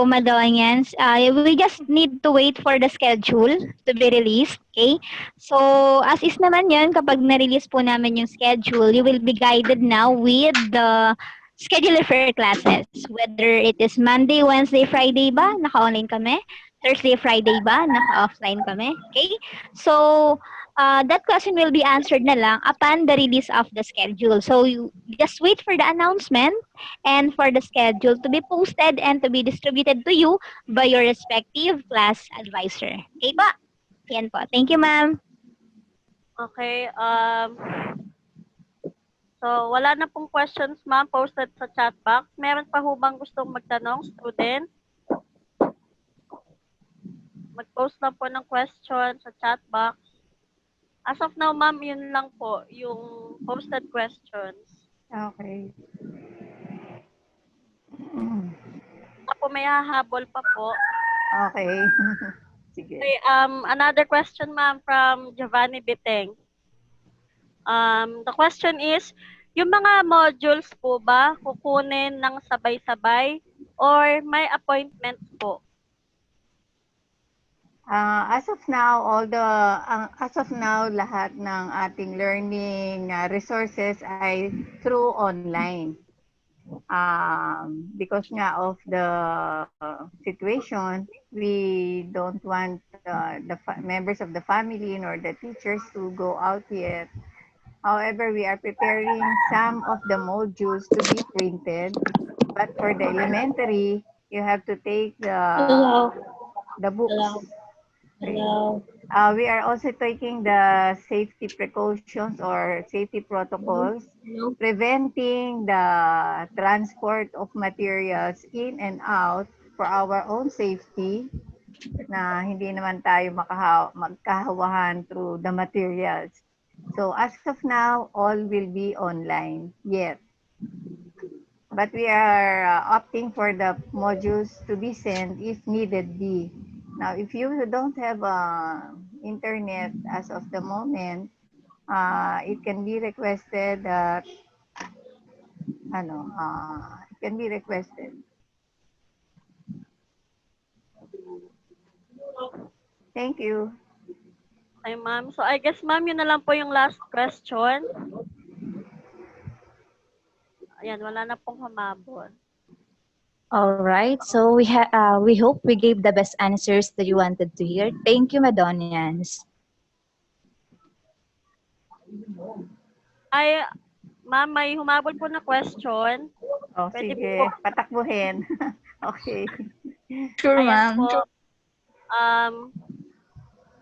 Madonyans, we just need to wait for the schedule to be released, okay? So, as is naman yun, kapag na-release po namin yung schedule, you will be guided now with the scheduler for your classes. Whether it is Monday, Wednesday, Friday ba, naka-online kami? Thursday, Friday ba, naka-offline kami? Okay? So, that question will be answered na lang upon the release of the schedule. So, you just wait for the announcement and for the schedule to be posted and to be distributed to you by your respective class advisor. Okay po? Yan po. Thank you, ma'am. Okay. So, wala na pong questions, ma'am, posted sa chat box. Meron pa ho bang gustong magtanong, student? Mag-post lang po ng question sa chat box. As of now, ma'am, yun lang po, yung posted questions. Okay. Ako may hahabol pa po. Okay. Sige. Okay, another question, ma'am, from Giovanni Biteng. The question is, yung mga modules po ba kukunin ng sabay-sabay or may appointments po? As of now, lahat ng ating learning resources ay through online. Because nga of the situation, we don't want the members of the family nor the teachers to go out yet. However, we are preparing some of the modules to be printed. But for the elementary, you have to take the books. Hello. We are also taking the safety precautions or safety protocols, preventing the transport of materials in and out for our own safety, na hindi naman tayo magkahawahan through the materials. So as of now, all will be online yet. But we are opting for the modules to be sent if needed be. Now, if you don't have internet as of the moment, it can be requested that it can be requested. Thank you. Ay, ma'am. So, I guess, ma'am, yun na lang po yung last question. Ayan, wala na pong humabol. All right. So we hope we gave the best answers that you wanted to hear. Thank you, Madonians. Ay, ma'am, may humabol po na question. Oh, Pwede sige. po. Patakbuhin. Okay. Sure, Ayan ma'am. po.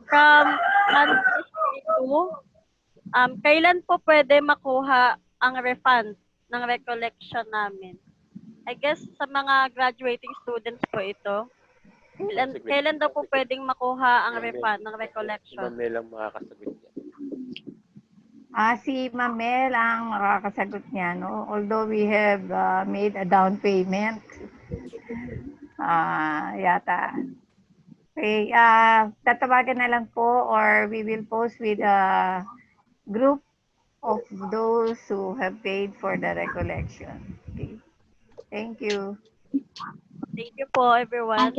From Monday 2, kailan po pwede makuha ang refund ng recollection namin? I guess sa mga graduating students po ito. Kailan daw po pwedeng makuha ang Si refund ng Si recollection? Ma'am Mel ang makakasagot niya. Si Mamel ang makakasagot niya, no? Although we have made a down payment, yata. Okay, tatawagan na lang po or we will post with a group of those who have paid for the recollection. Okay. Thank you. Thank you po, everyone.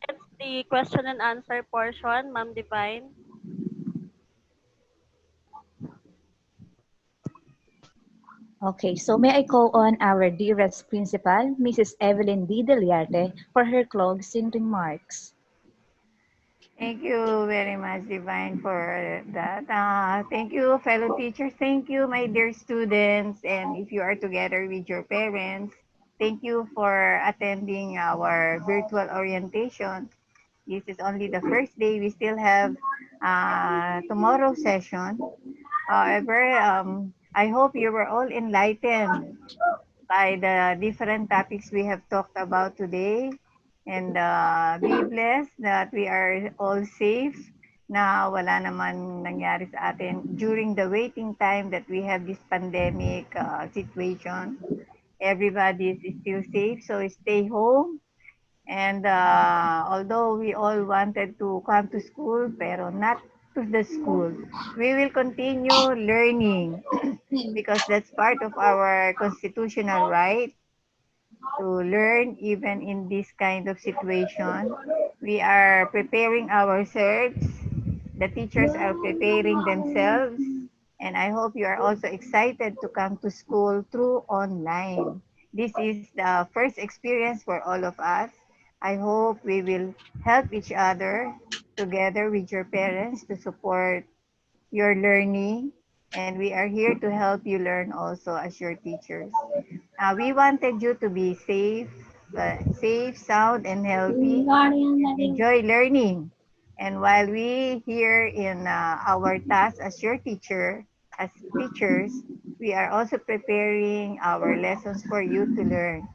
That's the question and answer portion, Ma'am Divine. Okay, so may I call on our dearest principal, Mrs. Evelyn D. Deliarte, for her closing remarks. Thank you very much, Divine, for that. Thank you, fellow teachers. Thank you, my dear students. And if you are together with your parents, thank you for attending our virtual orientation. This is only the first day. We still have tomorrow's session. However, I hope you were all enlightened by the different topics we have talked about today. And be blessed that we are all safe na wala naman nangyari sa atin during the waiting time that we have this pandemic situation. Everybody is still safe, so stay home. And although we all wanted to come to school, pero not to the school, we will continue learning because that's part of our constitutional right to learn even in this kind of situation. We are preparing ourselves. The teachers are preparing themselves. And I hope you are also excited to come to school through online. This is the first experience for all of us. I hope we will help each other together with your parents to support your learning. And we are here to help you learn also as your teachers. We wanted you to be safe, sound, and healthy. Enjoy learning. And while we here in our task as your teacher, as teachers, we are also preparing our lessons for you to learn.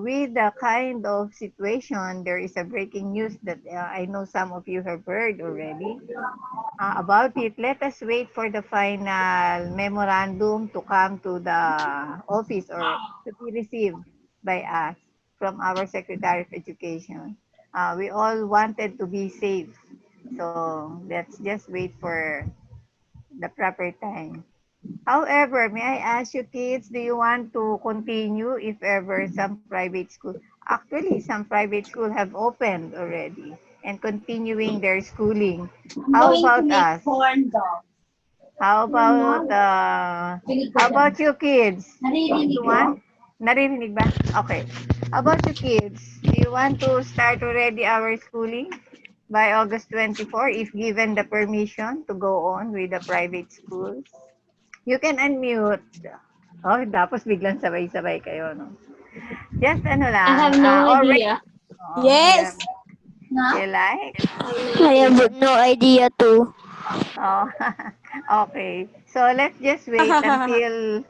With the kind of situation, there is a breaking news that I know some of you have heard already about it. Let us wait for the final memorandum to come to the office or to be received by us from our Secretary of Education. We all wanted to be safe. So let's just wait for the proper time. However, may I ask you kids, do you want to continue if ever some private school? Actually, some private school have opened already and continuing their schooling. How about us? How about you kids? Do you want? Naririnig ba? Okay. How about you kids? Do you want to start already our schooling by August 24 if given the permission to go on with the private schools? You can unmute. Oh, tapos biglang sabay-sabay kayo, no? Just ano lang. I have no idea. Yes. You like? I have no idea too. Oh, okay. So let's just wait until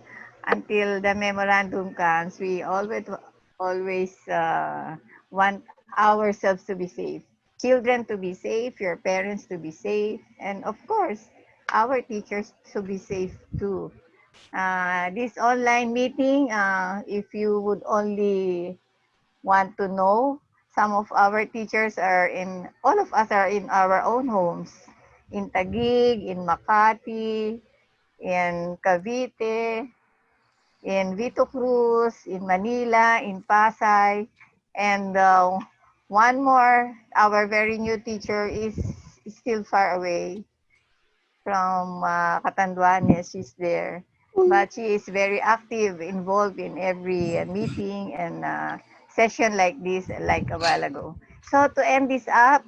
the memorandum comes. We always want ourselves to be safe. Children to be safe, your parents to be safe, and of course, our teachers to be safe too. This online meeting, if you would only want to know, some of our teachers are all of us are in our own homes, in Taguig, in Makati, in Cavite, in Vito Cruz, in Manila, in Pasay, and one more, our very new teacher is still far away from Catanduanes. She's there. But she is very active, involved in every meeting and session like this, like a while ago. So to end this up,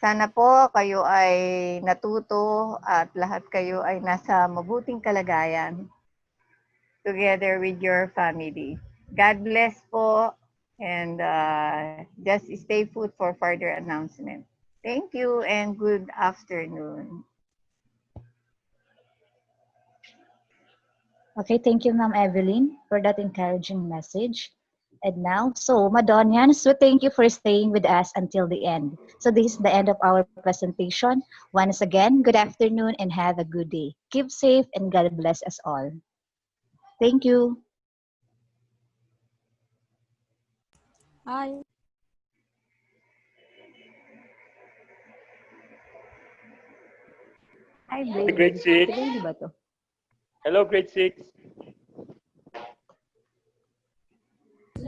sana po kayo ay natuto at lahat kayo ay nasa mabuting kalagayan together with your family. God bless po and just stay put for further announcement. Thank you and good afternoon. Okay, thank you, Ma'am Evelyn, for that encouraging message. And now, so Madonians, so thank you for staying with us until the end. So this is the end of our presentation. Once again, good afternoon and have a good day. Keep safe and God bless us all. Thank you. Hi. Hi, Hi, grade Braylon. 6. Si Bailey ba to? Hello, grade 6.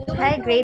Hi, grade